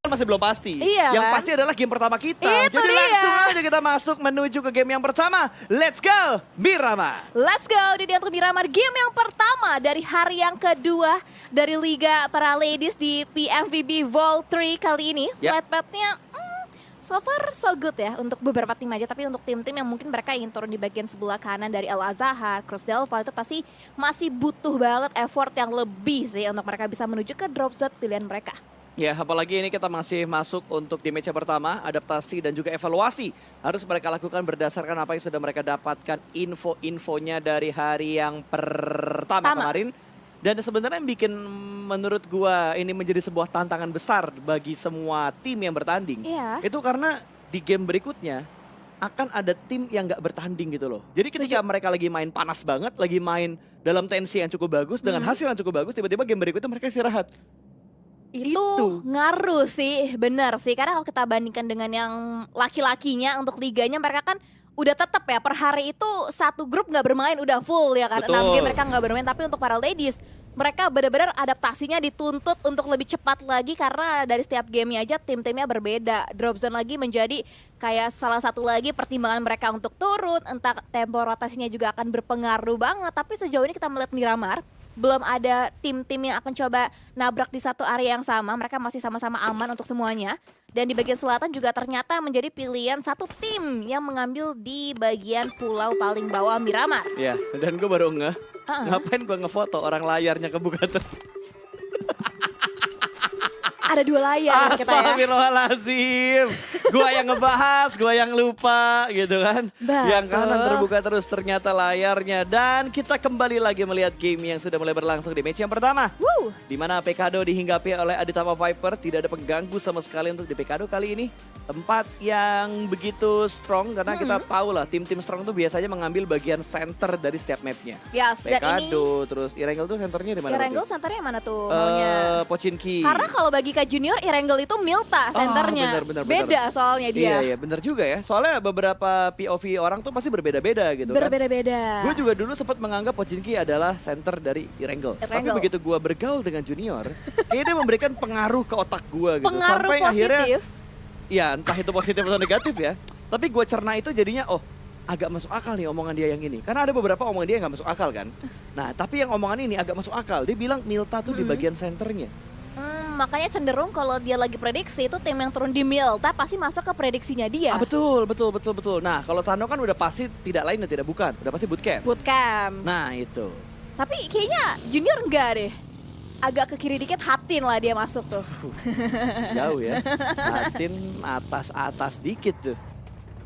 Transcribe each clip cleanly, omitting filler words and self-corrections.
masih belum pasti. Iya Yang kan? pasti adalah game pertama kita. Itu Jadi dia. langsung aja kita masuk menuju ke game yang pertama. Let's go, Miramar. Let's go, ini dia untuk Miramar game yang pertama dari hari yang kedua dari Liga para Ladies di PMVB Vol 3 kali ini. Ya. Flatpad-nya so far so good ya untuk beberapa tim aja, tapi untuk tim-tim yang mungkin mereka ingin turun di bagian sebelah kanan dari Al Azhar, Cross Delval itu pasti masih butuh banget effort yang lebih sih untuk mereka bisa menuju ke drop zone pilihan mereka. Ya, apalagi ini kita masih masuk untuk di match yang pertama, adaptasi dan juga evaluasi. Harus mereka lakukan berdasarkan apa yang sudah mereka dapatkan info-infonya dari hari yang pertama kemarin. Dan sebenarnya yang bikin menurut gua ini menjadi sebuah tantangan besar bagi semua tim yang bertanding. Iya. Itu karena di game berikutnya akan ada tim yang nggak bertanding gitu loh. Jadi ketika mereka lagi main panas banget, lagi main dalam tensi yang cukup bagus, dengan hasil yang cukup bagus, tiba-tiba game berikutnya mereka istirahat. Itu ngaruh sih, bener sih. Karena kalau kita bandingkan dengan yang laki-lakinya untuk liganya, mereka kan udah tetap ya per hari itu satu grup nggak bermain udah full ya kan. 6 game mereka nggak bermain, tapi untuk para ladies mereka benar-benar adaptasinya dituntut untuk lebih cepat lagi karena dari setiap gamenya aja tim-timnya berbeda. Drop zone lagi menjadi kayak salah satu lagi pertimbangan mereka untuk turun, entah tempo rotasinya juga akan berpengaruh banget. Tapi sejauh ini kita melihat Miramar belum ada tim-tim yang akan coba nabrak di satu area yang sama. Mereka masih sama-sama aman untuk semuanya. Dan di bagian selatan juga ternyata menjadi pilihan satu tim yang mengambil di bagian pulau paling bawah Miramar. Ya, dan gue baru ngapain gue ngefoto orang layarnya kebuka terus. Ada 2 layar kita ya. Astagfirullahaladzim. Gua yang ngebahas, gua yang lupa gitu kan. Betul. Yang kanan terbuka terus ternyata layarnya. Dan kita kembali lagi melihat game yang sudah mulai berlangsung di match yang pertama. Woo. Di mana Pekado dihinggapi oleh Aditama Viper. Tidak ada pengganggu sama sekali untuk di Pekado kali ini. Tempat yang begitu strong karena kita tahu lah tim-tim strong tuh biasanya mengambil bagian center dari setiap mapnya. Yes, dan ini Pekado, terus Irengel tuh centernya di mana? Irengel centernya mana tuh maunya? Pochinki. Karena kalau bagi Kak Junior, Irengel itu Milta centernya. benar. Beda soalnya dia. Iya, bener juga ya. Soalnya beberapa POV orang tuh pasti berbeda-beda gitu kan. Berbeda-beda. Gue juga dulu sempat menganggap Pochinki adalah center dari Irengel. Tapi Irengel. begitu gue bergaul dengan junior, kayaknya dia memberikan pengaruh ke otak gue gitu. Pengaruh Sampai akhirnya, positif. ya entah itu positif atau negatif ya. Tapi gue cerna itu jadinya, oh agak masuk akal nih omongan dia yang ini. Karena ada beberapa omongan dia yang gak masuk akal kan. Nah tapi yang omongan ini agak masuk akal. Dia bilang Milta tuh di bagian centernya. Makanya cenderung kalau dia lagi prediksi itu tim yang turun di Milta pasti masuk ke prediksinya dia. Betul. Nah kalau Sano kan udah pasti tidak lain dan tidak bukan. Udah pasti bootcamp. Bootcamp. Nah itu. Tapi kayaknya Junior enggak deh. Agak ke kiri dikit Hatin lah dia masuk tuh. Jauh ya. Hatin atas dikit tuh.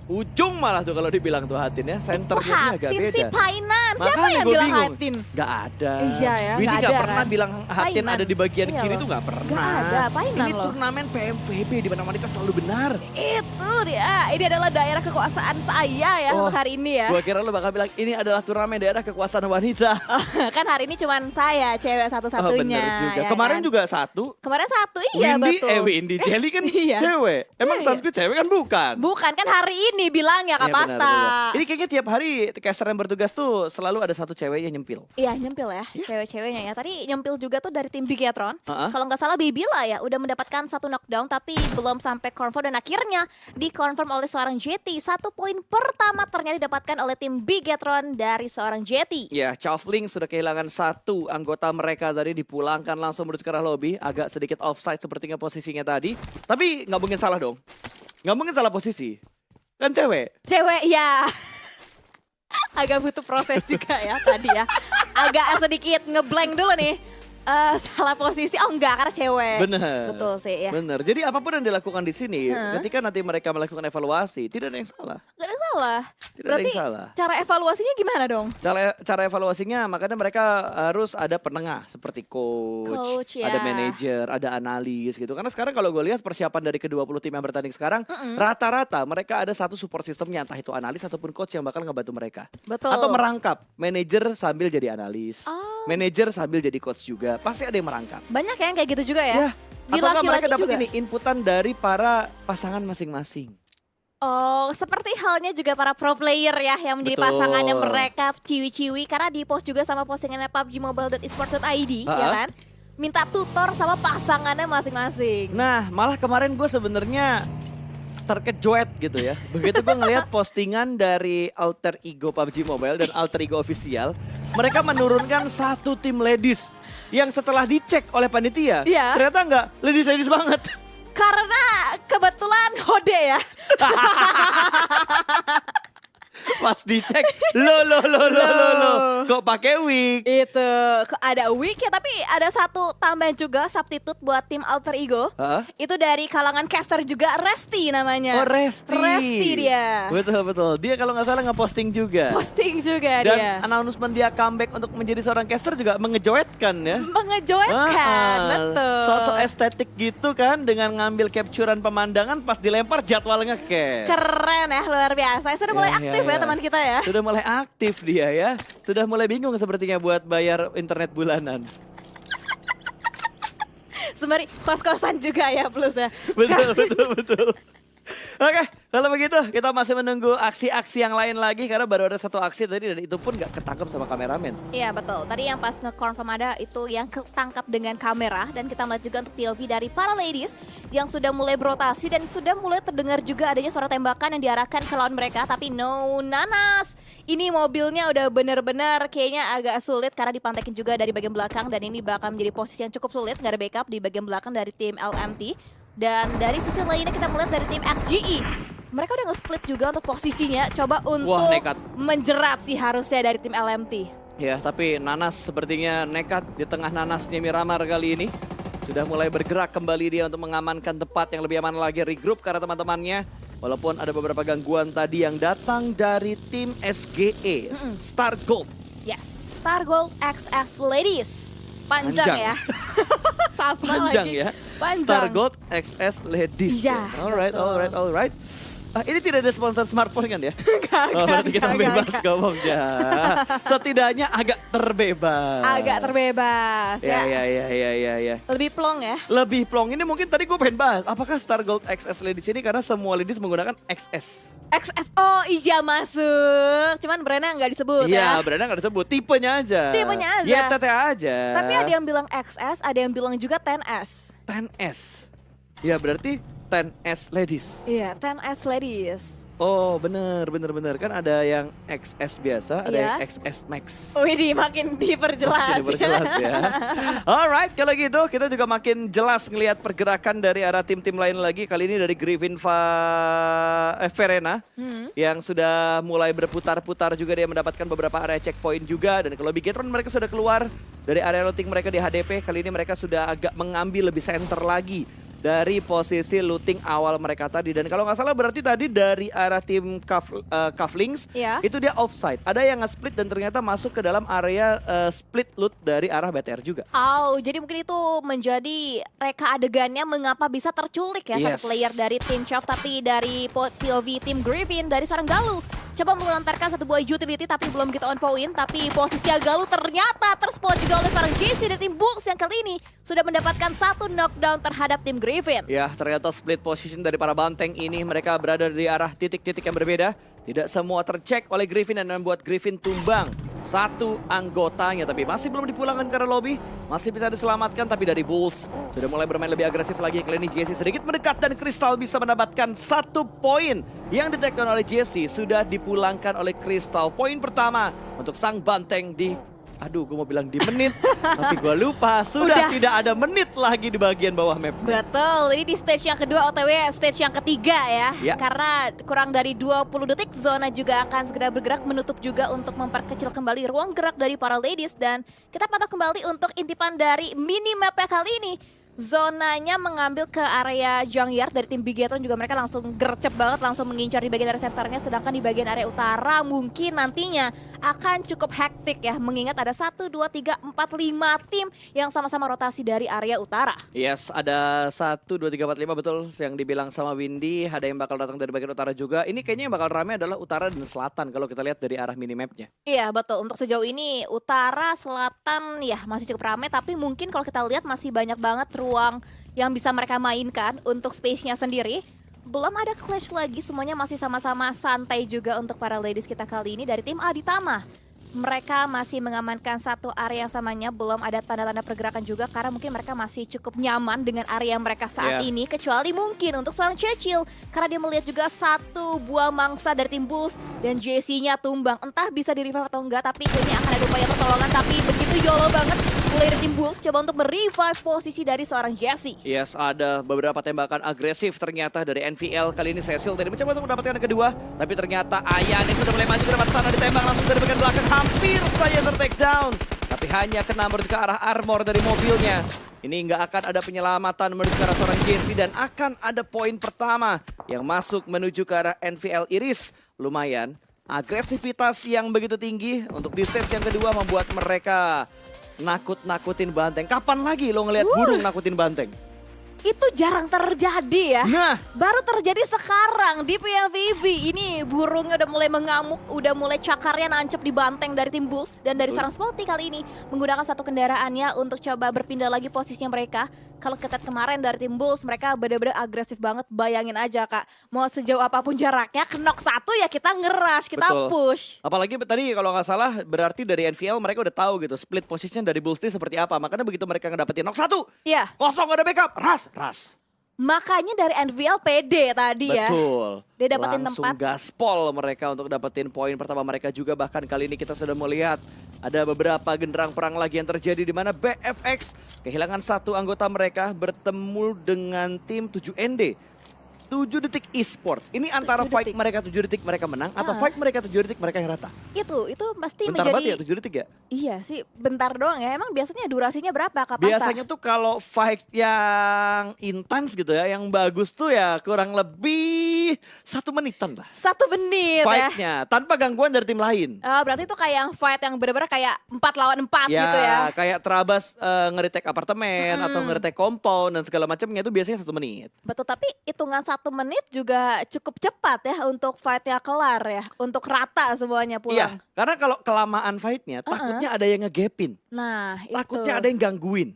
Ujung malah tuh kalau dibilang tuh Hatin ya. Senternya agak Hatin beda. sih Painan. Siapa Makanya yang gua bilang bingung. Hatin? Gak ada. Iya ya, Winnie nggak gak ada pernah kan? bilang Hatin Painan. ada di bagian Iya kiri loh. tuh gak pernah. Nggak ada, Painan Ini loh. turnamen PMVP di mana wanita selalu benar. Itu dia. Ini adalah daerah kekuasaan saya ya Oh, untuk hari ini ya. Gua kira lu bakal bilang ini adalah turnamen daerah kekuasaan wanita. Kan hari ini cuman saya cewek satu-satunya. Bener juga. ya Kemarin kan? juga satu. Kemarin satu, iya Windy, betul. Windy Jelly kan Iya. cewek. Emang Iya, Sunsquid cewek kan bukan? Bukan kan hari ini bilangnya Kak Iya, benar, Pasta. benar. Ini kayaknya tiap hari caster yang bertugas tuh selalu ada satu cewek yang nyempil. Iya nyempil ya, cewek-ceweknya ya. Tadi nyempil juga tuh dari tim Bigetron. Uh-uh. Kalau nggak salah Bibila ya, udah mendapatkan 1 knockdown tapi belum sampai confirm dan akhirnya dikonfirm oleh seorang JT. 1 poin pertama ternyata didapatkan oleh tim Bigetron dari seorang JT. Ya, Chavling sudah kehilangan 1 anggota mereka tadi, dipulangkan langsung menuju ke arah lobby. Agak sedikit offside sepertinya posisinya tadi. Tapi nggak mungkin salah dong. Nggak mungkin salah posisi. Kan cewek. Cewek ya. Agak butuh proses juga ya tadi ya. Agak sedikit ngeblank dulu nih. Salah posisi, oh enggak karena cewek. Bener. Betul sih ya. Bener. Jadi apapun yang dilakukan di sini, ketika nanti mereka melakukan evaluasi, tidak ada yang salah. Gak ada salah. Tidak Berarti ada yang salah. cara evaluasinya gimana dong? Cara evaluasinya makanya mereka harus ada penengah seperti coach, Coach, ada ya. manajer, ada analis gitu. Karena sekarang kalau gue lihat persiapan dari ke-20 tim yang bertanding sekarang, rata-rata mereka ada satu support systemnya, entah itu analis ataupun coach yang bakal ngebantu mereka. Betul. Atau merangkap, manajer sambil jadi analis, Oh. manajer sambil jadi coach juga. Pasti ada yang merangkap. Banyak ya yang kayak gitu juga ya? Di Atau enggak mereka laki-laki dapat juga? ini inputan dari para pasangan masing-masing. Oh, seperti halnya juga para pro player ya yang menjadi Betul. pasangannya mereka ciwi-ciwi karena di post juga sama postingannya PUBG Mobile.esport.id ya Ha-ha. kan. minta tutor sama pasangannya masing-masing. Nah, malah kemarin gue sebenarnya terkejut gitu ya. Begitu gue ngelihat postingan dari Alter Ego PUBG Mobile dan Alter Ego Official, mereka menurunkan satu tim ladies yang setelah dicek oleh panitia, Iya. ternyata enggak ladies banget. Karena kebetulan Hode ya. Pas dicek, lo, kok pakai wig? Itu kok ada wig ya, tapi ada satu tambahan juga substitute buat tim Alter Ego. Hah? Itu dari kalangan caster juga, Resti namanya. Oh, Resti. Resti dia. Betul. Dia kalau nggak salah nge-posting juga. Posting juga Dan dia. announcement dia comeback untuk menjadi seorang caster juga mengejoetkan ya. Mengejoetkan, betul. Sosok estetik gitu kan dengan ngambil capturean pemandangan pas dilempar jadwal nge-cash. Keren ya, luar biasa. Sudah mulai Ya, aktif ya teman kita ya. Sudah mulai aktif dia ya. Sudah mulai bingung sepertinya buat bayar internet bulanan. Sembari kos-kosan juga ya plus ya. Betul. Oke, kalau begitu kita masih menunggu aksi-aksi yang lain lagi karena baru ada satu aksi tadi dan itu pun gak ketangkep sama kameramen. Iya betul, tadi yang pas nge-confirm ada itu yang ketangkap dengan kamera. Dan kita melihat juga untuk POV dari para ladies yang sudah mulai berotasi dan sudah mulai terdengar juga adanya suara tembakan yang diarahkan ke lawan mereka. Tapi no nanas, ini mobilnya udah bener-bener kayaknya agak sulit karena dipantekin juga dari bagian belakang. Dan ini bakal menjadi posisi yang cukup sulit, gak ada backup di bagian belakang dari tim LMT. Dan dari sisi lainnya kita melihat dari tim XGE, mereka udah nge-split juga untuk posisinya, coba untuk nekat. menjerat sih harusnya dari tim LMT. Ya, tapi Nanas sepertinya nekat di tengah nanasnya Miramar kali ini. Sudah mulai bergerak kembali dia untuk mengamankan tempat yang lebih aman lagi, regroup karena teman-temannya. Walaupun ada beberapa gangguan tadi yang datang dari tim SGE, Star Gold. Yes, Star Gold XS Ladies. Panjang Panjang. ya. Sama Panjang lagi. ya. Panjang. Star Gold XS Ladies. Iya, Alright. Ini tidak ada sponsor smartphone kan ya? Gak, Berarti kita gak, bebas gak. ngomongnya. Setidaknya agak terbebas. Agak terbebas ya. Ya. Lebih plong ya. Lebih plong. Ini mungkin tadi gue pengen bahas. Apakah Star Gold XS Ladies ini karena semua ladies menggunakan XS? XS, oh iya masuk. Cuman brandnya nggak disebut Iya, ya. brandnya nggak disebut. Tipenya aja. Tipenya aja. YTT aja. Tapi ada yang bilang XS, ada yang bilang juga 10S. 10S. Ya berarti 10S Ladies. Iya, 10S Ladies. Oh bener. Kan ada yang XS biasa, ada Iya. yang XS Max. Wih, makin diperjelas. Jadi berjelas ya. Alright, kalau gitu kita juga makin jelas ngelihat pergerakan dari arah tim-tim lain lagi. Kali ini dari Griffin Verena yang sudah mulai berputar-putar juga, dia mendapatkan beberapa area checkpoint juga. Dan kalau Bigetron mereka sudah keluar dari area looting mereka di HDP. Kali ini mereka sudah agak mengambil lebih center lagi dari posisi looting awal mereka tadi. Dan kalau nggak salah berarti tadi dari arah tim Cufflinks Iya. itu dia offside. Ada yang nge-split dan ternyata masuk ke dalam area split loot dari arah BTR juga. Oh, jadi mungkin itu menjadi reka adegannya mengapa bisa terculik ya Yes. satu player dari tim Chav, tapi dari POV tim Griffin dari seorang Galuh. Coba melontarkan satu buah utility tapi belum gitu on point. Tapi posisi Galuh ternyata terspot juga oleh seorang JC dari tim Bulls yang kali ini sudah mendapatkan satu knockdown terhadap tim Griffin. Ya, ternyata split position dari para banteng ini, mereka berada di arah titik-titik yang berbeda. Tidak semua tercek oleh Griffin dan membuat Griffin tumbang satu anggotanya. Tapi masih belum dipulangkan ke arah lobby, masih bisa diselamatkan. Tapi dari Bulls sudah mulai bermain lebih agresif lagi. Kali ini Jesse sedikit mendekat dan Crystal bisa mendapatkan 1 poin yang di-take oleh Jesse. Sudah dipulangkan oleh Crystal. Poin pertama untuk sang banteng di... Aduh, gue mau bilang di menit, tapi gue lupa. Sudah tidak ada menit lagi di bagian bawah map. Betul, ini di stage yang kedua, OTW stage yang ketiga ya. Ya. Karena kurang dari 20 detik, Zona juga akan segera bergerak menutup juga untuk memperkecil kembali ruang gerak dari para ladies. Dan kita pantau kembali untuk intipan dari minimapnya kali ini. Zonanya mengambil ke area Junkyard dari tim Bigetron juga, mereka langsung gercep banget, langsung mengincar di bagian area senternya. Sedangkan di bagian area utara mungkin nantinya akan cukup hektik ya, mengingat ada 1, 2, 3, 4, 5 tim yang sama-sama rotasi dari area utara. Yes, ada 1, 2, 3, 4, 5 betul yang dibilang sama Windy. Ada yang bakal datang dari bagian utara juga. Ini kayaknya yang bakal ramai adalah utara dan selatan kalau kita lihat dari arah minimapnya. Iya betul, untuk sejauh ini utara, selatan ya masih cukup ramai. Tapi mungkin kalau kita lihat masih banyak banget ruang yang bisa mereka mainkan untuk space-nya sendiri. Belum ada clash lagi, semuanya masih sama-sama santai juga untuk para ladies kita kali ini dari tim Aditama. mereka masih mengamankan satu area yang samanya, belum ada tanda-tanda pergerakan juga karena mungkin mereka masih cukup nyaman dengan area mereka saat ini, kecuali mungkin untuk seorang Churchill karena dia melihat juga satu buah mangsa dari tim Bulls dan JC-nya tumbang. Entah bisa di-revive atau enggak, tapi kayaknya akan ada upaya pertolongan, tapi begitu YOLO banget mulai dari tim Bulls coba untuk merevive posisi dari seorang Jesse. Yes, ada beberapa tembakan agresif ternyata dari NVL. Kali ini Cecil tadi mencoba untuk mendapatkan yang kedua, tapi ternyata Ayane sudah mulai maju ke depan sana, ditembak langsung dari bagian belakang, hampir saja ter-take down. Tapi hanya kena menuju ke arah armor dari mobilnya. Ini nggak akan ada penyelamatan menuju ke arah seorang Jesse dan akan ada poin pertama yang masuk menuju ke arah NVL Iris. Lumayan, agresivitas yang begitu tinggi untuk di stage yang kedua membuat mereka nakut-nakutin banteng. Kapan lagi lo ngelihat burung nakutin banteng? Itu jarang terjadi ya. Nah, baru terjadi sekarang di PMVB. Ini burungnya udah mulai mengamuk, udah mulai cakarnya nancep di banteng dari tim Bulls. Dan dari seorang Spotty kali ini menggunakan satu kendaraannya untuk coba berpindah lagi posisinya mereka. Kalau kita lihat kemarin dari tim Bulls, mereka benar-benar agresif banget. Bayangin aja Kak, mau sejauh apapun jaraknya, knock satu ya kita ngerush, kita push. Apalagi tadi kalau nggak salah berarti dari NVL mereka udah tahu gitu split position dari Bulls ini seperti apa. Makanya begitu mereka ngedapetin knock satu, kosong gak ada backup, ras. Makanya dari NVL pede tadi ya. Betul. Dia dapetin langsung tempat. gaspol mereka untuk dapetin poin pertama mereka juga. Bahkan kali ini kita sudah melihat ada beberapa genderang perang lagi yang terjadi di mana BFX kehilangan satu anggota mereka bertemu dengan tim 7ND. 7 detik e-sport. Ini antara fight mereka 7 detik mereka menang atau fight mereka 7 detik mereka yang rata. Itu pasti Bentar menjadi. banget ya 7 detik ya? Iya sih, bentar doang ya. Emang biasanya durasinya berapa Kak Pasta? Biasanya tuh kalau fight yang intens gitu ya, yang bagus tuh ya kurang lebih 1 menitan lah. 1 menit ya. Fight-nya tanpa gangguan dari tim lain. Berarti itu kayak yang fight yang bener-bener kayak 4 lawan 4 Ya, gitu ya. kayak Trabas nge-retake apartemen atau nge-retake compound dan segala macamnya itu biasanya 1 menit. Betul, tapi hitungan 1 menit juga cukup cepat ya untuk fight-nya kelar ya. Untuk rata semuanya pulang. Iya, karena kalau kelamaan fight-nya takutnya ada yang ngegapin. Nah, Takutnya itu. ada yang gangguin.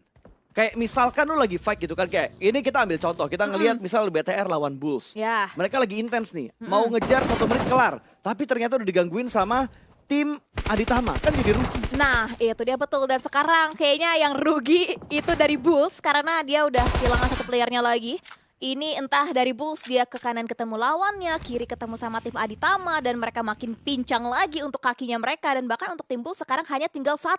Kayak misalkan lu lagi fight gitu kan, kayak ini kita ambil contoh, kita ngelihat misal BTR lawan Bulls. Ya. Mereka lagi intens nih, mau ngejar 1 menit kelar. Tapi ternyata udah digangguin sama tim Aditama, kan jadi rugi. Nah, itu dia betul. Dan sekarang kayaknya yang rugi itu dari Bulls karena dia udah kehilangan 1 playernya lagi. Ini entah dari Bulls dia ke kanan ketemu lawannya, kiri ketemu sama tim Aditama dan mereka makin pincang lagi untuk kakinya mereka. Dan bahkan untuk tim Bulls sekarang hanya tinggal 1.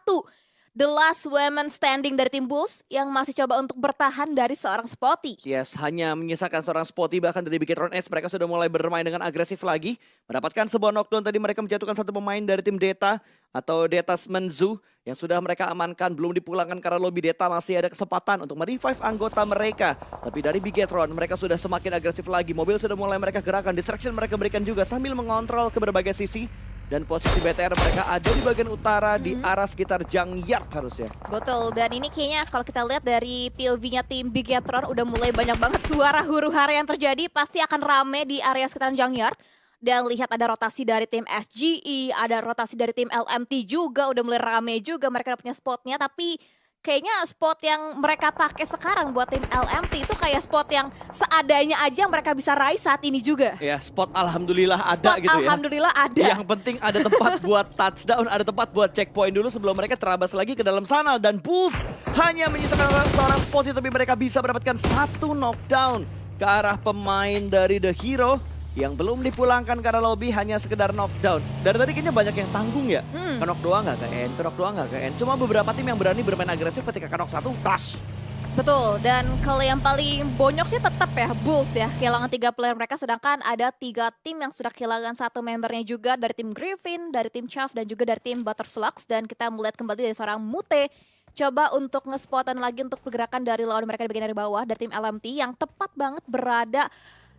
The last woman standing dari tim Bulls yang masih coba untuk bertahan dari seorang Spotty. Yes, hanya menyisakan seorang Spotty. Bahkan dari Bigetron Edge mereka sudah mulai bermain dengan agresif lagi. Mendapatkan sebuah knockdown tadi, mereka menjatuhkan 1 pemain dari tim Deta atau Detas Menzu yang sudah mereka amankan. Belum dipulangkan karena lobby Deta masih ada kesempatan untuk merevive anggota mereka. Tapi dari Bigetron mereka sudah semakin agresif lagi. Mobil sudah mulai mereka gerakan, distraction mereka berikan juga sambil mengontrol ke berbagai sisi. Dan posisi BTR mereka ada di bagian utara di arah sekitar Junkyard harusnya. Betul, dan ini kayaknya kalau kita lihat dari POV-nya tim Bigetron udah mulai banyak banget suara huru-hara yang terjadi. Pasti akan rame di area sekitaran Junkyard. Dan lihat ada rotasi dari tim SGE, ada rotasi dari tim LMT juga, udah mulai rame juga, mereka udah punya spotnya. Tapi kayaknya spot yang mereka pakai sekarang buat tim LMT itu kayak spot yang seadanya aja mereka bisa raih saat ini juga. Ya, spot alhamdulillah ada Spot gitu ya. alhamdulillah ada. Yang penting ada tempat buat touchdown, ada tempat buat checkpoint dulu sebelum mereka terabas lagi ke dalam sana. Dan Bulls hanya menyisakan seorang Spotty, tapi mereka bisa mendapatkan 1 knockdown ke arah pemain dari The Hero yang belum dipulangkan karena lobby hanya sekedar knockdown. Dari tadi kayaknya banyak yang tanggung ya. Knock doang nggak ke end, knock doang nggak ke end. Cuma beberapa tim yang berani bermain agresif ketika knock 1, rush. Betul, dan kalau yang paling bonyok sih tetap ya Bulls ya, kehilangan 3 player mereka, sedangkan ada 3 tim yang sudah kehilangan 1 membernya juga dari tim Griffin, dari tim Chaff, dan juga dari tim Butterflux. Dan kita melihat kembali dari seorang Mute, coba untuk ngespotan lagi untuk pergerakan dari lawan mereka di bagian dari bawah, dari tim LMT yang tepat banget berada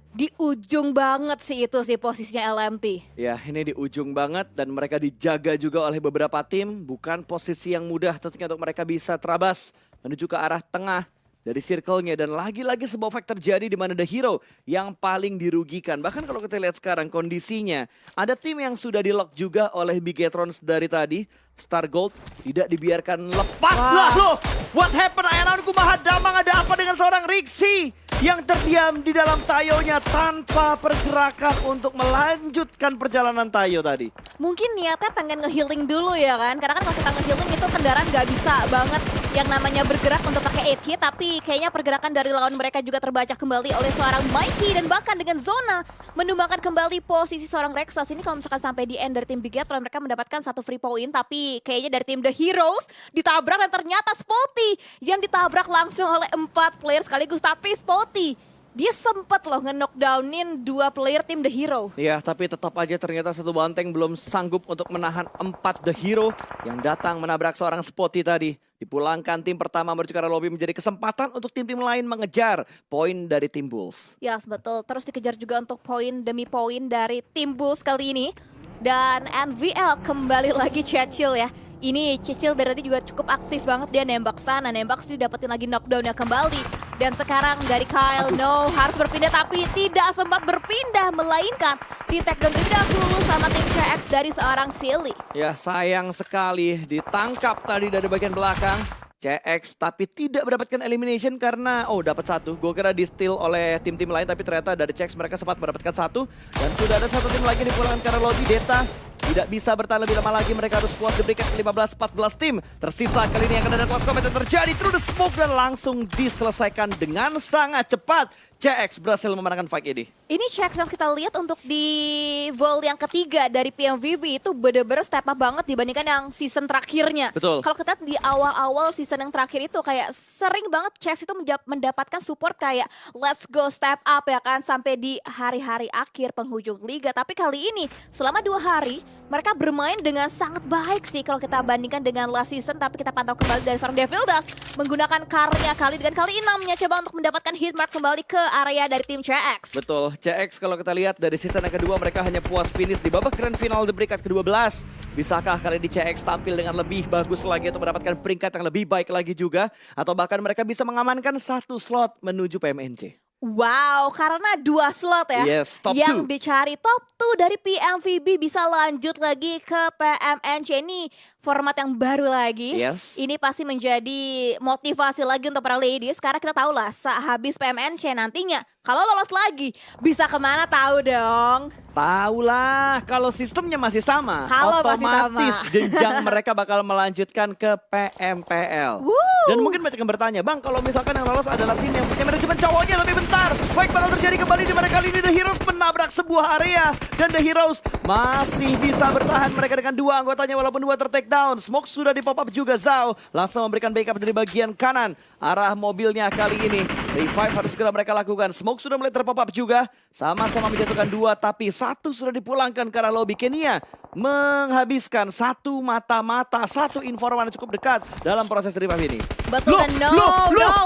di ujung banget sih itu sih posisinya LMT. Ya, ini di ujung banget dan mereka dijaga juga oleh beberapa tim. Bukan posisi yang mudah tentunya untuk mereka bisa terabas menuju ke arah tengah dari circle-nya. Dan lagi-lagi sebuah fight terjadi di mana The Hero yang paling dirugikan. Bahkan kalau kita lihat sekarang kondisinya, ada tim yang sudah di-lock juga oleh Bigetrons dari tadi. Star Gold tidak dibiarkan lepas. Lah loh, what happened? Ayanan Kumaha Damang, ada apa dengan seorang Rixi? yang terdiam di dalam Tayonya tanpa pergerakan untuk melanjutkan perjalanan Tayo tadi. Mungkin niatnya pengen nge-healing dulu ya kan. Karena kan kalau kita nge-healing itu kendaraan nggak bisa banget yang namanya bergerak untuk pakai 8 key. Tapi kayaknya pergerakan dari lawan mereka juga terbaca kembali oleh seorang Mikey. Dan bahkan dengan zona menumbangkan kembali posisi seorang Rexas. Ini kalau misalkan sampai di end dari tim Bigetron, mereka mendapatkan 1 free point. Tapi kayaknya dari tim The Heroes ditabrak dan ternyata Spotty yang ditabrak langsung oleh 4 player sekaligus. Tapi Spotty, dia sempat loh nge-knockdownin 2 player tim The Hero. Ya, tapi tetap aja ternyata satu banteng belum sanggup untuk menahan 4 The Hero yang datang menabrak seorang Spotty tadi. Dipulangkan tim pertama menuju ke arah lobby menjadi kesempatan untuk tim-tim lain mengejar poin dari tim Bulls. Ya, betul. Terus dikejar juga untuk poin demi poin dari tim Bulls kali ini. Dan NVL kembali lagi Cecil ya. Ini Cecil dari tadi juga cukup aktif banget, dia nembak sana, nembak sini, dapetin lagi knockdownnya kembali. Dan sekarang dari Kyle, no, harus berpindah tapi tidak sempat berpindah, melainkan di takedown terlebih dahulu sama tim CX dari seorang Silly. Ya, sayang sekali ditangkap tadi dari bagian belakang CX, tapi tidak mendapatkan elimination karena dapat 1. Gue kira di steal oleh tim-tim lain, tapi ternyata dari CX mereka sempat mendapatkan 1. Dan sudah ada 1 tim lagi dipulangkan karena lobby. Deta tidak bisa bertahan lebih lama lagi, mereka harus puas diberikan 15-14 tim. Tersisa kali ini yang akan ada close combat yang terjadi through the smoke dan langsung diselesaikan dengan sangat cepat. CX berhasil memenangkan fight ini. Ini CX yang kita lihat untuk di vol yang ketiga dari PMVB itu bener-bener step up banget dibandingkan yang season terakhirnya. Betul. Kalau kita di awal-awal season yang terakhir itu kayak sering banget CX itu mendapatkan support kayak let's go step up ya kan sampai di hari-hari akhir penghujung liga. Tapi kali ini selama 2 hari mereka bermain dengan sangat baik sih kalau kita bandingkan dengan last season. Tapi kita pantau kembali dari seorang Devil Dust menggunakan karya kali dengan kali 6-nya coba untuk mendapatkan hit mark kembali ke area dari tim CX. Betul, CX kalau kita lihat dari season yang kedua mereka hanya puas finish di babak grand final The Breakout ke-12. Bisakah kali ini CX tampil dengan lebih bagus lagi untuk mendapatkan peringkat yang lebih baik lagi juga? Atau bahkan mereka bisa mengamankan 1 slot menuju PMNC? Wow, karena 2 slot ya. Yes, top yang 2. dicari top 2 dari PMVB bisa lanjut lagi ke PMNC. Ini format yang baru lagi. Yes. Ini pasti menjadi motivasi lagi untuk para ladies. Karena kita tahu lah sehabis PMNC nantinya kalau lolos lagi bisa kemana tahu dong. Tahu lah, kalau sistemnya masih sama, Kalau masih otomatis sama. jenjang mereka bakal melanjutkan ke PMPL. Woo. Dan mungkin banyak yang bertanya, Bang, kalau misalkan yang lolos adalah tim yang punya manajemen cowoknya, tapi bentar, fight bakal terjadi kembali di mana kali ini The Heroes menabrak sebuah area. Dan The Heroes masih bisa bertahan mereka dengan 2 anggotanya walaupun 2 ter-take down. Smoke sudah di pop up juga, Zhao langsung memberikan backup dari bagian kanan. Arah mobilnya kali ini, revive harus segera mereka lakukan. Smoke sudah mulai terpop up juga, sama-sama menjatuhkan 2, tapi 1 sudah dipulangkan ke arah lobby. Kenia menghabiskan 1 mata-mata, 1 informan yang cukup dekat dalam proses revive ini. Betul, dan no,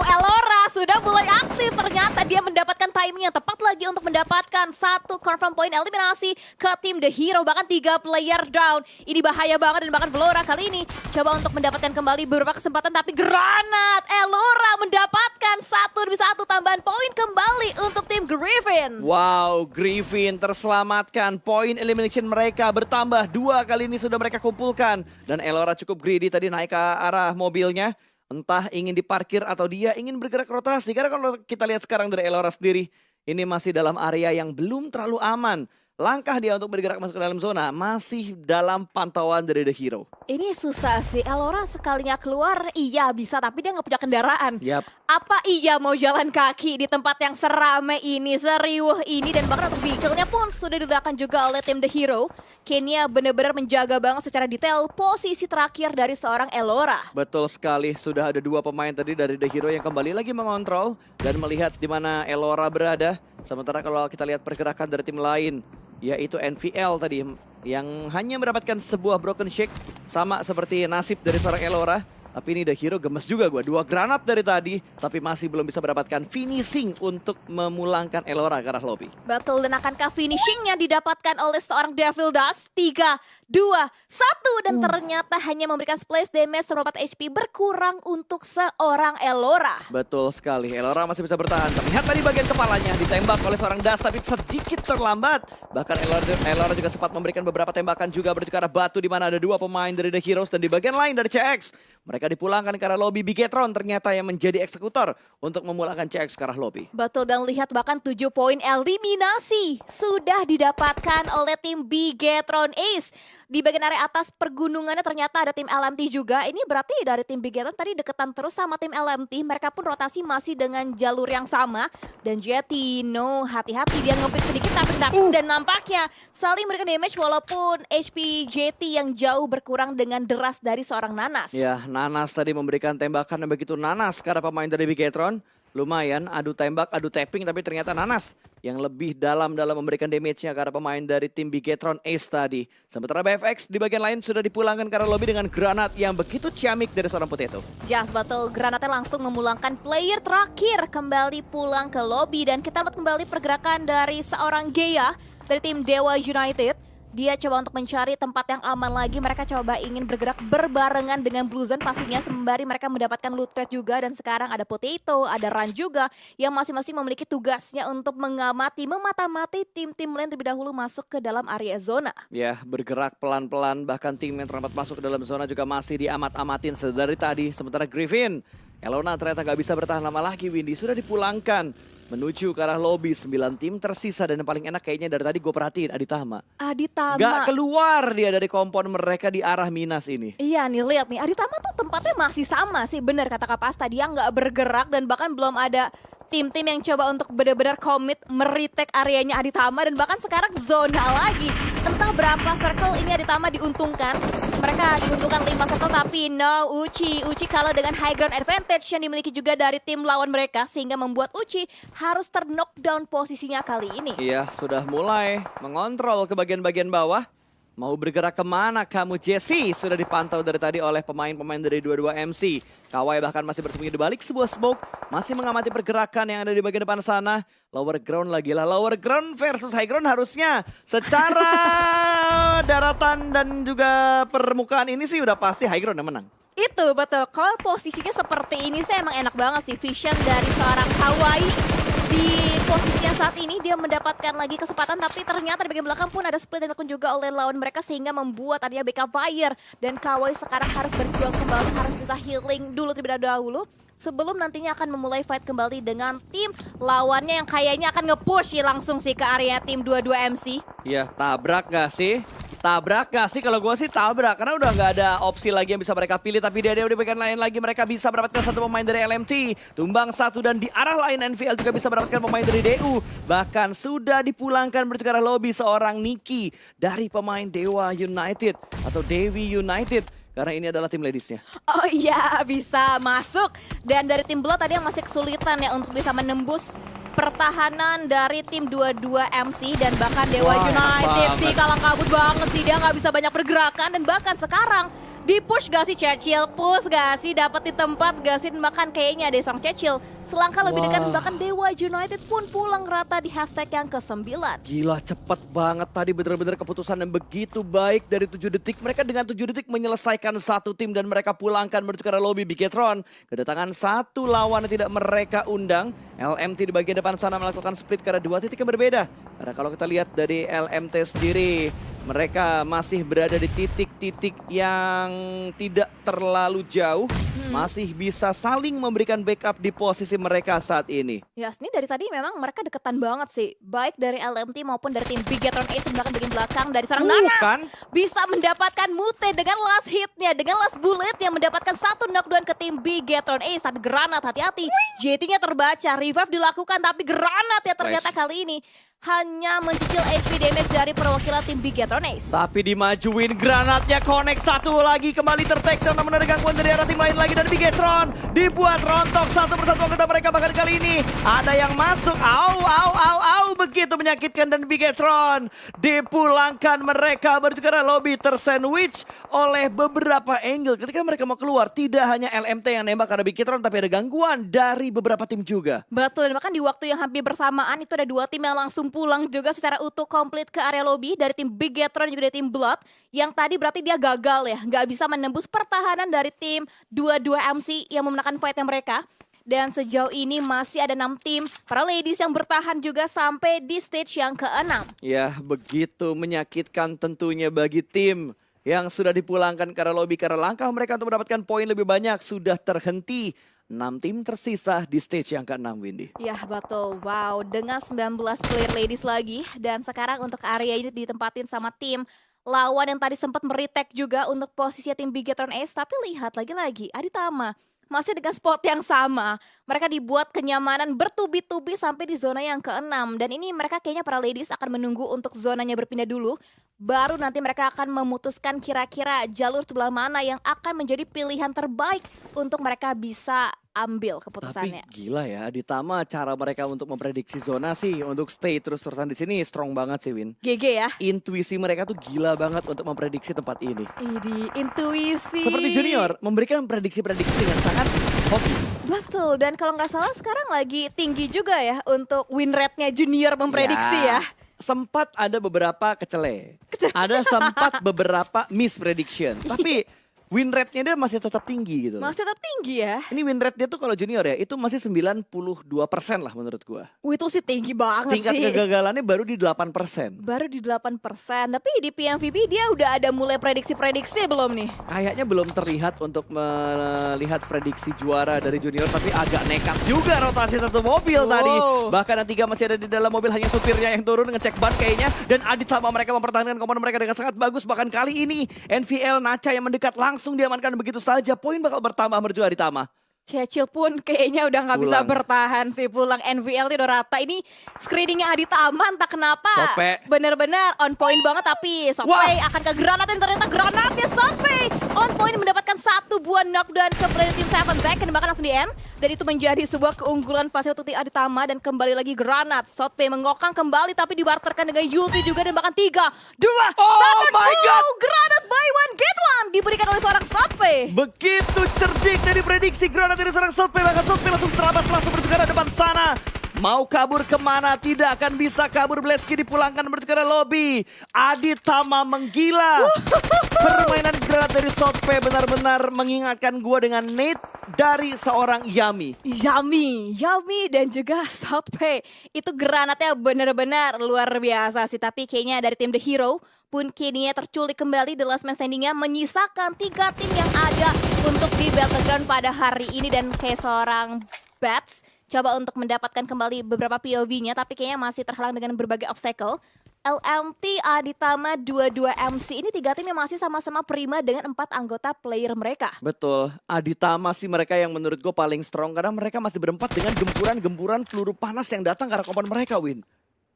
Elora sudah mulai aktif. Ternyata dia mendapatkan timing yang tepat lagi untuk mendapatkan 1 confirm point eliminasi ke tim The Hero. Bahkan 3 player down. Ini bahaya banget dan bahkan Elora kali ini coba untuk mendapatkan kembali beberapa kesempatan. Tapi granat Elora mendapatkan 1 demi 1 tambahan poin kembali untuk tim Griffin. Wow, Griffin terselamatkan. Poin elimination mereka bertambah 2 kali ini sudah mereka kumpulkan. Dan Elora cukup greedy tadi naik ke arah mobilnya. Entah ingin diparkir atau dia ingin bergerak rotasi. Karena kalau kita lihat sekarang dari Elora sendiri, ini masih dalam area yang belum terlalu aman. Langkah dia untuk bergerak masuk ke dalam zona masih dalam pantauan dari The Hero. Ini susah sih, Elora sekalinya keluar iya bisa tapi dia nggak punya kendaraan. Yap. Apa iya mau jalan kaki di tempat yang serame ini, seriuh ini, dan bahkan untuk vehicle-nya pun sudah diledakan juga oleh tim The Hero. Kenya benar-benar menjaga banget secara detail posisi terakhir dari seorang Elora. Betul sekali, sudah ada 2 pemain tadi dari The Hero yang kembali lagi mengontrol dan melihat di mana Elora berada. Sementara kalau kita lihat pergerakan dari tim lain, yaitu NVL tadi yang hanya mendapatkan sebuah broken shake, sama seperti nasib dari seorang Elora. Tapi ini The Hero gemes juga gue, 2 granat dari tadi, tapi masih belum bisa mendapatkan finishing untuk memulangkan Elora ke arah lobby. Betul, dan akankah finishingnya didapatkan oleh seorang Devil Dust? 3 2-1 dan ternyata hanya memberikan splash damage 94 HP berkurang untuk seorang Elora. Betul sekali, Elora masih bisa bertahan. Terlihat tadi bagian kepalanya ditembak oleh seorang Das, tapi sedikit terlambat. Bahkan Elora juga sempat memberikan beberapa tembakan juga menuju ke arah batu, di mana ada 2 pemain dari The Heroes. Dan di bagian lain dari CX, mereka dipulangkan ke arah lobby. Bigetron ternyata yang menjadi eksekutor untuk memulangkan CX ke arah lobby. Betul, dan lihat bahkan 7 poin eliminasi sudah didapatkan oleh tim Bigetron Ace. Di bagian area atas pergunungannya ternyata ada tim LMT juga. Ini berarti dari tim Bigetron tadi deketan terus sama tim LMT. Mereka pun rotasi masih dengan jalur yang sama. Dan Jetino hati-hati, dia ngepit sedikit tapi dan nampaknya saling memberikan damage walaupun HP JT yang jauh berkurang dengan deras dari seorang Nanas. Ya, Nanas tadi memberikan tembakan yang begitu nanas ke arah pemain dari Bigetron. Lumayan, adu tembak, adu tapping, tapi ternyata Nanas yang lebih dalam memberikan damage-nya ke arah pemain dari tim Bigetron Ace tadi. Sementara BFX di bagian lain sudah dipulangkan ke arah lobby dengan granat yang begitu ciamik dari seorang Potato. Just betul, granatnya langsung memulangkan player terakhir kembali pulang ke lobby. Dan kita lihat kembali pergerakan dari seorang Gea dari tim Dewa United. Dia coba untuk mencari tempat yang aman lagi. Mereka coba ingin bergerak berbarengan dengan Blue Zone pastinya, sembari mereka mendapatkan loot crate juga. Dan sekarang ada Potato, ada Ran juga yang masing-masing memiliki tugasnya untuk mengamati, memata-mati tim-tim lain terlebih dahulu masuk ke dalam area zona. Ya, bergerak pelan-pelan, bahkan tim yang terlambat masuk ke dalam zona juga masih diamat-amatin sedari tadi. Sementara Griffin, Elona ternyata gak bisa bertahan lama lagi. Windy sudah dipulangkan menuju ke arah lobby. 9 tim tersisa dan yang paling enak kayaknya dari tadi gue perhatiin Aditama. Aditama Gak keluar dia dari kompon mereka di arah Minas ini. Iya nih, lihat nih, Aditama tuh tempatnya masih sama sih, bener kata Kak Pasta, dia nggak bergerak dan bahkan belum ada tim-tim yang coba untuk benar-benar komit meretake areanya Aditama. Dan bahkan sekarang zona lagi. Entah berapa circle ini Aditama diuntungkan. Mereka diuntungkan 5 circle tapi no, Uchi kalah dengan high ground advantage yang dimiliki juga dari tim lawan mereka. Sehingga membuat Uchi harus ter-knockdown posisinya kali ini. Iya, sudah mulai mengontrol ke bagian-bagian bawah. Mau bergerak kemana kamu Jesse? Sudah dipantau dari tadi oleh pemain-pemain dari dua-dua MC. Kawai bahkan masih bersembunyi di balik sebuah smoke. Masih mengamati pergerakan yang ada di bagian depan sana. Lower ground lagi lah. Lower ground versus high ground harusnya secara daratan dan juga permukaan ini sih udah pasti high ground yang menang. Itu betul, kalau posisinya seperti ini sih emang enak banget sih. Vision dari seorang Kawai di posisinya saat ini, dia mendapatkan lagi kesempatan, tapi ternyata di bagian belakang pun ada split yang dilakukan juga oleh lawan mereka sehingga membuat adanya backup fire. Dan Kawai sekarang harus berjuang kembali, harus bisa healing dulu terlebih dahulu sebelum nantinya akan memulai fight kembali dengan tim lawannya yang kayaknya akan nge-push langsung sih ke area tim 22 MC. Ya, tabrak gak sih? Tabrak gak sih? Kalau gue sih tabrak, karena udah gak ada opsi lagi yang bisa mereka pilih. Tapi dia udah bagian lain lagi, mereka bisa mendapatkan satu pemain dari LMT. Tumbang satu, dan di arah lain NVL juga bisa mendapatkan pemain dari DU. Bahkan sudah dipulangkan menuju ke arah lobby seorang Niki dari pemain Dewa United atau Dewi United. Karena ini adalah tim ladiesnya. Oh iya, bisa masuk. Dan dari tim Blood tadi yang masih kesulitan ya untuk bisa menembus pertahanan dari tim 22 MC. Dan bahkan Dewa United sih kalah kabut banget sih. Dia nggak bisa banyak pergerakan. Dan bahkan sekarang di-push gak sih Cecil? Push gak sih? Dapat di tempat gak sih? Dan bahkan kayaknya ada seorang Cecil selangkah lebih dekat. Bahkan Dewa United pun pulang rata di hashtag yang ke-9. Gila, cepet banget tadi, bener-bener keputusan yang begitu baik dari 7 detik. Mereka dengan 7 detik menyelesaikan satu tim dan mereka pulangkan menuju ke arah lobby. Bigetron kedatangan satu lawan yang tidak mereka undang. LMT di bagian depan sana melakukan split karena 2 titik yang berbeda. Karena kalau kita lihat dari LMT sendiri, mereka masih berada di titik-titik yang tidak terlalu jauh. Masih bisa saling memberikan backup di posisi mereka saat ini. Ya, ini dari tadi memang mereka deketan banget sih. Baik dari LMT maupun dari tim Bigetron Ace yang bahkan bagian belakang dari seorang Nanas. Bisa mendapatkan mute dengan last hitnya, dengan last bullet yang mendapatkan satu knockdown ke tim Bigetron Ace. Tapi granat, hati-hati. JT-nya terbaca, revive dilakukan tapi granat ya ternyata kali ini hanya mencicil HP damage dari perwakilan tim Bigetron Ace. Tapi dimajuin, granatnya connect satu lagi, kembali ter-take down, namun ada gangguan dari arah tim lain lagi dari Bigetron. Dibuat rontok satu persatu anggota mereka, bahkan kali ini ada yang masuk. Au, begitu menyakitkan dan Bigetron dipulangkan, mereka menuju ke arah lobby tersandwich oleh beberapa angle. Ketika mereka mau keluar, tidak hanya LMT yang nembak karena Bigetron, tapi ada gangguan dari beberapa tim juga. Betul, dan bahkan di waktu yang hampir bersamaan itu ada dua tim yang langsung pulang juga secara utuh komplit ke area lobby dari tim Bigetron dan juga dari tim Blood. Yang tadi berarti dia gagal ya, nggak bisa menembus pertahanan dari tim 22 MC yang memenangkan fightnya mereka. Dan sejauh ini masih ada 6 tim para ladies yang bertahan juga sampai di stage yang ke-6. Ya, begitu menyakitkan tentunya bagi tim yang sudah dipulangkan ke arah lobby karena langkah mereka untuk mendapatkan poin lebih banyak sudah terhenti. 6 tim tersisa di stage yang ke-6, Windy. Ya betul, wow, dengan 19 player ladies lagi. Dan sekarang untuk area ini ditempatin sama tim lawan yang tadi sempat meretake juga untuk posisi tim Bigetron Ace. Tapi lihat lagi-lagi, Aditama masih dengan spot yang sama. Mereka dibuat kenyamanan bertubi-tubi sampai di zona yang ke-6. Dan ini mereka kayaknya para ladies akan menunggu untuk zonanya berpindah dulu. Baru nanti mereka akan memutuskan kira-kira jalur sebelah mana yang akan menjadi pilihan terbaik untuk mereka bisa ambil keputusannya. Tapi gila ya, Aditama cara mereka untuk memprediksi zona sih untuk stay terus-terusan di sini strong banget sih, Win. GG ya. Intuisi mereka tuh gila banget untuk memprediksi tempat ini. Ini intuisi. Seperti Junior, memberikan prediksi-prediksi dengan sangat hoki. Betul, dan kalau nggak salah sekarang lagi tinggi juga ya untuk win rate-nya Junior memprediksi ya. Sempat ada beberapa kecele. Ada sempat beberapa miss prediction. Tapi win rate-nya dia masih tetap tinggi gitu. Masih tetap tinggi ya. Ini win rate dia tuh kalau Junior ya, itu masih 92% lah menurut gua. Itu sih tinggi banget Tingkat sih. kegagalannya baru di 8%. Baru di 8%, tapi di PMVP dia udah ada mulai prediksi-prediksi belum nih? Kayaknya belum terlihat untuk melihat prediksi juara dari Junior, tapi agak nekat juga rotasi satu mobil tadi. Bahkan yang 3 masih ada di dalam mobil, hanya supirnya yang turun ngecek ban kayaknya. Dan Aditama mereka mempertahankan komponen mereka dengan sangat bagus. Bahkan kali ini NVL Nacha yang mendekat langsung diamankan begitu saja. Poin bakal bertambah menuju Aditama. Cecil pun kayaknya udah nggak bisa Pulang. bertahan sih, pulang. NVL udah rata. Ini screeningnya Aditama entah kenapa Sope. bener-bener on point banget, tapi Sope akan ke granat dan ternyata granatnya Sope on point mendapatkan 1 buah knockdown ke player tim 7 Zack dan bahkan langsung di end. Dan itu menjadi sebuah keunggulan pasti untuk tim Aditama. Dan kembali lagi granat, Sope mengokang kembali tapi dibarterkan dengan ulti juga. Dan bahkan 3, 2, 1, my God. granat buy one get one diberikan oleh seorang Sope. Begitu cerdik dari prediksi granat dari seorang Sope. Bahkan Sope langsung terabas langsung menuju ke arah depan sana. Mau kabur kemana? Tidak akan bisa kabur. Bleski dipulangkan menuju ke arah lobby. Aditama menggila. Permainan granat dari Sope benar-benar mengingatkan gua dengan Nate dari seorang Yami. Yami dan juga Sope. Itu granatnya benar-benar luar biasa sih. Tapi kayaknya dari tim The Hero pun kini terculik kembali di last man standing-nya, menyisakan 3 tim yang ada untuk di Battleground pada hari ini. Dan kayak seorang Bats coba untuk mendapatkan kembali beberapa POV-nya, tapi kayaknya masih terhalang dengan berbagai obstacle. LMT, Aditama, 22 MC, ini 3 tim yang masih sama-sama prima dengan 4 anggota player mereka. Betul, Aditama sih mereka yang menurut gue paling strong karena mereka masih berempat dengan gempuran-gempuran peluru panas yang datang ke arah komponen mereka, Win.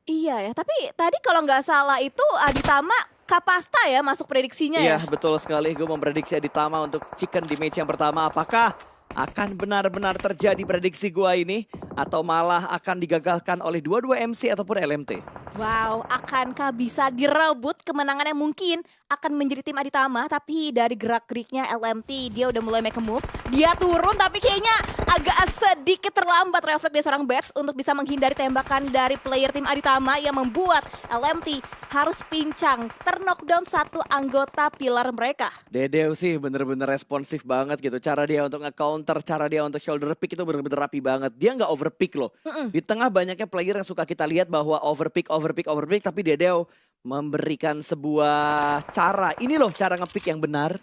Iya ya, tapi tadi kalau nggak salah itu Aditama Kapasta ya masuk prediksinya Iya, ya? betul sekali. Gue memprediksi Aditama untuk chicken di match yang pertama. Apakah akan benar-benar terjadi prediksi gua ini atau malah akan digagalkan oleh 22 MC ataupun LMT? Wow, akankah bisa direbut kemenangan yang mungkin akan menjadi tim Aditama? Tapi dari gerak-geriknya LMT dia udah mulai make a move. Dia turun tapi kayaknya agak sedikit terlambat refleks dari seorang Bats untuk bisa menghindari tembakan dari player tim Aditama yang membuat LMT harus pincang terknockdown 1 anggota pilar mereka. Dedeo sih bener-bener responsif banget gitu. Cara dia untuk nge-counter, cara dia untuk shoulder pick itu bener-bener rapi banget. Dia nggak overpick loh. Di tengah banyaknya player yang suka kita lihat bahwa overpick, tapi Dedeo memberikan sebuah cara. Ini loh cara nge-pick yang benar.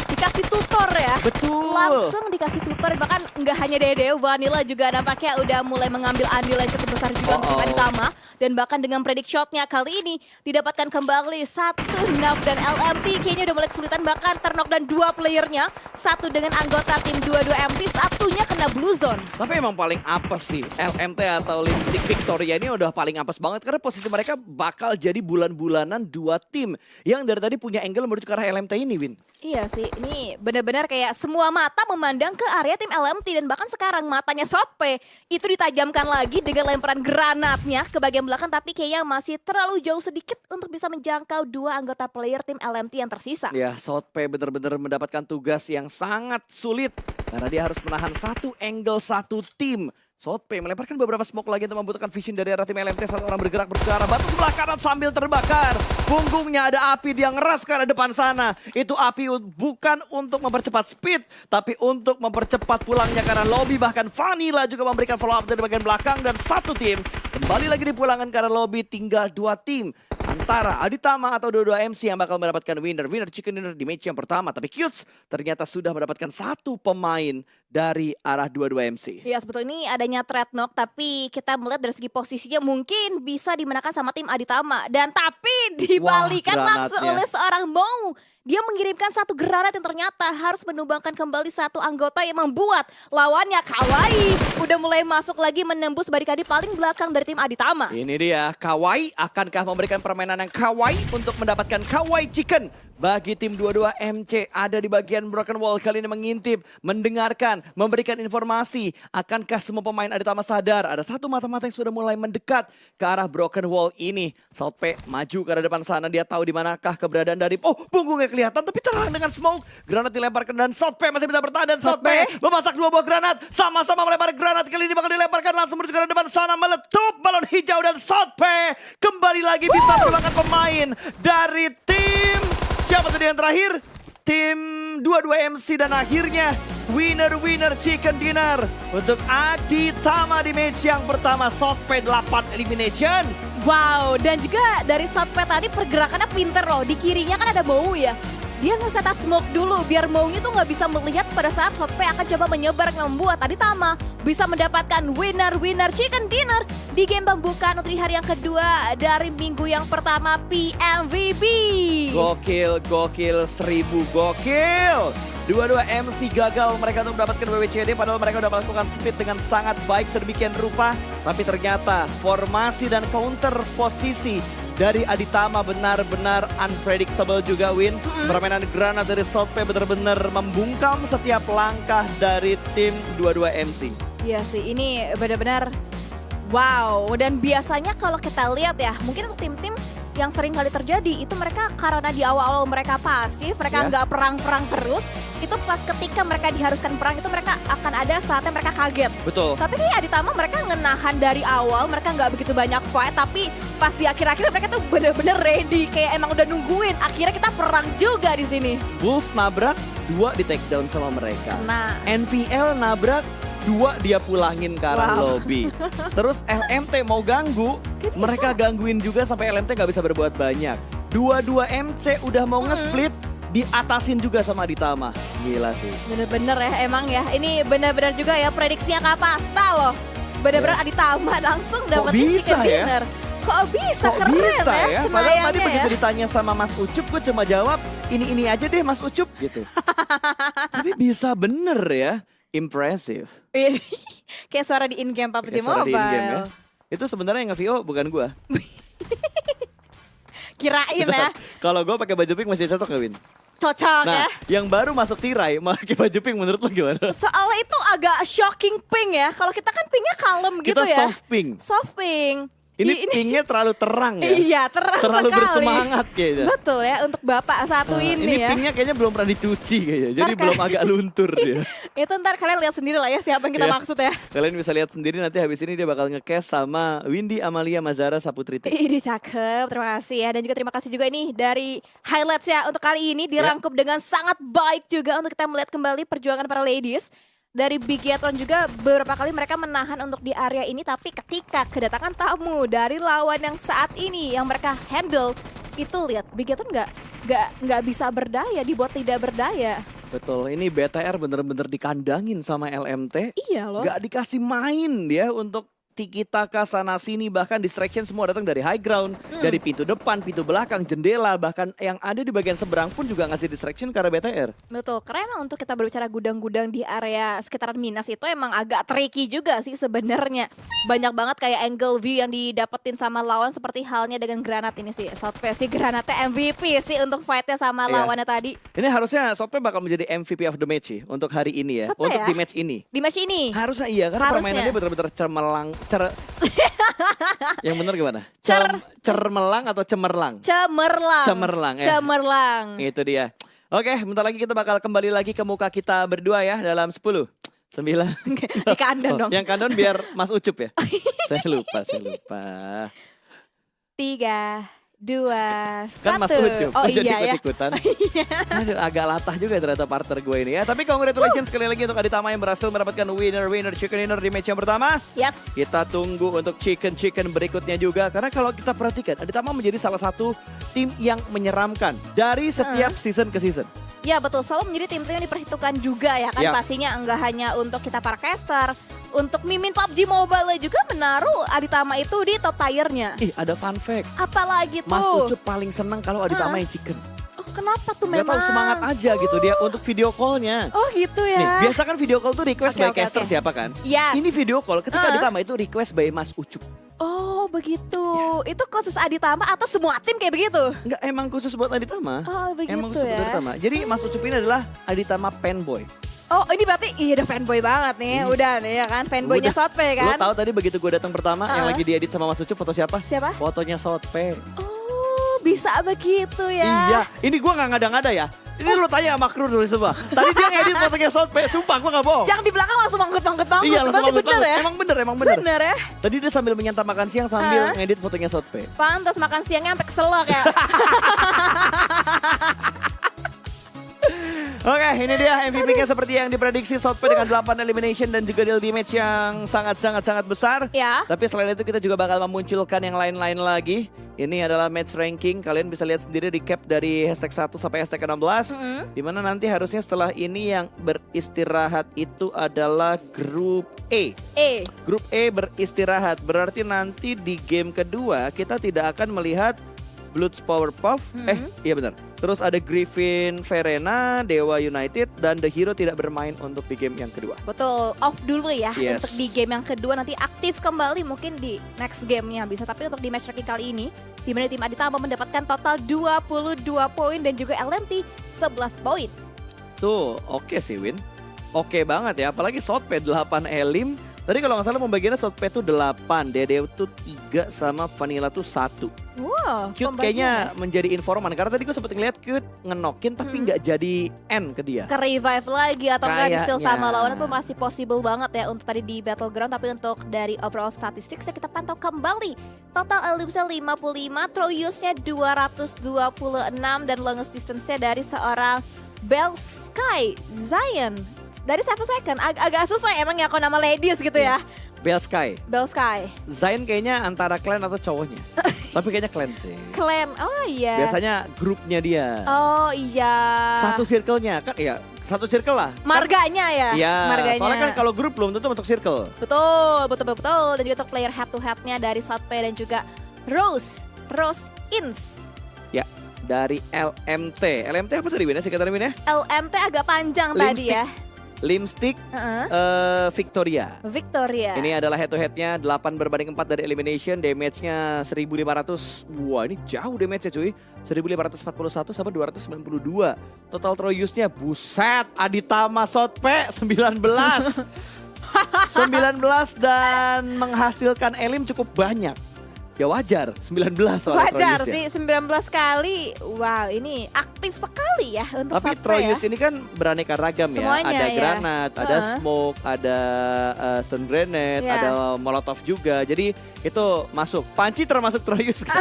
Dikasih tutor ya. Betul. Langsung dikasih tutor, bahkan nggak hanya Dedeo, Vanilla juga nampaknya udah mulai mengambil andil yang cukup besar juga untuk Aditama. Dan bahkan dengan predict shotnya kali ini didapatkan kembali 1 knock dan LMT kayaknya udah mulai kesulitan, bahkan terknock dan 2 playernya. 1 dengan anggota tim 22 MC, satunya kena blue zone. Tapi emang paling apes sih LMT atau Lipstick Victoria ini udah paling apes banget karena posisi mereka bakal jadi bulan-bulanan 2 tim yang dari tadi punya angle menuju ke arah LMT ini, Win. Iya sih, ini benar-benar kayak semua mata memandang ke area tim LMT. Dan bahkan sekarang matanya Sope itu ditajamkan lagi dengan lemparan granatnya ke bagian belakang belakang tapi kayaknya masih terlalu jauh sedikit untuk bisa menjangkau dua anggota player tim LMT yang tersisa. Ya, Southpaw benar-benar mendapatkan tugas yang sangat sulit karena dia harus menahan satu angle satu tim. Southpaw melemparkan beberapa smoke lagi untuk membutuhkan vision dari arah tim LMT. Satu orang bergerak ke arah batu sebelah kanan sambil terbakar. Punggungnya ada api, dia ngeras ke arah depan sana. Itu api bukan untuk mempercepat speed, tapi untuk mempercepat pulangnya karena lobby. Bahkan Vanilla juga memberikan follow up dari bagian belakang. Dan satu tim kembali lagi dipulangkan karena lobby, tinggal dua tim. Antara Aditama atau dua-dua MC yang bakal mendapatkan winner chicken dinner di match yang pertama. Tapi Qts ternyata sudah mendapatkan satu pemain dari arah dua-dua MC. Ya sebetulnya ini adanya trade knock, tapi kita melihat dari segi posisinya mungkin bisa dimenangkan sama tim Aditama. Dan tapi dibalikan langsung granatnya oleh seorang Mou. Dia mengirimkan satu granat yang ternyata harus menumbangkan kembali satu anggota yang membuat lawannya Kawaii udah mulai masuk lagi menembus barikade paling belakang dari tim Aditama. Ini dia, Kawaii akankah memberikan permainan yang Kawaii untuk mendapatkan Kawaii Chicken? Bagi tim 22 MC ada di bagian Broken Wall kali ini mengintip, mendengarkan, memberikan informasi. Akankah semua pemain Aditama sadar? Ada satu mata-mata yang sudah mulai mendekat ke arah Broken Wall ini. Southpaw maju ke arah depan sana, dia tahu di manakah keberadaan dari... Oh, punggungnya kelihatan tapi terang dengan smoke. Granat dilemparkan dan Southpaw masih bisa bertahan. Dan Southpaw memasak dua buah granat. Sama-sama melempar granat. Kali ini bakal dilemparkan langsung menuju ke arah depan sana. Meletup balon hijau dan Southpaw kembali lagi bisa merupakan pemain dari tim... Siapa tadi yang terakhir? Tim 22 MC dan akhirnya winner chicken dinner untuk Aditama di match yang pertama. Southpaw 8 elimination. Wow, dan juga dari Southpaw tadi pergerakannya pinter loh. Di kirinya kan ada Mou ya. Dia nge-set up smoke dulu biar Mou-nya tuh nggak bisa melihat pada saat Southpaw akan coba menyebar yang membuat Aditama bisa mendapatkan winner chicken dinner di game pembukaan untuk di hari yang kedua dari minggu yang pertama PMVP. Gokil, 1000 gokil. Dua-dua MC gagal mereka untuk mendapatkan WWCD padahal mereka sudah melakukan speed dengan sangat baik sedemikian rupa. Tapi ternyata formasi dan counter posisi dari Aditama benar-benar unpredictable juga, Win. Permainan granat dari Southpaw benar-benar membungkam setiap langkah dari tim 22 MC. Iya sih, ini benar-benar wow. Dan biasanya kalau kita lihat ya, mungkin untuk tim-tim yang sering kali terjadi itu mereka karena di awal-awal mereka pasif, mereka nggak perang-perang terus. Itu pas ketika mereka diharuskan perang itu mereka akan ada saatnya mereka kaget. Betul. Tapi kayak Aditama mereka ngenahan dari awal, mereka nggak begitu banyak fight. Tapi pas di akhir-akhir mereka tuh bener-bener ready, kayak emang udah nungguin. Akhirnya kita perang juga di sini. Bulls nabrak, 2 di take down sama mereka. Nah, NVL nabrak, 2 dia pulangin ke arah lobby. Terus LMT mau ganggu, mereka gangguin juga sampai LMT gak bisa berbuat banyak. 22 MC udah mau nge-split, diatasin juga sama Aditama. Gila sih. bener-bener ya emang ya. Ini bener-bener juga ya prediksinya Kak Pasta loh. Bener-bener Aditama langsung dapetin bisa chicken ya? dinner. Kok bisa? Kok Keren bisa ya? Padahal tadi cenayangnya begitu ya. ditanya sama Mas Ucup, gue cuma jawab ini aja deh Mas Ucup gitu. Tapi bisa bener ya. Impressive. Kayak suara di in-game PUBG Kayak suara di Mobile. in-game ya. Itu sebenarnya yang nge-VO bukan gue. Kirain ya, Kalau gue pakai baju pink masih cocok gak, Win? cocok Nah, ya. yang baru masuk tirai pakai baju pink menurut lo gimana? Soalnya itu agak shocking pink ya. Kalau kita kan pinknya kalem gitu Kita ya. soft pink. Soft pink. Ini pinknya terlalu terang ya. Iya, terlalu sekali. bersemangat kayaknya. Betul ya, untuk bapak satu Nah, ini ya. pinknya kayaknya belum pernah dicuci kayaknya. Jadi Ntar belum agak luntur dia. Itu ntar kalian lihat sendiri lah ya siapa yang kita Iya. maksud ya. Kalian bisa lihat sendiri nanti habis ini dia bakal nge-cast sama Windy Amalia Mazara Saputri. Ini cakep, terima kasih ya. Dan juga terima kasih juga ini dari highlights ya untuk kali ini dirangkup dengan sangat baik juga untuk kita melihat kembali perjuangan para ladies. Dari Bigetron juga beberapa kali mereka menahan untuk di area ini, tapi ketika kedatangan tamu dari lawan yang saat ini yang mereka handle itu lihat Bigetron nggak bisa berdaya, dibuat tidak berdaya. Betul, ini BTR bener-bener dikandangin sama LMT. Iya loh. Gak dikasih main dia untuk tiki-taka sana sini, bahkan distraction semua datang dari high ground, dari pintu depan, pintu belakang, jendela, bahkan yang ada di bagian seberang pun juga ngasih distraction ke arah BTR. Betul, karena emang untuk kita berbicara gudang-gudang di area sekitaran Minas itu emang agak tricky juga sih sebenarnya. Banyak banget kayak angle view yang didapetin sama lawan seperti halnya dengan granat ini sih. Southpaw sih granatnya MVP sih untuk fightnya sama Iya. lawannya tadi. Ini harusnya Southpaw bakal menjadi MVP of the match sih untuk hari ini ya, Southpaw untuk ya? di match ini. Di match ini. Harusnya iya, karena Harusnya. permainannya benar-benar Yang benar gimana? Cer- Cermelang atau cemerlang? Cemerlang. Cemerlang, ya. Cemerlang. Itu dia. Oke, bentar lagi kita bakal kembali lagi ke muka kita berdua ya dalam 10, 9. Di kandang dong. Yang kandon biar Mas Ucup ya. Saya lupa. 3, 2, 1. Kan Mas Ucup. Oh jadi iya ya. ikut-ikutan. Aduh, agak latah juga ternyata partner gue ini ya. Tapi congratulations sekali lagi untuk Aditama yang berhasil mendapatkan winner chicken dinner di match yang pertama. Yes. Kita tunggu untuk chicken berikutnya juga. Karena kalau kita perhatikan, Aditama menjadi salah satu tim yang menyeramkan dari setiap season ke season. Ya betul, selalu menjadi tim-tim yang diperhitungkan juga ya kan. Ya. Pastinya enggak hanya untuk kita para caster, untuk mimin PUBG Mobile juga menaruh Aditama itu di top tier-nya. Ih, ada fun fact. Apalagi tuh? Mas Ucup paling senang kalau Aditama yang chicken. Oh, kenapa tuh Gak memang? tahu semangat aja gitu dia untuk video call-nya. Oh gitu ya. Nih, biasa kan video call tuh request Oke, by oke, caster oke. siapa kan? Yes. Ini video call ketika Aditama itu request by Mas Ucup. Oh begitu. Itu khusus Aditama atau semua tim kayak begitu? Enggak, emang khusus buat Aditama. Oh begitu Emang khusus buat ya. Aditama. Jadi Mas Ucup ini adalah Aditama fanboy. Oh ini berarti iya udah fanboy banget nih. Udah nih ya kan, fanboynya Udah. Sotpe Lo kan? tahu tadi begitu gue datang pertama yang lagi diedit sama Mas Ucup foto siapa? Siapa? Fotonya Sotpe. Oh bisa begitu ya. Iya, ini gue nggak ngada-ngada ya. Ini lo tanya sama kru dulu semua. Tadi dia ngedit fotonya Sotpe, sumpah gue nggak bohong. Yang di belakang langsung manggut-manggut banget. Iya, langsung Berarti banget bener ya? Emang bener. Bener ya? Tadi dia sambil menyantap makan siang sambil ngedit fotonya Sotpe. Pantas makan siangnya sampai keselak ya. Oke, ini dia MVP-nya seperti yang diprediksi Sotpe dengan 8 elimination dan juga deal damage yang sangat besar. Ya. Tapi selain itu kita juga bakal memunculkan yang lain-lain lagi. Ini adalah match ranking, kalian bisa lihat sendiri recap dari hashtag 1 sampai hashtag 16. Dimana nanti harusnya setelah ini yang beristirahat itu adalah grup E. Grup E beristirahat, berarti nanti di game kedua kita tidak akan melihat Bloods Powerpuff, iya benar. Terus ada Griffin Verena, Dewa United, dan The Hero tidak bermain untuk di game yang kedua. Betul, off dulu ya. Yes. Untuk di game yang kedua nanti aktif kembali mungkin di next gamenya bisa. Tapi untuk di match ranking kali ini, di mana tim Aditama mendapatkan total 22 poin dan juga LMT 11 poin. Tuh, oke sih Win. Oke banget ya, apalagi Sotpe 8 elim. Tadi kalau nggak salah pembagiannya Sotpe tuh 8, Dede tuh 3, sama Vanilla tuh 1. Wow, Cute kayaknya menjadi informan, karena tadi gue sempet ngeliat Cute ngenokin tapi nggak jadi N ke dia. ke revive lagi atau enggak di steal Kayaknya. sama lawan itu masih possible banget ya untuk tadi di Battleground. Tapi untuk dari overall statisticsnya kita pantau kembali. Total elimination 55, throw use-nya 226 dan longest distance-nya dari seorang Bell Sky Zion. Dari 7 second, agak susah emang ya kalau nama ladies gitu ya. Bell Sky, Bell Sky, Zayn kayaknya antara clan atau cowoknya. Tapi kayaknya clan sih. Clan, oh iya. Biasanya grupnya dia. Oh iya. Satu circle-nya kan, ya satu circle lah. Marganya ya. Iya, Marganya. soalnya kan kalau grup belum tentu untuk circle. Betul. Dan juga untuk player head to head-nya dari Sotpe dan juga Rose Ins. Ya, dari LMT. LMT apa tadi Win ya? Singkatan Win ya? LMT agak panjang tadi ya. Limstick Victoria. Victoria. Ini adalah head to headnya 8 berbanding 4 dari elimination, damage-nya 1500. Wah, ini jauh damage-nya cuy. 1541 sama 292. Total throw use-nya buset, Aditama Sotpe 19. 19 dan menghasilkan elim cukup banyak. Ya wajar, 19 soalnya Wajar throw use-nya. sih 19 kali. Wow, ini aktif sekali ya untuk Tapi Sotpe throw ya. use ini kan beraneka ragam Semuanya ya. Ada ya. granat, ada smoke, ada stun grenade, Ya. ada molotov juga. Jadi itu masuk. Panci termasuk throw use kan?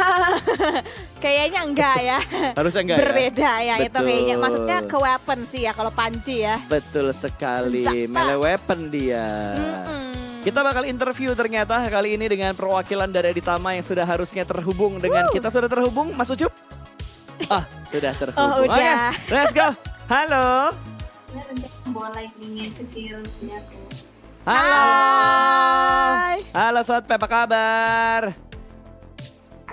Kayaknya enggak ya. Harusnya enggak ya? Berbeda ya itu Betul. kayaknya. Maksudnya ke weapon sih ya kalau panci ya. Betul sekali. Senjata. Melee weapon dia. Kita bakal interview ternyata kali ini dengan perwakilan dari Aditama yang sudah harusnya terhubung dengan kita. Sudah terhubung Mas Ucup? Ah, sudah terhubung. Oh, udah. Oke, let's go. Halo. Ini rencana bola yang dingin kecil punya aku. Halo. Hai. Halo Sotpe, apa kabar?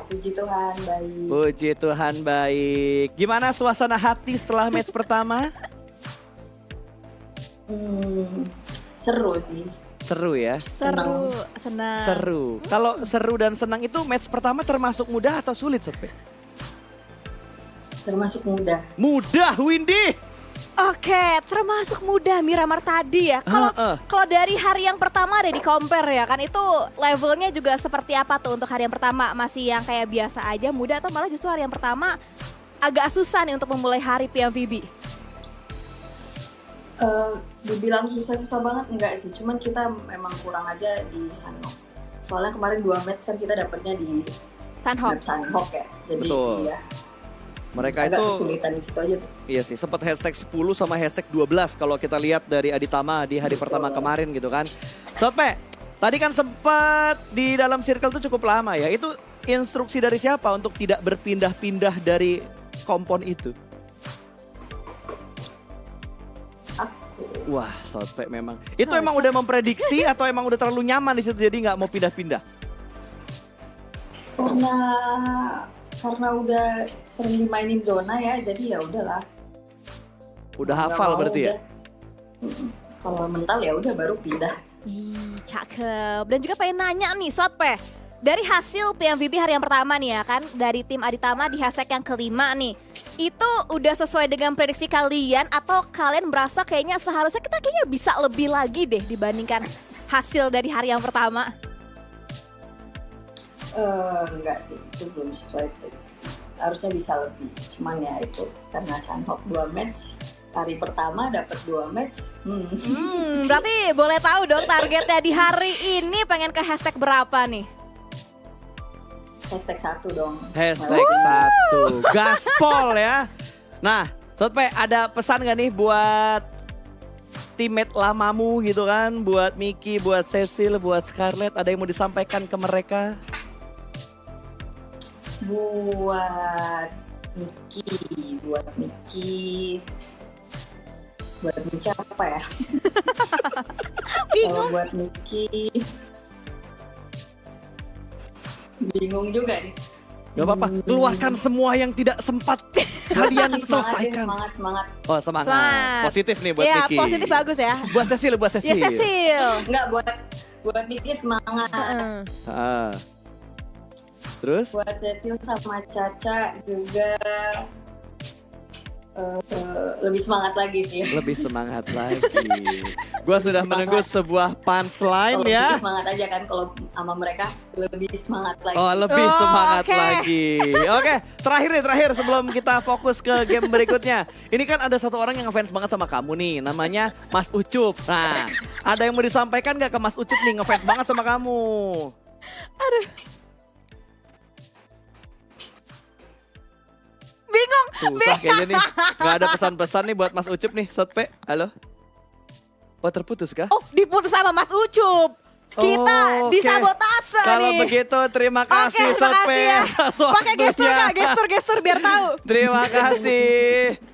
Puji Tuhan, baik. Puji Tuhan baik. Gimana suasana hati setelah match pertama? Seru sih. Seru ya? Seru, senang. Seru. Kalau seru dan senang itu match pertama termasuk mudah atau sulit Sotpe? Termasuk mudah. Mudah, Windy. Oke, termasuk muda Miramar tadi ya. Kalau dari hari yang pertama deh di compare ya kan, itu levelnya juga seperti apa tuh untuk hari yang pertama? Masih yang kayak biasa aja, muda, atau malah justru hari yang pertama agak susah nih untuk memulai hari PMVB? Dibilang susah-susah banget enggak sih, cuman kita memang kurang aja di Sanhok. Soalnya kemarin 2 match kan kita dapatnya di Sanhok. map Sanhok ya. Jadi Betul. iya. Mereka Agak itu kesulitan di situ aja tuh. iya sih, sempat hashtag 10 sama hashtag 12 kalau kita lihat dari Aditama di hari pertama kemarin gitu kan. Sope, tadi kan sempat di dalam circle tuh cukup lama ya. Itu instruksi dari siapa untuk tidak berpindah-pindah dari kompon itu? Aku. Wah, Sope memang. Itu emang udah memprediksi atau emang udah terlalu nyaman di situ jadi nggak mau pindah-pindah? Karena udah sering dimainin zona ya, jadi ya udahlah. Udah Nggak hafal mau, berarti ya? udah. Kalau mental ya udah baru pindah. Ih, cakep. Dan juga pengen nanya nih Sotpe, dari hasil PMVB hari yang pertama nih ya kan, dari tim Aditama di hashtag yang kelima nih, itu udah sesuai dengan prediksi kalian atau kalian merasa kayaknya seharusnya kita kayaknya bisa lebih lagi deh dibandingkan hasil dari hari yang pertama? Enggak sih, itu belum sesuai prediksi. Harusnya bisa lebih. Cuman ya itu karena Sanhok 2 match, hari pertama dapat 2 match. Berarti boleh tahu dong targetnya di hari ini pengen ke hashtag berapa nih? Hashtag 1 dong. Hashtag 1. Gaspol ya. Nah, Sotpe ada pesan gak nih buat teammate lamamu gitu kan? Buat Miki, buat Cecil, buat Scarlett. Ada yang mau disampaikan ke mereka? Buat Miki apa ya? Kalau buat Miki bingung juga nih. Gak apa-apa, keluarkan semua yang tidak sempat kalian selesaikan. Semangat. Oh semangat. Semangat. Positif nih buat Iya, Miki. positif bagus ya. Buat Cecil, buat Cecil. Ya Cecil. Enggak, buat Miki semangat. Ah. Terus? Buat Cecil sama Caca juga lebih semangat lagi sih. Lebih semangat lagi. Gua sudah menunggu sebuah punchline Kalau ya. Miki semangat aja kan, kalau sama mereka lebih semangat lagi. Oh lebih Oh, semangat oke. lagi. Oke, terakhir sebelum kita fokus ke game berikutnya. Ini kan ada satu orang yang ngefans banget sama kamu nih, namanya Mas Ucup. Nah, ada yang mau disampaikan gak ke Mas Ucup nih, ngefans banget sama kamu? Bingung. Susah kayaknya nih, gak ada pesan-pesan nih buat Mas Ucup nih, Sotpe. Halo? Oh terputus kah? Oh, diputus sama Mas Ucup. Kita Oh, oke. disabotase Kalau nih. begitu terima Oke, kasih terima Sotpe. kasih ya. atas Pakai gestur waktunya. Kak, gestur biar tahu. Terima kasih.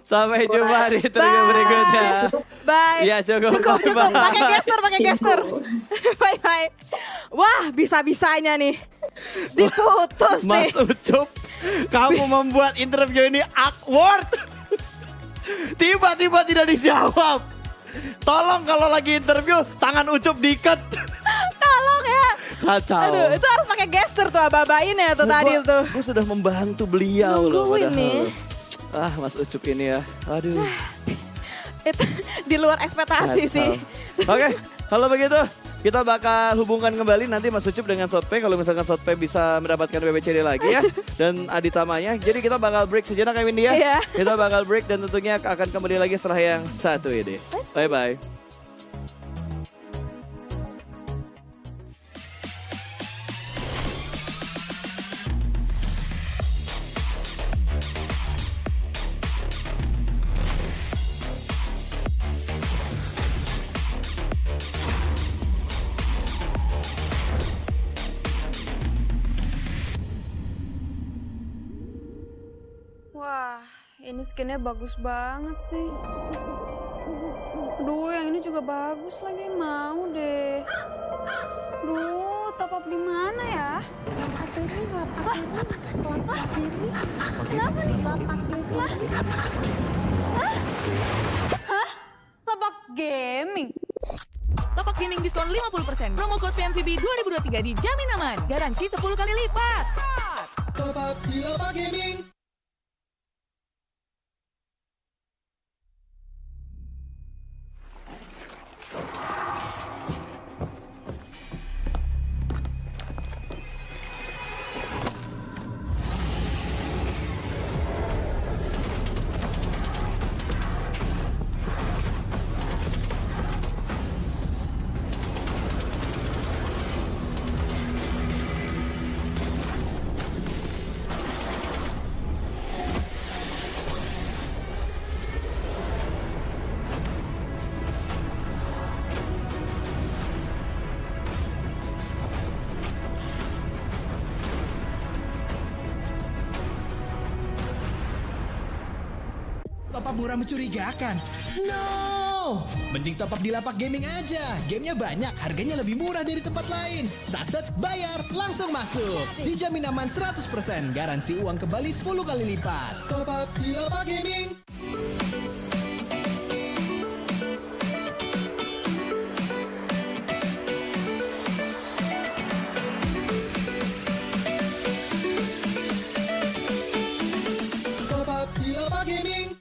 Sampai jumpa di interview Bye. berikutnya. Bye. Iya, cukup. Cukup. Pakai gestur. Tunggu. Bye. Wah, bisa-bisanya nih. Diputus nih. Mas Ucup, kamu membuat interview ini awkward. Tiba-tiba tidak dijawab. Tolong kalau lagi interview, tangan Ucup diikat. Tolong ya. Kacau. Aduh, itu harus pakai gestur tuh, ababain ya tuh tadi tuh. Gue sudah membantu beliau loh Nungguin padahal. nih. Ah, Mas Ucup ini ya. Aduh. Itu di luar ekspektasi Kacau. sih. Oke, kalau begitu kita bakal hubungkan kembali nanti Mas Ucup dengan Sotpe kalau misalkan Sotpe bisa mendapatkan BBCD lagi ya dan Aditamanya. Jadi kita bakal break sejenak ya Windy ya. Iya. Kita bakal break dan tentunya akan kembali lagi setelah yang satu ini. Bye bye. Wah, ini skinnya bagus banget sih. Duh, yang ini juga bagus lagi, mau deh. Duh, top up di mana ya? Lapak ini. Kenapa nih? Hah? Lapak gaming? Lapak gaming diskon 50%. Promo code PMVB 2023 dijamin aman. Garansi 10 kali lipat. Top up di Lapak Gaming. Top up murah mencurigakan. No! Mending top up di Lapak Gaming aja. Gamenya banyak, harganya lebih murah dari tempat lain. Satset, bayar, langsung masuk. Dijamin aman 100%, garansi uang kembali 10 kali lipat. Top up di Lapak Gaming. Top up di Lapak Gaming.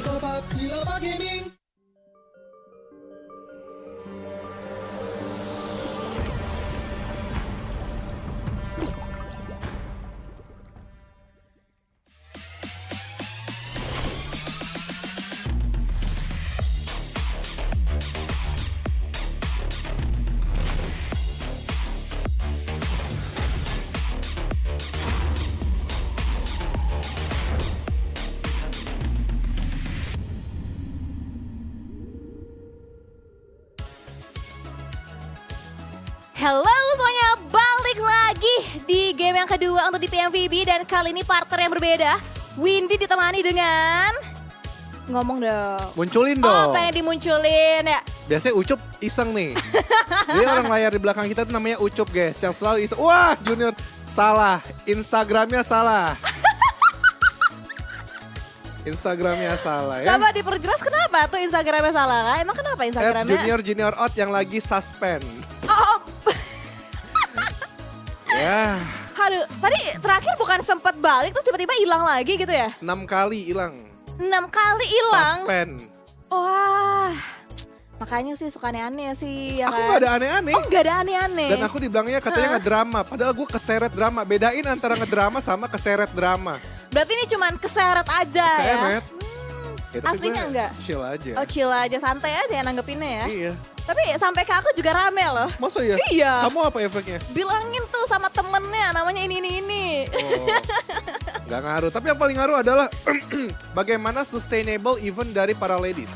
Top up di Lapak Gaming. Halo semuanya, balik lagi di game yang kedua untuk di PMVB dan kali ini partner yang berbeda. Windy ditemani dengan ngomong dong. Munculin Oh, dong. pengen dimunculin ya. Biasanya Ucup iseng nih. Jadi orang layar di belakang kita tuh namanya Ucup guys. Yang selalu iseng. Wah Junior salah. Instagramnya salah. Instagramnya salah ya. Coba diperjelas kenapa tuh Instagramnya salah kah? Emang kenapa Instagramnya? Junior out yang lagi suspend. Oh, Ya, aduh, tadi terakhir bukan sempat balik terus tiba-tiba hilang lagi gitu ya? 6 kali hilang. 6 kali hilang. Suspend. Wah, makanya sih suka aneh-aneh sih ya Aku kan? gak ada aneh-aneh. Oh, gak ada aneh-aneh. Dan aku dibilangnya katanya ngedrama. Padahal gue keseret drama. Bedain antara ngedrama sama keseret drama. Berarti ini cuman keseret aja ya? Keseret. Ya, tapi Aslinya gue enggak? Chill aja. Oh chill aja, santai aja ya nanggepinnya ya? Iya. Tapi sampai ke aku juga rame loh. Masa ya? Iya. Kamu apa efeknya? Bilangin tuh sama temennya namanya ini. Oh, nggak ngaruh. Tapi yang paling ngaruh adalah bagaimana sustainable event dari para ladies.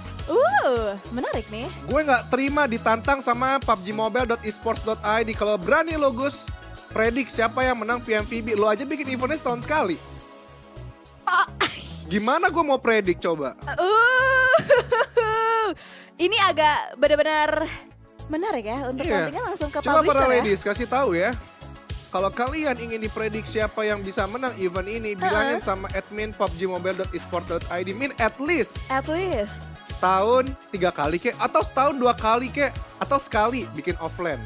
Menarik nih. Gue nggak terima ditantang sama PUBGMobile.esports.id. Kalau berani lo Gus, predik siapa yang menang PMVB. Lo aja bikin eventnya setahun sekali. Gimana gue mau predik coba? Ini agak benar-benar menarik ya untuk Iya. nantinya langsung ke Coba publisher para ya. ladies kasih tahu ya. Kalau kalian ingin dipredik siapa yang bisa menang event ini, bilangin sama admin PUBGMobile.esports.id. Min at least At least. setahun 3 kali kek, atau setahun 2 kali kek, atau sekali bikin offline.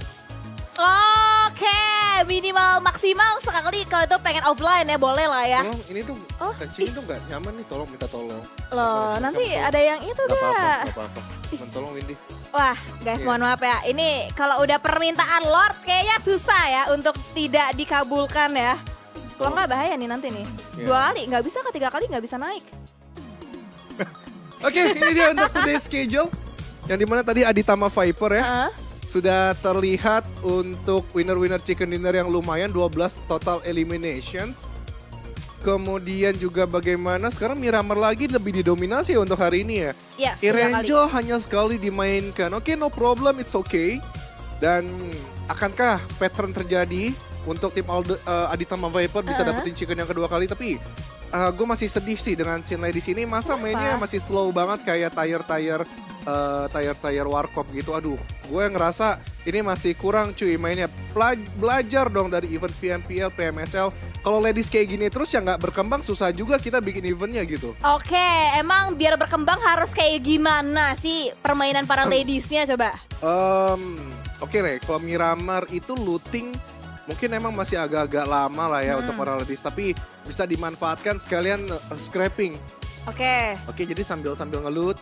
Oke, minimal maksimal sekali kalau itu pengen offline ya boleh lah ya. Tolong ini tuh Oh, kencing itu nggak nyaman nih, tolong minta tolong. Loh, nanti Kamu- ada yang itu Nggak apa-apa, gak? nggak apa-apa. Cuman tolong Windy. Wah, guys Iya. mohon maaf ya. Ini kalau udah permintaan Lord kayaknya susah ya untuk tidak dikabulkan ya. Kalau nggak bahaya nih nanti nih. Iya. 2 kali, nggak bisa ke 3 kali nggak bisa naik. Oke, ini dia untuk today's schedule. Yang dimana tadi Aditama Viper ya. Heeh. Sudah terlihat untuk winner-winner chicken dinner yang lumayan, 12 total eliminations. Kemudian juga bagaimana sekarang Miramar lagi lebih didominasi untuk hari ini ya. Yes, 3 kali. Irenjo hanya sekali dimainkan. Oke, no problem, it's okay. Dan akankah pattern terjadi untuk tim Aditama Viper bisa dapetin chicken yang kedua kali? Tapi gue masih sedih sih dengan scene di sini. Masa Kenapa? mainnya masih slow banget kayak tire warkop gitu. Aduh, gue ngerasa ini masih kurang cuy mainnya. Belajar dong dari event PMPL, PMSL. Kalau ladies kayak gini terus ya nggak berkembang, susah juga kita bikin eventnya gitu. Oke, emang biar berkembang harus kayak gimana sih permainan para ladiesnya coba? Oke deh, kalau Miramar itu looting mungkin emang masih agak-agak lama lah ya untuk para ladies. Tapi bisa dimanfaatkan sekalian scrapping. Oke, jadi sambil nge-loot,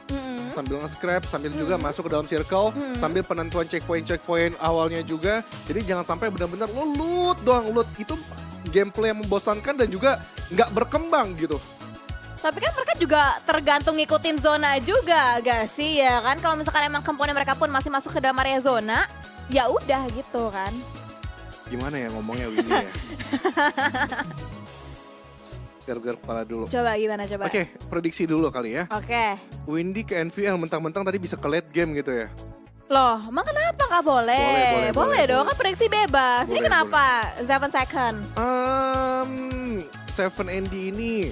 sambil nge-scrap, sambil juga masuk ke dalam circle, sambil penentuan checkpoint awalnya juga. Jadi jangan sampai benar-benar lo loot doang, loot itu gameplay yang membosankan dan juga nggak berkembang gitu. Tapi kan mereka juga tergantung ngikutin zona juga gak sih ya kan? Kalau misalkan emang komponen mereka pun masih masuk ke dalam area zona, ya udah gitu kan. Gimana ya ngomongnya Windy ya? Gargar kepala dulu. Coba gimana coba? Oke, prediksi dulu kali ya. Oke. Windy ke NVL mentang-mentang tadi bisa ke late game gitu ya. Loh, emang kenapa nggak boleh? Boleh dong, boleh. kan prediksi bebas. Ini Boleh, kenapa 7 second? 7ND ini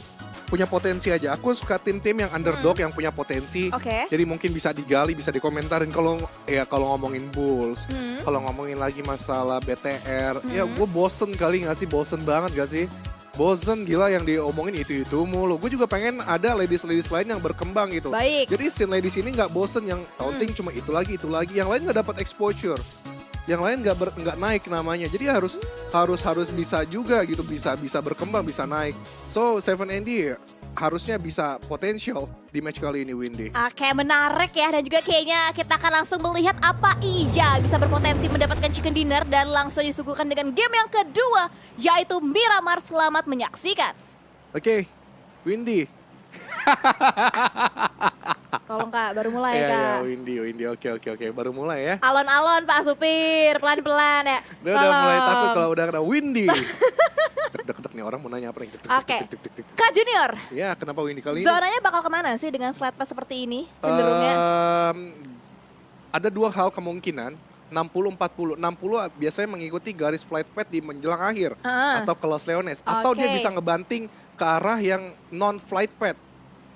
punya potensi aja. Aku suka tim-tim yang underdog yang punya potensi. Oke. Jadi mungkin bisa digali, bisa dikomentarin kalau ngomongin Bulls, kalau ngomongin lagi masalah BTR, ya gue bosen kali nggak sih? Bosen banget gak sih? Bosen gila yang diomongin itu mulu. Gue juga pengen ada ladies lain yang berkembang gitu. Baik. Jadi scene ladies ini nggak bosen yang taunting cuma itu lagi. Yang lain nggak dapat exposure. Yang lain nggak naik namanya. Jadi harus bisa juga gitu, bisa berkembang, bisa naik. So 7ND harusnya bisa potensial di match kali ini Windy. Oke, menarik ya, dan juga kayaknya kita akan langsung melihat apa iya bisa berpotensi mendapatkan chicken dinner dan langsung disuguhkan dengan game yang kedua, yaitu Miramar. Selamat menyaksikan. Oke, Windy. Tolong Kak, baru mulai Ya, Kak. Windy. Oke. Baru mulai ya. Alon-alon Pak Supir, pelan-pelan ya. Udah mulai Tolong. takut kalau udah kena Windy. Dek-dek nih orang mau nanya apa nih. Oke. Kak Junior, Ya, kenapa Windy kali ini? zonanya bakal kemana sih dengan flat pass seperti ini cenderungnya? Ada dua hal kemungkinan. 60-40. 60 biasanya mengikuti garis flight path di menjelang akhir. Atau ke Los Leones. Atau dia Oke. bisa ngebanting ke arah yang non-flight path.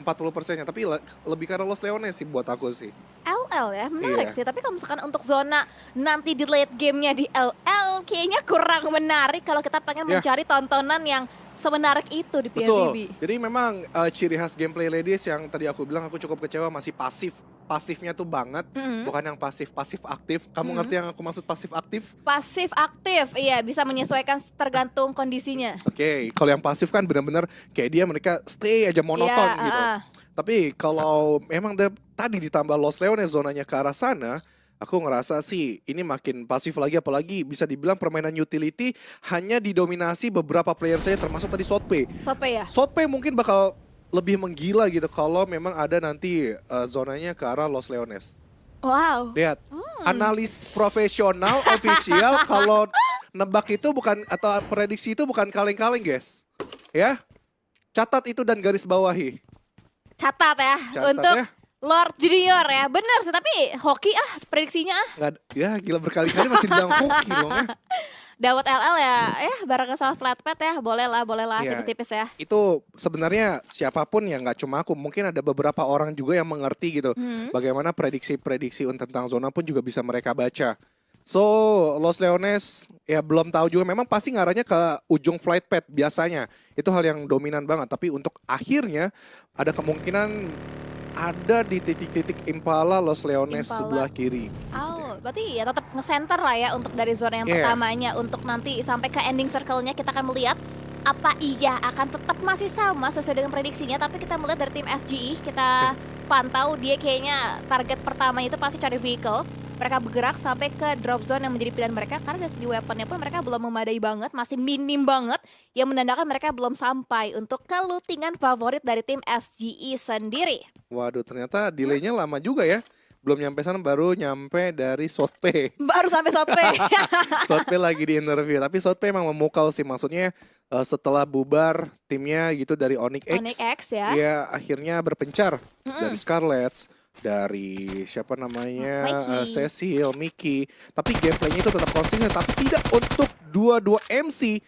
40%-nya. Tapi lebih ke arah Los Leones sih buat aku sih. LL ya, menarik Iya. sih. Tapi kalau misalkan untuk zona nanti di late gamenya di LL, kayaknya kurang menarik kalau kita pengen Ya. mencari tontonan yang semenarik itu di PMVB. Betul. Jadi memang ciri khas gameplay ladies yang tadi aku bilang aku cukup kecewa masih pasif. Pasifnya tuh banget, bukan yang pasif aktif. Kamu ngerti yang aku maksud pasif aktif? Pasif aktif, iya bisa menyesuaikan tergantung kondisinya. Oke, kalau yang pasif kan benar-benar kayak mereka stay aja monoton Iya, gitu. Tapi kalau memang tadi ditambah Los Leones zonanya ke arah sana, aku ngerasa sih ini makin pasif lagi, apalagi bisa dibilang permainan utility hanya didominasi beberapa player saja termasuk tadi Sotpe. Sope ya? Sotpe mungkin bakal lebih menggila gitu kalau memang ada nanti zonanya ke arah Los Leones. Wow. Lihat, analis profesional official kalau nebak itu bukan atau prediksi itu bukan kaleng-kaleng, guys. Ya. Catat itu dan garis bawahi. Catat ya Catat untuk ya. Lord Junior ya. Bener sih, tapi hoki prediksinya Nggak, ya gila berkali-kali masih bilang hoki dong ya. Dawat LL ya, barengan sama Flatpad ya, boleh lah Iya. tipis-tipis ya. Itu sebenarnya siapapun ya, nggak cuma aku, mungkin ada beberapa orang juga yang mengerti gitu. Bagaimana prediksi-prediksi tentang zona pun juga bisa mereka baca. So, Los Leones ya belum tahu juga, memang pasti ngarahnya ke ujung flight path biasanya. Itu hal yang dominan banget, tapi untuk akhirnya ada kemungkinan ada di titik-titik Impala Los Leones Impala. sebelah kiri. Oh, berarti ya tetap nge-center lah ya untuk dari zona yang Iya. pertamanya. Untuk nanti sampai ke ending circle-nya kita akan melihat apa iya akan tetap masih sama sesuai dengan prediksinya. Tapi kita melihat dari tim SGE, kita pantau dia kayaknya target pertama itu pasti cari vehicle. Mereka bergerak sampai ke drop zone yang menjadi pilihan mereka, karena dari segi weaponnya pun mereka belum memadai banget, masih minim banget, yang menandakan mereka belum sampai untuk ke lootingan favorit dari tim SGE sendiri. Waduh, ternyata delaynya lama juga ya. Belum nyampe sana, baru nyampe dari Sotpe. Baru sampai Sotpe. Sotpe lagi di interview, tapi Sotpe emang memukau sih, maksudnya setelah bubar timnya gitu dari Onyx X. Onyx X ya. Ya akhirnya berpencar dari Scarlett, dari siapa namanya Mikey. Cecil, Mickey. Tapi gameplaynya itu tetap konsisten, tapi tidak untuk dua MC.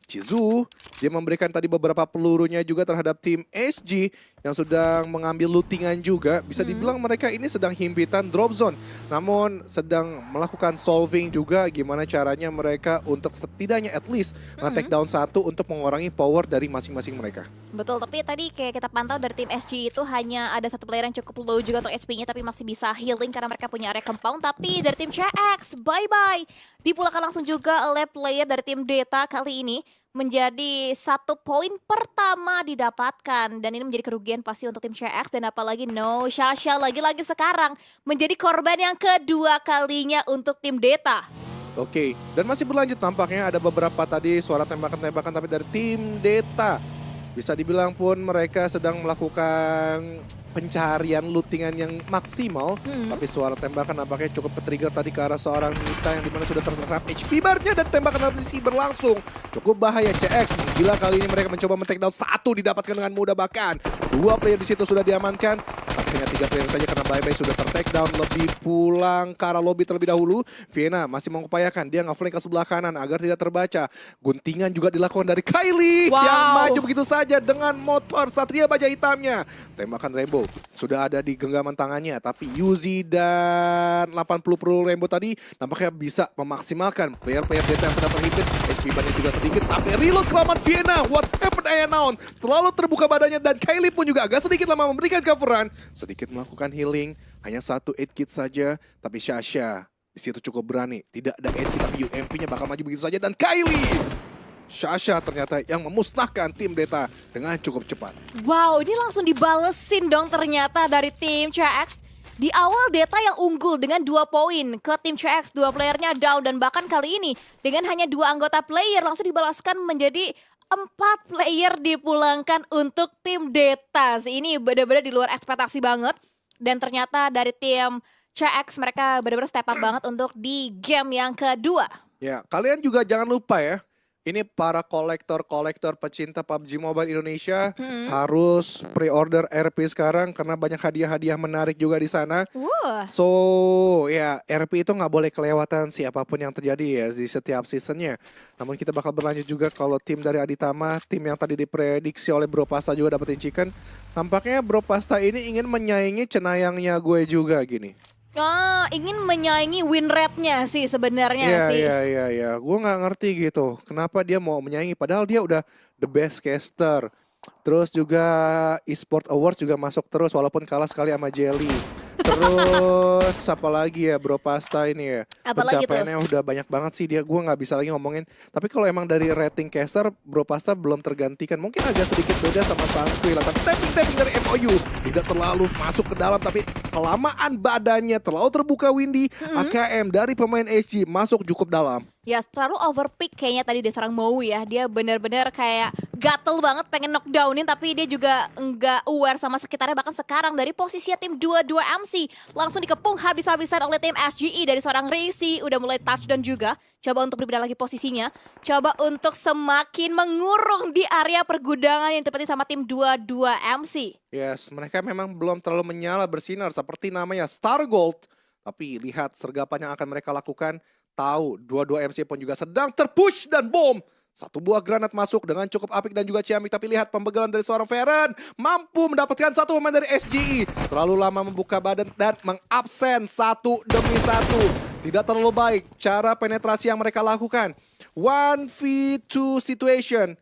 Chizu, dia memberikan tadi beberapa pelurunya juga terhadap tim SG yang sedang mengambil lootingan juga. Bisa dibilang mereka ini sedang himpitan drop zone. Namun sedang melakukan solving juga gimana caranya mereka untuk setidaknya at least nge-take down satu untuk mengurangi power dari masing-masing mereka. Betul, tapi tadi kayak kita pantau dari tim SG itu hanya ada satu player yang cukup low juga untuk HP-nya, tapi masih bisa healing karena mereka punya area compound. Tapi dari tim CX, bye-bye. Dipulangkan langsung juga oleh player dari tim Data kali ini. Menjadi 1 poin pertama didapatkan. Dan ini menjadi kerugian pasti untuk tim CX. Dan apalagi Shasha lagi-lagi sekarang menjadi korban yang kedua kalinya untuk tim Data. Oke, dan masih berlanjut tampaknya ada beberapa tadi suara tembakan-tembakan tapi dari tim Data. Bisa dibilang pun mereka sedang melakukan pencarian lootingan yang maksimal. Tapi suara tembakan nampaknya cukup ke-trigger tadi ke arah seorang Nita yang dimana sudah terserap HP bar-nya dan tembakan masih berlangsung. Cukup bahaya CX. Gila kali ini mereka mencoba men-take down satu didapatkan dengan mudah, bahkan 2 player di situ sudah diamankan. Hanya 3 player saja karena bye-bye sudah ter-take down, lebih pulang ke arah lobby terlebih dahulu. Vienna masih mengupayakan dia nge-flank ke sebelah kanan agar tidak terbaca. Guntingan juga dilakukan dari Kylie yang maju begitu saja dengan motor Satria Baja Hitamnya. Tembakan Rainbow sudah ada di genggaman tangannya, tapi Yuzi dan 80 Pro Rainbow tadi nampaknya bisa memaksimalkan player-player Data yang sedang terhimpit. HP bannya juga sedikit, tapi reload selamat Vienna. What happened Aeon? Terlalu terbuka badannya dan Kylie pun juga agak sedikit lama memberikan coveran. Sedikit melakukan healing, hanya 1 8 kit saja, tapi Shasha di situ cukup berani. Tidak ada 8 kit, tapi UMP-nya bakal maju begitu saja dan Kylie. Shasha ternyata yang memusnahkan tim Data dengan cukup cepat. Wow, ini langsung dibalesin dong ternyata dari tim CX. Di awal Data yang unggul dengan 2 poin ke tim CX, 2 playernya down dan bahkan kali ini dengan hanya 2 anggota player langsung dibalaskan menjadi 4 player dipulangkan untuk tim Data. Ini benar-benar di luar ekspektasi banget. Dan ternyata dari tim CX mereka benar-benar step up banget untuk di game yang kedua. Ya, kalian juga jangan lupa ya. Ini para kolektor pecinta PUBG Mobile Indonesia harus pre-order RP sekarang karena banyak hadiah-hadiah menarik juga di sana. So ya RP itu nggak boleh kelewatan siapapun yang terjadi ya di setiap seasonnya. Namun kita bakal berlanjut juga kalau tim dari Aditama, tim yang tadi diprediksi oleh Bro Pasta juga dapetin chicken. Nampaknya Bro Pasta ini ingin menyaingi cenayangnya gue juga gini. Ingin menyaingi win rate-nya sih sebenarnya sih. Iya. Gue nggak ngerti gitu. Kenapa dia mau menyaingi? Padahal dia udah the best caster. Terus juga eSport Awards juga masuk terus walaupun kalah sekali sama Jelly. Terus apa lagi ya Bro Pasta ini ya. Pencapaiannya udah banyak banget sih dia. Gue nggak bisa lagi ngomongin. Tapi kalau emang dari rating caster Bro Pasta belum tergantikan. Mungkin agak sedikit beda sama Sunscreen lah. Tapi tapping dari MOU tidak terlalu masuk ke dalam. Tapi kelamaan badannya terlalu terbuka Windy. AKM dari pemain SG masuk cukup dalam. Ya terlalu overpick kayaknya tadi dia serang Mau ya. Dia benar-benar kayak gatel banget pengen knockdownin tapi dia juga enggak aware sama sekitarnya. Bahkan sekarang dari posisinya tim 2-2 MC langsung dikepung habis-habisan oleh tim SGE dari seorang Racy. Udah mulai touchdown juga. Coba untuk berbeda lagi posisinya. Coba untuk semakin mengurung di area pergudangan yang tepatnya sama tim 2-2 MC. Yes, mereka memang belum terlalu menyala bersinar seperti namanya Star Gold. Tapi lihat sergapan yang akan mereka lakukan. Tahu, 2-2 MC pun juga sedang terpush dan bom. 1 buah granat masuk dengan cukup apik dan juga ciamik. Tapi lihat pembegalan dari seorang Feren. Mampu mendapatkan 1 pemain dari SGE. Terlalu lama membuka badan dan mengabsen 1 demi 1. Tidak terlalu baik cara penetrasi yang mereka lakukan. 1v2 situation.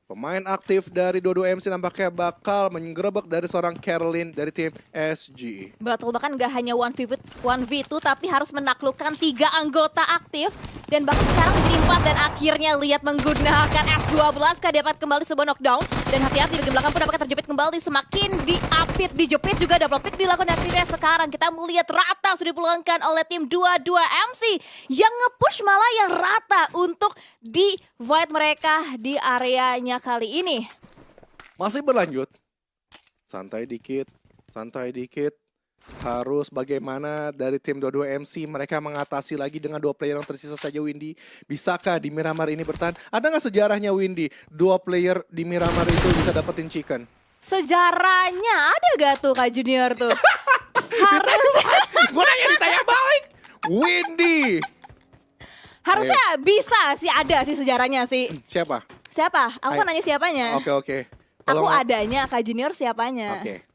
Pemain aktif dari 2-2 MC nampaknya bakal menggerebek dari seorang Caroline dari tim SGE. Betul, bahkan gak hanya 1v2 tapi harus menaklukkan 3 anggota aktif. Dan bahkan sekarang jadi 4 dan akhirnya lihat menggunakan S12 dapat kembali sebuah knockdown. Dan hati-hati bagian belakang pun dapat terjepit kembali. Semakin diapit, dijepit juga double pick dilakukan akhirnya sekarang. Kita melihat rata sudah dipulangkan oleh tim 2-2 MC. Yang nge-push malah yang rata untuk divide mereka di areanya kali ini. Masih berlanjut. Santai dikit. Harus bagaimana dari tim 22 MC mereka mengatasi lagi dengan 2 player yang tersisa saja Windy. Bisakah di Miramar ini bertahan? Ada nggak sejarahnya Windy? 2 player di Miramar itu bisa dapetin chicken? Sejarahnya ada gak tuh Kak Junior tuh? Harus. Gue nanya ditanya balik. Windy. Harusnya bisa sih, ada sih sejarahnya sih. Siapa? Siapa? Aku nanya siapanya. Oke. Aku Tolong- adanya, Kak Junior siapanya? Oke.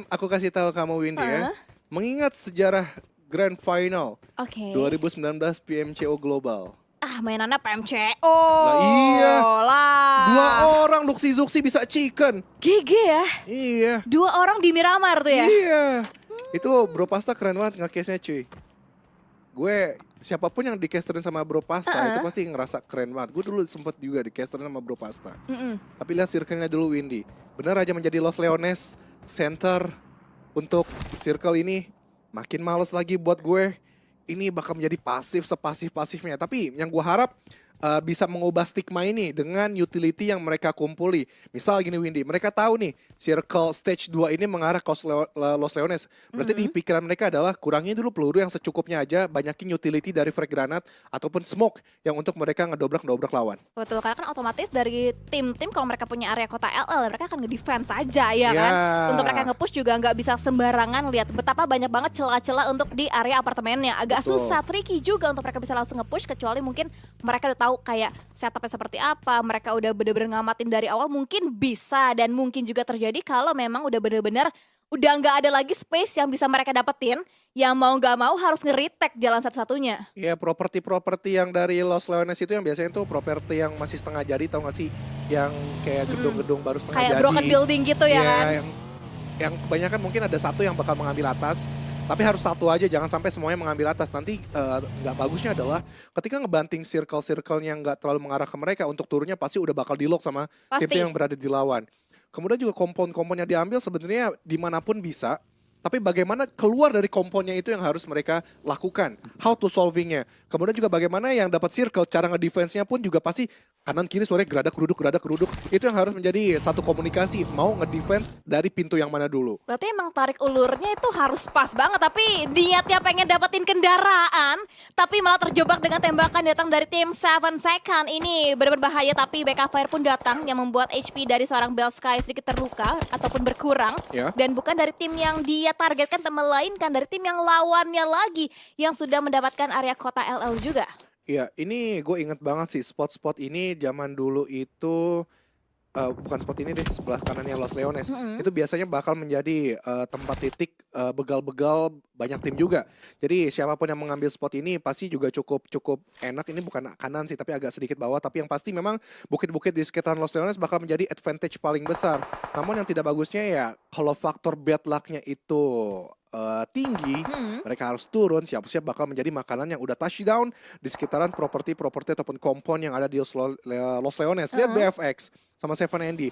Aku kasih tahu kamu Windy ya. Mengingat sejarah Grand Final Oke. 2019 PMCO Global. Mainannya PMCO. Lah iya. Lah. 2 orang Luxi Zuxi bisa chicken. GG ya. Iya. 2 orang di Miramar tuh ya. Iya. Itu Bro Pasta keren banget nge-case-nya cuy. Gue siapapun yang di-casterin sama Bro Pasta itu pasti ngerasa keren banget. Gue dulu sempet juga di-casterin sama Bro Pasta. Tapi lihat circle-nya dulu Windy. Bener aja menjadi Los Leones center untuk circle ini. Makin males lagi buat gue. Ini bakal menjadi pasif sepasif-pasifnya. Tapi yang gue harap bisa mengubah stigma ini dengan utility yang mereka kumpuli. Misal gini Windy, mereka tahu nih circle stage 2 ini mengarah ke Los Leones. Berarti di pikiran mereka adalah kurangin dulu peluru yang secukupnya aja, banyakin utility dari frag granat ataupun smoke yang untuk mereka ngedobrak-dobrak lawan. Betul, karena kan otomatis dari tim-tim kalau mereka punya area kota LL, mereka akan nge-defense aja ya Ya. kan. Untuk mereka nge-push juga nggak bisa sembarangan lihat betapa banyak banget celah-celah untuk di area apartemennya. Agak Betul. susah, tricky juga untuk mereka bisa langsung nge-push kecuali mungkin mereka udah tahu kayak setupnya seperti apa, mereka udah bener-bener ngamatin dari awal, mungkin bisa dan mungkin juga terjadi kalau memang udah bener-bener udah nggak ada lagi space yang bisa mereka dapetin, yang mau nggak mau harus nge-retake jalan satu-satunya. Ya properti-properti yang dari Los Leones itu yang biasanya tuh properti yang masih setengah jadi, tau gak sih? Yang kayak gedung-gedung baru setengah Kayak jadi. broken building gitu ya kan. Yang kebanyakan mungkin ada satu yang bakal mengambil atas. Tapi harus satu aja, jangan sampai semuanya mengambil atas. Nanti nggak bagusnya adalah ketika ngebanting circle-circle yang nggak terlalu mengarah ke mereka, untuk turunnya pasti udah bakal di-lock sama Pasti. tim yang berada di lawan. Kemudian juga kompon-kompon yang diambil sebenarnya dimanapun bisa. Tapi bagaimana keluar dari komponnya itu yang harus mereka lakukan. How to solvingnya. Kemudian juga bagaimana yang dapat circle, cara ngedefense-nya pun juga pasti kanan kiri sore geradak keruduk. Itu yang harus menjadi satu komunikasi. Mau ngedefense dari pintu yang mana dulu. Berarti emang tarik ulurnya itu harus pas banget. Tapi niatnya pengen dapetin kendaraan, tapi malah terjebak dengan tembakan datang dari tim 7 Second. Ini benar-benar bahaya, tapi backup fire pun datang yang membuat HP dari seorang Bell Sky sedikit terluka ataupun berkurang. Ya. Dan bukan dari tim yang dia targetkan, melainkan dari tim yang lawannya lagi yang sudah mendapatkan area kota LL juga. Iya, ini gue inget banget sih spot-spot ini zaman dulu itu bukan spot ini deh, sebelah kanannya Los Leones. Itu biasanya bakal menjadi tempat titik begal-begal banyak tim juga. Jadi siapapun yang mengambil spot ini pasti juga cukup enak. Ini bukan kanan sih, tapi agak sedikit bawah. Tapi yang pasti memang bukit-bukit di sekitaran Los Leones bakal menjadi advantage paling besar. Namun yang tidak bagusnya ya kalau faktor bad luck-nya itu tinggi, mereka harus turun, siap-siap bakal menjadi makanan yang udah touchdown di sekitaran properti-properti ataupun kompon yang ada di Los Leones. Lihat BFX sama Seven Andy.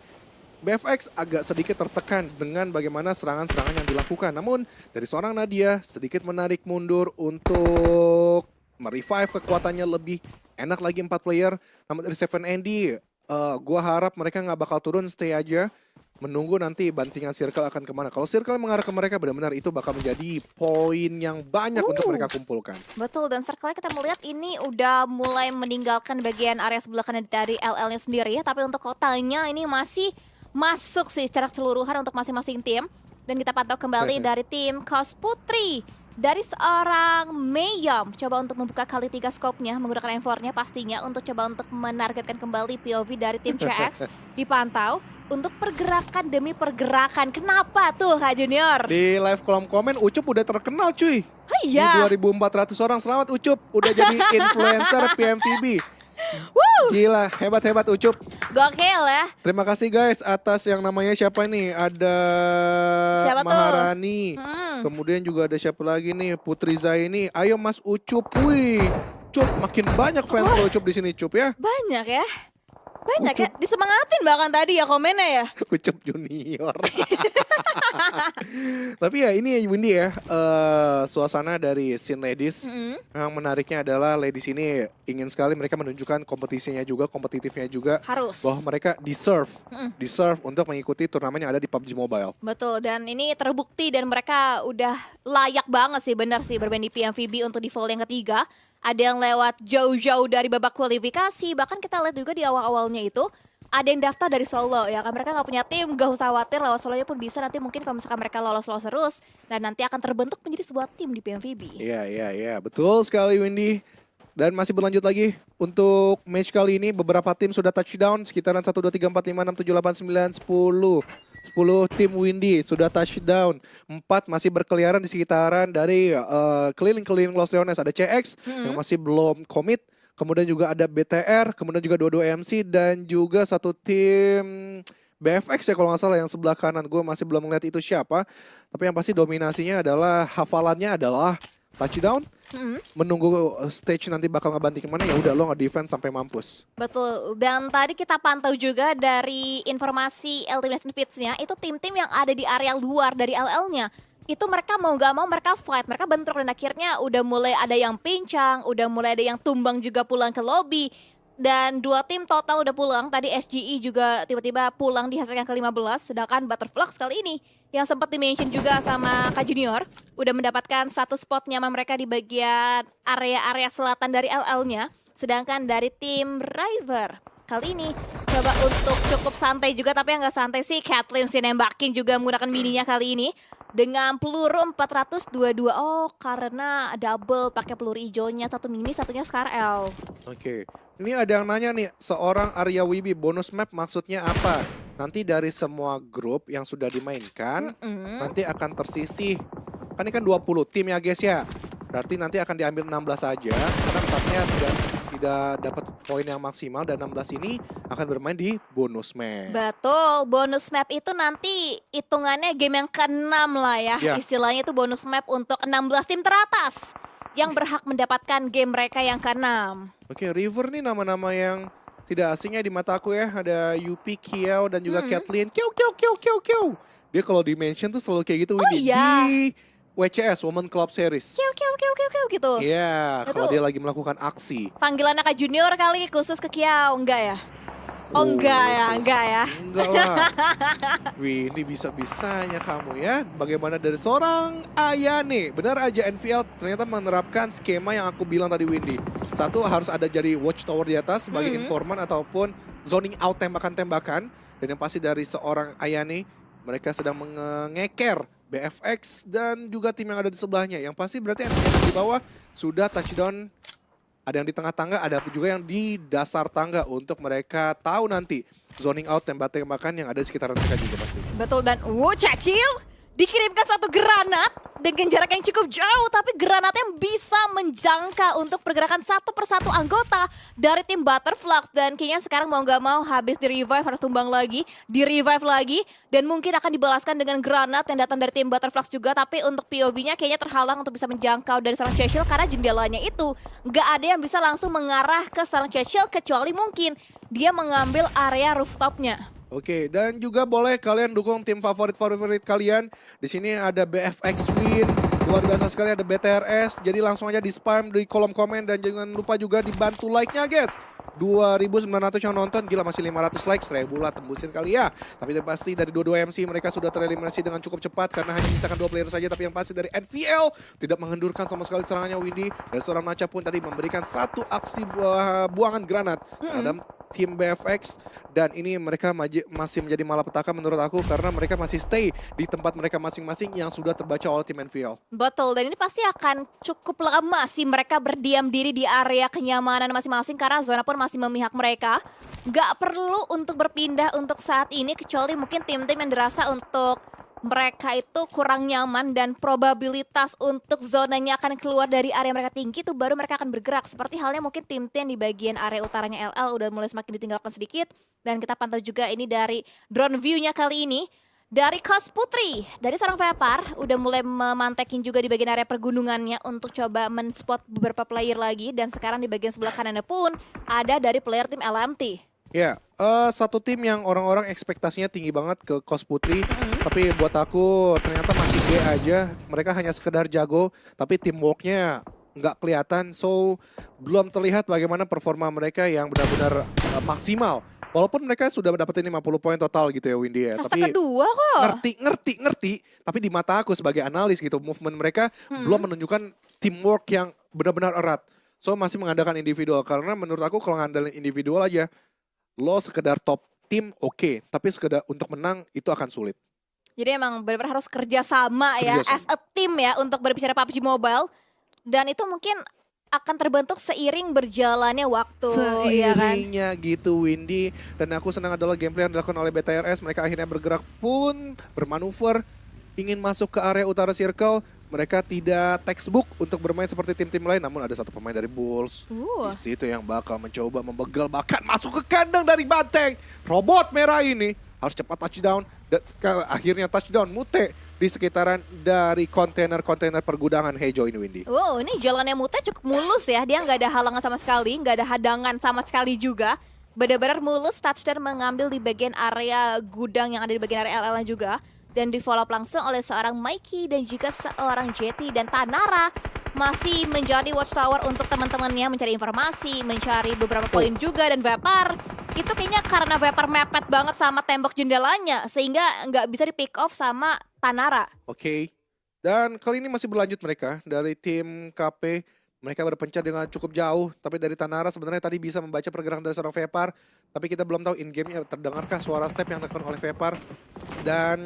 BFX agak sedikit tertekan dengan bagaimana serangan-serangan yang dilakukan. Namun dari seorang Nadia sedikit menarik mundur untuk merevive kekuatannya lebih enak lagi 4 player. Namun dari Seven Andy, gua harap mereka nggak bakal turun, stay aja. Menunggu nanti bantingan circle akan kemana. Kalau circle mengarah ke mereka, benar-benar itu bakal menjadi poin yang banyak untuk mereka kumpulkan. Betul, dan circle-nya kita melihat ini udah mulai meninggalkan bagian area sebelah kanan dari LL-nya sendiri ya. Tapi untuk kotanya ini masih masuk sih secara keseluruhan untuk masing-masing tim. Dan kita pantau kembali dari tim Kos Putri. Dari seorang Mayom, coba untuk membuka kali 3 scope-nya, menggunakan M4-nya pastinya untuk coba untuk menargetkan kembali POV dari tim CX. Dipantau untuk pergerakan demi pergerakan. Kenapa tuh Kak Junior? Di live kolom komen Ucup udah terkenal cuy. Oh iya. Di 2.400 orang. Selamat Ucup, udah jadi influencer PMVB. Gila, hebat-hebat Ucup. Gokil ya. Terima kasih guys atas yang namanya siapa nih? Ada Siapa tuh? Maharani. Kemudian juga ada siapa lagi nih? Putri Zaini. Ayo Mas Ucup. Wih, Cup, makin banyak fans lo Ucup di sini Cup ya. Banyak ya. Banyak ya. Disemangatin bahkan tadi ya komennya ya. Ucup Junior. Tapi ya ini ya Windy ya, suasana dari scene ladies. Yang menariknya adalah ladies ini ingin sekali mereka menunjukkan kompetisinya juga, kompetitifnya juga. Harus. Bahwa mereka deserve untuk mengikuti turnamen yang ada di PUBG Mobile. Betul, dan ini terbukti dan mereka udah layak banget sih, benar sih bermain di PMVB untuk di fall yang ketiga. Ada yang lewat jauh-jauh dari babak kualifikasi, bahkan kita lihat juga di awal-awalnya itu ada yang daftar dari Solo ya kan, mereka nggak punya tim, gak usah khawatir, lewat Solonya pun bisa. Nanti mungkin kalau misalkan mereka lolos terus, dan nanti akan terbentuk menjadi sebuah tim di PMVB. Iya, betul sekali Windy. Dan masih berlanjut lagi untuk match kali ini beberapa tim sudah touchdown sekitaran 1, 2, 3, 4, 5, 6, 7, 8, 9, 10. 10 tim Windy sudah touchdown. 4 masih berkeliaran di sekitaran dari keliling-keliling Los Leones. Ada CX yang masih belum commit. Kemudian juga ada BTR, kemudian juga 22 MC dan juga satu tim BFX ya kalau nggak salah yang sebelah kanan. Gue masih belum melihat itu siapa. Tapi yang pasti dominasinya adalah hafalannya adalah touchdown. Menunggu stage nanti bakal ngebanting kemana ya udah lo nge-defense sampai mampus. Betul, dan tadi kita pantau juga dari informasi Ultimate Fits-nya, itu tim-tim yang ada di area luar dari LL-nya. Itu mereka mau gak mau mereka fight, mereka bentrok dan akhirnya udah mulai ada yang pincang, udah mulai ada yang tumbang juga pulang ke lobby. Dan 2 tim total udah pulang, tadi SGE juga tiba-tiba pulang di hasil yang ke-15, sedangkan Butterflux kali ini yang sempat di-mention juga sama Kak Junior, udah mendapatkan satu spot nyaman mereka di bagian area-area selatan dari LL-nya. Sedangkan dari tim River kali ini coba untuk cukup santai juga, tapi yang gak santai sih Kathleen sih nembakin juga menggunakan mininya kali ini dengan peluru 422. Oh, karena double pakai peluru hijaunya, satu mini satunya Scar-L. Oke. Ini ada yang nanya nih, seorang Arya Wibi bonus map maksudnya apa? Nanti dari semua grup yang sudah dimainkan nanti akan tersisih. Kan ini kan 20 tim ya guys ya. Berarti nanti akan diambil 16 saja karena tempatnya tidak dapat poin yang maksimal dan 16 ini akan bermain di bonus map. Betul, bonus map itu nanti hitungannya game yang ke-6 lah ya. Ya. Istilahnya itu bonus map untuk 16 tim teratas yang berhak mendapatkan game mereka yang ke-6. Oke, River nih nama-nama yang tidak asingnya di mataku ya. Ada Yupi, Kiao, dan juga Kathleen. Kiao. Dia kalau di mention tuh selalu kayak gitu. Windy. Iya. Di WCS, Women Club Series. Kiau gitu. Iya, kalau Itu- dia lagi melakukan aksi. Panggilannya Kak Junior kali khusus ke Kiao, enggak ya? Oh enggak ya. Enggak lah. Wih, ini bisa-bisanya kamu ya. Bagaimana dari seorang Ayane. Benar aja NVL ternyata menerapkan skema yang aku bilang tadi Windy. Satu harus ada jadi watchtower di atas sebagai informan ataupun zoning out tembakan-tembakan. Dan yang pasti dari seorang Ayane, mereka sedang mengeker BFX dan juga tim yang ada di sebelahnya. Yang pasti berarti NVL di bawah sudah touchdown. Ada yang di tengah tangga, ada juga yang di dasar tangga untuk mereka tahu nanti zoning out tembak-tembakan yang ada di sekitaran mereka juga pasti. Betul, dan Cacil dikirimkan satu granat dengan jarak yang cukup jauh, tapi granatnya bisa menjangka untuk pergerakan satu persatu anggota dari tim Butterflux. Dan kayaknya sekarang mau gak mau habis di-revive harus tumbang lagi, di-revive lagi, dan mungkin akan dibalaskan dengan granat yang datang dari tim Butterflux juga. Tapi untuk POV-nya kayaknya terhalang untuk bisa menjangkau dari seorang Churchill karena jendelanya itu gak ada yang bisa langsung mengarah ke seorang Churchill kecuali mungkin dia mengambil area rooftopnya. Oke, dan juga boleh kalian dukung tim favorit kalian. Di sini ada BFX Win, luar biasa sekali ada BTRS. Jadi langsung aja di spam di kolom komen dan jangan lupa juga dibantu like-nya guys. 2.900 yang nonton, gila masih 500 like, 1.000 lah tembusin kali ya. Tapi yang pasti dari 22 MC mereka sudah tereliminasi dengan cukup cepat karena hanya menyisakan 2 player saja. Tapi yang pasti dari NVL tidak mengendurkan sama sekali serangannya Windy. Dan seorang Nacha pun tadi memberikan satu aksi buangan granat terhadap tim BFX. Dan ini mereka masih menjadi malapetaka menurut aku karena mereka masih stay di tempat mereka masing-masing yang sudah terbaca oleh tim NVL. Betul, dan ini pasti akan cukup lama sih mereka berdiam diri di area kenyamanan masing-masing karena zona pun masih memihak mereka. Gak perlu untuk berpindah untuk saat ini kecuali mungkin tim-tim yang dirasa untuk mereka itu kurang nyaman dan probabilitas untuk zonanya akan keluar dari area mereka tinggi itu baru mereka akan bergerak. Seperti halnya mungkin tim-tim di bagian area utaranya LL udah mulai semakin ditinggalkan sedikit. Dan kita pantau juga ini dari drone view-nya kali ini. Dari Kos Putri, dari seorang Vapar udah mulai memantekin juga di bagian area pergunungannya untuk coba men-spot beberapa player lagi. Dan sekarang di bagian sebelah kanannya pun ada dari player tim LMT. Ya, satu tim yang orang-orang ekspektasinya tinggi banget ke Kos Putri. Tapi buat aku ternyata masih B aja. Mereka hanya sekedar jago, tapi teamworknya nggak kelihatan. So, belum terlihat bagaimana performa mereka yang benar-benar maksimal. Walaupun mereka sudah dapetin 50 poin total gitu ya Windy ya. Kasta Tapi kedua kok. ngerti. Tapi di mata aku sebagai analis gitu, movement mereka belum menunjukkan teamwork yang benar-benar erat. So masih mengandalkan individual. Karena menurut aku kalau ngandalin individual aja, lo sekedar top tim oke. Tapi sekedar untuk menang itu akan sulit. Jadi emang benar-benar harus kerja sama ya, as a team ya untuk berbicara PUBG Mobile. Dan itu mungkin akan terbentuk seiring berjalannya waktu, ya kan? Seiringnya gitu Windy. Dan aku senang adalah gameplay yang dilakukan oleh BTRS. Mereka akhirnya bergerak pun, bermanuver, ingin masuk ke area utara circle. Mereka tidak textbook untuk bermain seperti tim-tim lain. Namun ada satu pemain dari Bulls di situ yang bakal mencoba membegal, bahkan masuk ke kandang dari Banteng. Robot merah ini harus cepat touchdown. Dan akhirnya touchdown Mute di sekitaran dari kontainer pergudangan Hejo ini Windy. Wow, ini jalannya Mute cukup mulus ya. Dia nggak ada halangan sama sekali, nggak ada hadangan sama sekali juga. Benar-benar mulus, touchdown mengambil di bagian area gudang yang ada di bagian area LL juga. Dan di follow up langsung oleh seorang Mikey dan juga seorang Jetty, dan Tanara masih menjadi watchtower untuk teman-temannya mencari informasi, mencari beberapa poin juga. Dan Vapor itu kayaknya karena Vapor mepet banget sama tembok jendelanya sehingga nggak bisa di pick off sama Tanara. Oke. Dan kali ini masih berlanjut mereka dari tim KP. Mereka berpencar dengan cukup jauh, tapi dari Tanara sebenarnya tadi bisa membaca pergerakan dari seorang Vapor. Tapi kita belum tahu in game-nya terdengarkah suara step yang dilakukan oleh Vapor. Dan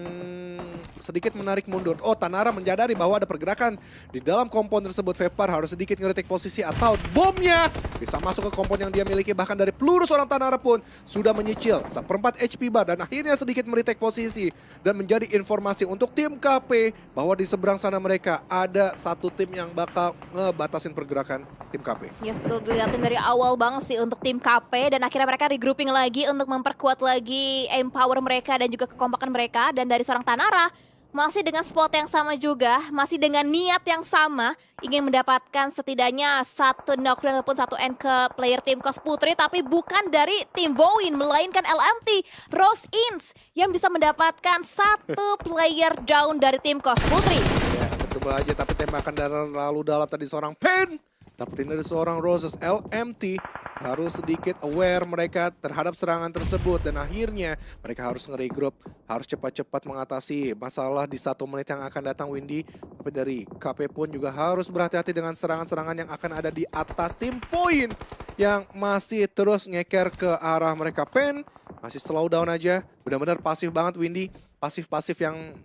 sedikit menarik mundur. Oh, Tanara menyadari bahwa ada pergerakan di dalam kompon tersebut. Vapor harus sedikit nge-retake posisi atau bomnya bisa masuk ke kompon yang dia miliki. Bahkan dari peluru seorang Tanara pun sudah menyicil 1/4 HP bar. Dan akhirnya sedikit meretake posisi dan menjadi informasi untuk tim KP bahwa di seberang sana mereka ada satu tim yang bakal ngebatasin pergerakan tim KP. Yes, betul, dilihatin dari awal banget sih untuk tim KP, dan akhirnya mereka regrouping lagi untuk memperkuat lagi empower mereka dan juga kekompakan mereka. Dan dari seorang Tanara masih dengan spot yang sama juga, masih dengan niat yang sama, ingin mendapatkan setidaknya satu knockdown ataupun satu end ke player tim Kos Putri, tapi bukan dari tim Voin, melainkan LMT Rose Inns yang bisa mendapatkan satu player down dari tim Kos Putri. Ya, betul aja, tapi tembakan lalu dalam tadi seorang Pen. Dapetin dari seorang Roses. LMT harus sedikit aware mereka terhadap serangan tersebut. Dan akhirnya mereka harus nge-regroup, harus cepat-cepat mengatasi masalah di 1 menit yang akan datang Windy. Tapi dari KP pun juga harus berhati-hati dengan serangan-serangan yang akan ada di atas tim Point yang masih terus ngeker ke arah mereka. Pen masih slow down aja, benar-benar pasif banget Windy. Pasif-pasif yang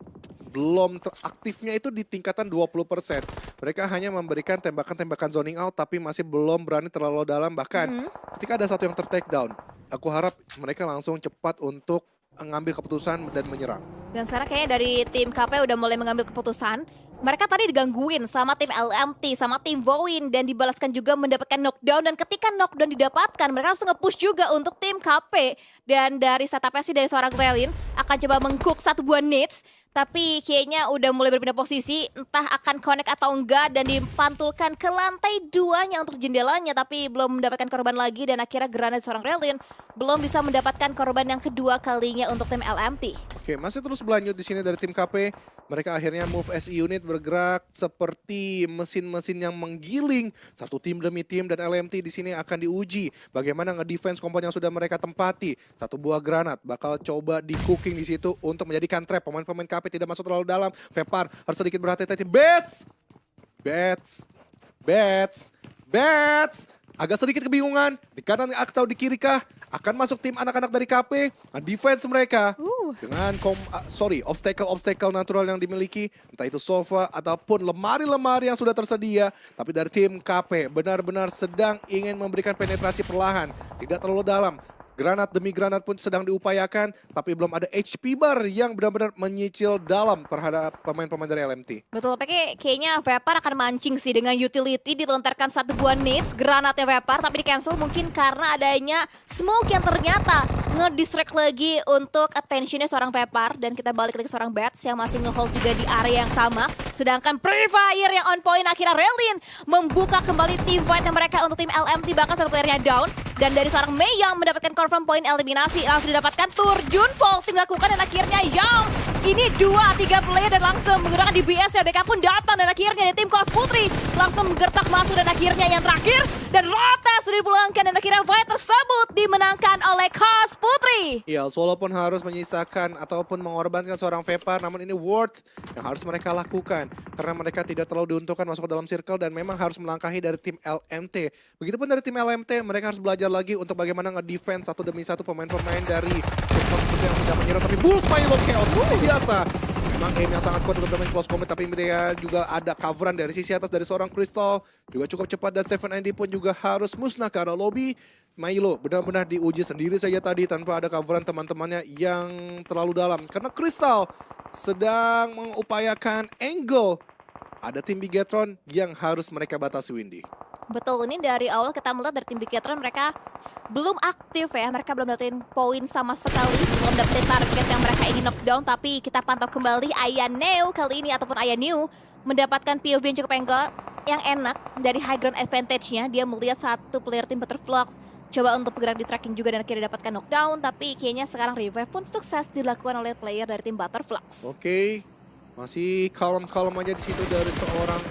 belum aktifnya itu di tingkatan 20%. Mereka hanya memberikan tembakan-tembakan zoning out tapi masih belum berani terlalu dalam. Bahkan ketika ada satu yang ter-take down, aku harap mereka langsung cepat untuk mengambil keputusan dan menyerang. Dan sekarang kayaknya dari tim KP udah mulai mengambil keputusan. Mereka tadi digangguin sama tim LMT, sama tim Voin, dan dibalaskan juga mendapatkan knockdown. Dan ketika knockdown didapatkan, mereka langsung nge-push juga untuk tim KP. Dan dari setupnya sih dari seorang Relin akan coba meng-cook satu buah nades. Tapi kayaknya udah mulai berpindah posisi, entah akan connect atau enggak, dan dipantulkan ke lantai 2-nya untuk jendelanya, tapi belum mendapatkan korban lagi. Dan akhirnya granat seorang Relin belum bisa mendapatkan korban yang kedua kalinya untuk tim LMT. Oke, masih terus berlanjut di sini dari tim KP. Mereka akhirnya move as unit, bergerak seperti mesin-mesin yang menggiling satu tim demi tim. Dan LMT di sini akan diuji bagaimana nge-defense kompon yang sudah mereka tempati. Satu buah granat bakal coba di-cooking di situ untuk menjadikan trap. Pemain-pemain KP tidak masuk terlalu dalam. Vapor harus sedikit berhati-hati. Bats. Agak sedikit kebingungan. Di kanan atau di kiri kah? Akan masuk tim anak-anak dari KP. Defense mereka dengan obstacle natural yang dimiliki. Entah itu sofa ataupun lemari-lemari yang sudah tersedia. Tapi dari tim KP benar-benar sedang ingin memberikan penetrasi perlahan. Tidak terlalu dalam. Granat demi granat pun sedang diupayakan, tapi belum ada HP bar yang benar-benar menyicil dalam terhadap pemain-pemain dari LMT. Betul, kayaknya Vapor akan mancing sih dengan utility, dilontarkan satu buah nades, granatnya Vapor, tapi di cancel mungkin karena adanya smoke yang ternyata nge-distract lagi untuk attentionnya seorang Vapor. Dan kita balik lagi ke seorang Bats yang masih nge-hold juga di area yang sama. Sedangkan Pre-Fire yang on point, akhirnya Relin membuka kembali team fight mereka untuk tim LMT, bahkan satu playernya down. Dan dari seorang Mei yang mendapatkan confirm point eliminasi, langsung didapatkan Turjun Vaulting dilakukan, dan akhirnya Yang ini 2-3 player dan langsung menggunakan DBS ya. BK pun datang, dan akhirnya di tim Kos Putri langsung menggertak masuk, dan akhirnya yang terakhir dan Rotes sudah dipulangkan, dan akhirnya fight tersebut dimenangkan oleh Kos Putri. Iya, walaupun harus menyisakan ataupun mengorbankan seorang Vapor, namun ini worth yang harus mereka lakukan karena mereka tidak terlalu diuntungkan masuk ke dalam circle dan memang harus melangkahi dari tim LMT. Begitupun dari tim LMT, mereka harus belajar lagi untuk bagaimana nge-defense satu demi satu pemain-pemain dari tim Kos Putri yang tidak menyerang, tapi Bulls Milo Chaos luar biasa Memang aim yang sangat kuat untuk bermain close combat, tapi mereka juga ada coveran dari sisi atas dari seorang Crystal. Juga cukup cepat dan 7ND pun juga harus musnah ke arah lobby. Milo benar-benar diuji sendiri saja tadi tanpa ada coveran teman-temannya yang terlalu dalam. Karena Crystal sedang mengupayakan angle. Ada tim Bigetron yang harus mereka batasi, Windy. Betul, ini dari awal kita melihat dari tim Bigetron mereka belum aktif ya, mereka belum dapetin poin sama sekali, belum dapetin target yang mereka ingin knockdown, tapi kita pantau kembali Ayaneo kali ini ataupun Ayaneo mendapatkan POV yang cukup yang enak dari high ground advantage-nya. Dia melihat satu player tim Butterflux coba untuk bergerak di tracking juga dan akhirnya dapatkan knockdown, tapi kayaknya sekarang revive pun sukses dilakukan oleh player dari tim Butterflux. Oke, masih kalem-kalem aja di situ dari seorang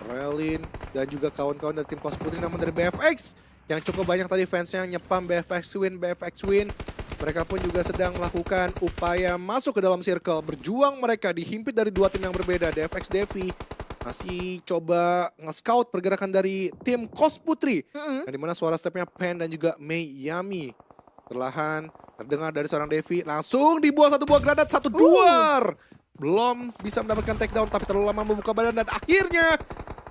Relin dan juga kawan-kawan dari tim Kos Putri, namun dari BFX yang cukup banyak tadi fansnya nyepam BFX win. Mereka pun juga sedang melakukan upaya masuk ke dalam circle. Berjuang mereka dihimpit dari dua tim yang berbeda. DFX Devi masih coba nge-scout pergerakan dari tim Kos Putri. Dan dimana suara stepnya Pen dan juga Mei Yami. Perlahan terdengar dari seorang Devi. Langsung dibuang satu buah granat, satu duar. Belum bisa mendapatkan takedown tapi terlalu lama membuka badan dan akhirnya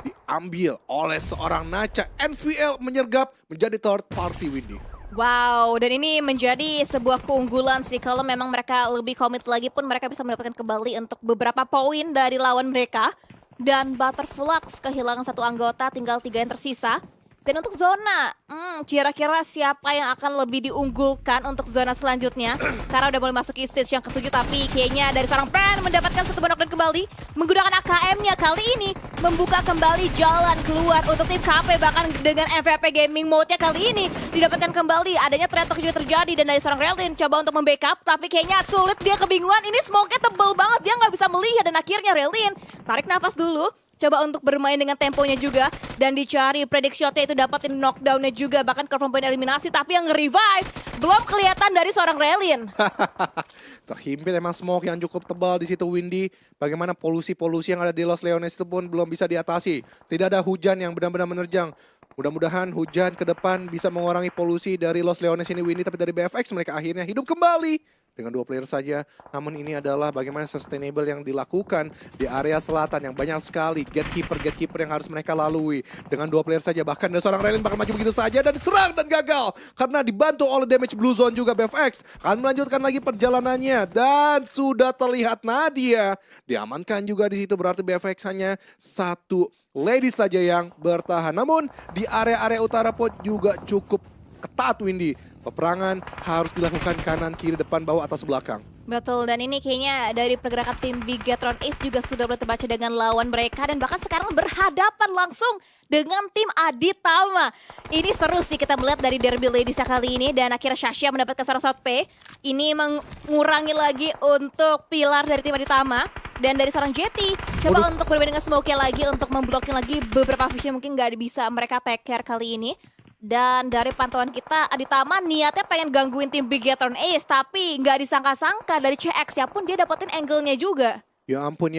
diambil oleh seorang Nacha. NVL menyergap menjadi third party, Windy. Wow, dan ini menjadi sebuah keunggulan sih kalau memang mereka lebih komit lagi pun mereka bisa mendapatkan kembali untuk beberapa poin dari lawan mereka. Dan Butterflux kehilangan satu anggota, tinggal 3 yang tersisa. Dan untuk zona, kira-kira siapa yang akan lebih diunggulkan untuk zona selanjutnya? Karena udah mulai masuk ke stage yang ke-7, tapi kayaknya dari seorang Pen mendapatkan satu knockdown kembali. Menggunakan AKM-nya kali ini, membuka kembali jalan keluar untuk tim KP. Bahkan dengan MVP Gaming Mode-nya kali ini, didapatkan kembali. Adanya threat talk juga terjadi, dan dari seorang Relin coba untuk membackup, tapi kayaknya sulit, dia kebingungan. Ini smoke-nya tebal banget, dia nggak bisa melihat, dan akhirnya Relin tarik nafas dulu. Coba untuk bermain dengan temponya juga. Dan dicari predict shot-nya itu dapatin knockdown-nya juga. Bahkan confirm point eliminasi. Tapi yang nge-revive belum kelihatan dari seorang Relin. Terhimpit emang smoke yang cukup tebal di situ, Windy. Bagaimana polusi-polusi yang ada di Los Leones itu pun belum bisa diatasi. Tidak ada hujan yang benar-benar menerjang. Mudah-mudahan hujan ke depan bisa mengurangi polusi dari Los Leones ini, Windy. Tapi dari BFX mereka akhirnya hidup kembali. Dengan 2 player saja, namun ini adalah bagaimana sustainable yang dilakukan di area selatan yang banyak sekali gatekeeper yang harus mereka lalui. Dengan 2 player saja, bahkan ada seorang Relin bakal maju begitu saja dan diserang dan gagal. Karena dibantu oleh damage Blue Zone juga, BFX akan melanjutkan lagi perjalanannya. Dan sudah terlihat Nadia diamankan juga di situ, berarti BFX hanya satu lady saja yang bertahan. Namun di area-area utara pun juga cukup ketat, Windy. Peperangan harus dilakukan kanan, kiri, depan, bawah, atas, belakang. Betul, dan ini kayaknya dari pergerakan tim Bigetron Ace juga sudah mulai terbaca dengan lawan mereka. Dan bahkan sekarang berhadapan langsung dengan tim Aditama. Ini seru sih kita melihat dari Derby Ladies kali ini. Dan akhirnya Shasha mendapatkan seorang South P. Ini mengurangi lagi untuk pilar dari tim Aditama. Dan dari seorang Jetty, coba untuk bermain dengan smoke-nya lagi untuk memblokir lagi beberapa vision mungkin nggak bisa mereka take care kali ini. Dan dari pantauan kita, Aditama niatnya pengen gangguin tim Bigetron Ace, tapi nggak disangka-sangka dari CX-nya pun dia dapetin angle-nya juga. Ya ampun,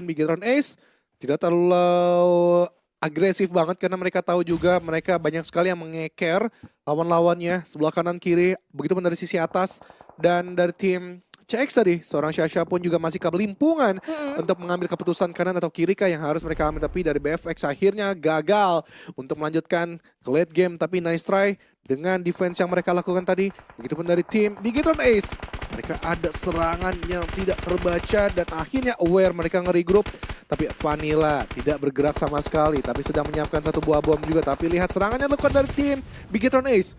Bigetron Ace tidak terlalu agresif banget karena mereka tahu juga mereka banyak sekali yang mengeker lawan-lawannya sebelah kanan kiri, begitu pun dari sisi atas. Dan dari tim CX tadi, seorang Shasha pun juga masih kebelimpungan untuk mengambil keputusan kanan atau kiri kah yang harus mereka ambil. Tapi dari BFX akhirnya gagal untuk melanjutkan ke late game. Tapi nice try dengan defense yang mereka lakukan tadi. Begitupun dari tim Bigetron Ace. Mereka ada serangan yang tidak terbaca dan akhirnya aware mereka nge-regroup. Tapi Vanilla tidak bergerak sama sekali. Tapi sedang menyiapkan satu buah bom juga. Tapi lihat serangannya dilakukan dari tim Bigetron Ace.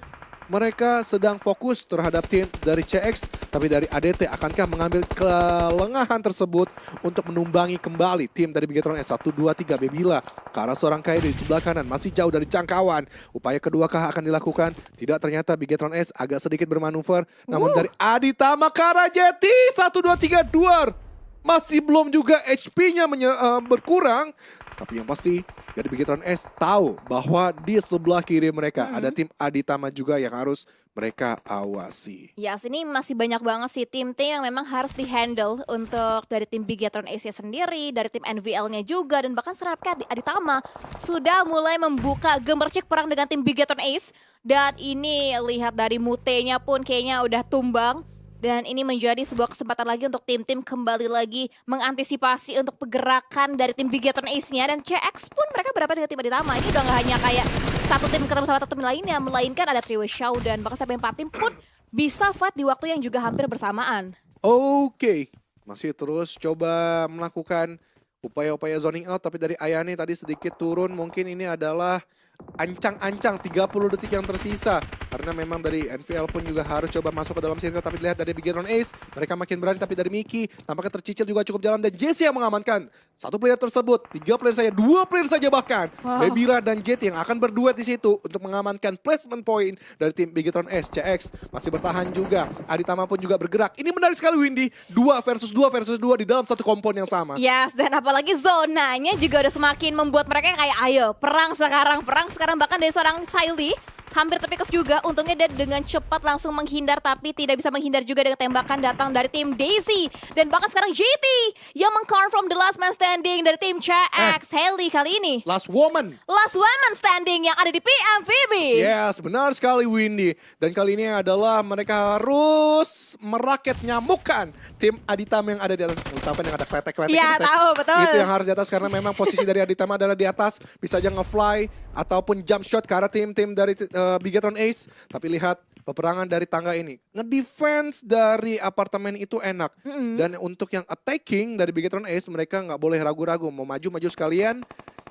Mereka sedang fokus terhadap tim dari CX, tapi dari ADT akankah mengambil kelengahan tersebut untuk menumbangi kembali tim dari Bigetron S 1, 2, 3 Bebila ke arah seorang Kairi di sebelah kanan, masih jauh dari jangkauan. Upaya kedua kah akan dilakukan? Tidak, ternyata Bigetron S agak sedikit bermanuver, namun dari Aditama Karajeti 1, 2, 3 duar. Masih belum juga HP-nya berkurang. Tapi yang pasti dari Bigetron S tahu bahwa di sebelah kiri mereka ada tim Aditama juga yang harus mereka awasi. Ya, sini masih banyak banget sih tim-tim yang memang harus di-handle untuk dari tim Bigetron Ace sendiri, dari tim NVL-nya juga, dan bahkan serapnya Aditama sudah mulai membuka gemercik perang dengan tim Bigetron Ace. Dan ini lihat dari mutenya pun kayaknya udah tumbang. Dan ini menjadi sebuah kesempatan lagi untuk tim-tim kembali lagi mengantisipasi untuk pergerakan dari tim Bigetron Ace-nya. Dan CX pun mereka berhadapan dengan tim Aditama. Ini udah gak hanya kayak satu tim ketemu sama satu tim lainnya, melainkan ada three-way showdown. Bahkan sampai 4 tim pun bisa fight di waktu yang juga hampir bersamaan. Oke, masih terus coba melakukan upaya-upaya zoning out, tapi dari Ayane tadi sedikit turun. Mungkin ini adalah ancang-ancang 30 detik yang tersisa, karena memang dari NVL pun juga harus coba masuk ke dalam circle. Tapi dilihat dari Bigetron Ace, mereka makin berani, tapi dari Miki tampaknya tercicil juga cukup jalan, dan Jesse yang mengamankan satu player tersebut. 3 player saja, 2 player saja bahkan. Bebira dan Jet yang akan berduet di situ untuk mengamankan placement point dari tim Bigetron Ace. CX masih bertahan juga, Aditama pun juga bergerak. Ini menarik sekali Windy, 2 versus 2 versus 2 di dalam satu kompon yang sama. Yes, dan apalagi zonanya juga udah semakin membuat mereka kayak ayo perang sekarang, bahkan dari seorang Siley hampir terpick off juga. Untungnya dia dengan cepat langsung menghindar, tapi tidak bisa menghindar juga dengan tembakan datang dari tim Daisy. Dan bahkan sekarang JT yang meng-confirm the last man standing dari tim CX. Haley kali ini Last woman standing yang ada di PMVB. Yes, benar sekali Windy. Dan kali ini adalah mereka harus meraket nyamukan tim Aditama yang ada di atas. Ucapan yang ada kletek-kletek. Ya, tahu, betul. Itu yang harus di atas, karena memang posisi dari Aditama adalah di atas. Bisa aja nge-fly ataupun jump shot ke arah tim-tim dari Bigetron Ace. Tapi lihat peperangan dari tangga ini. Nge-defense dari apartemen itu enak. Dan untuk yang attacking dari Bigetron Ace, mereka nggak boleh ragu-ragu. Mau maju-maju sekalian.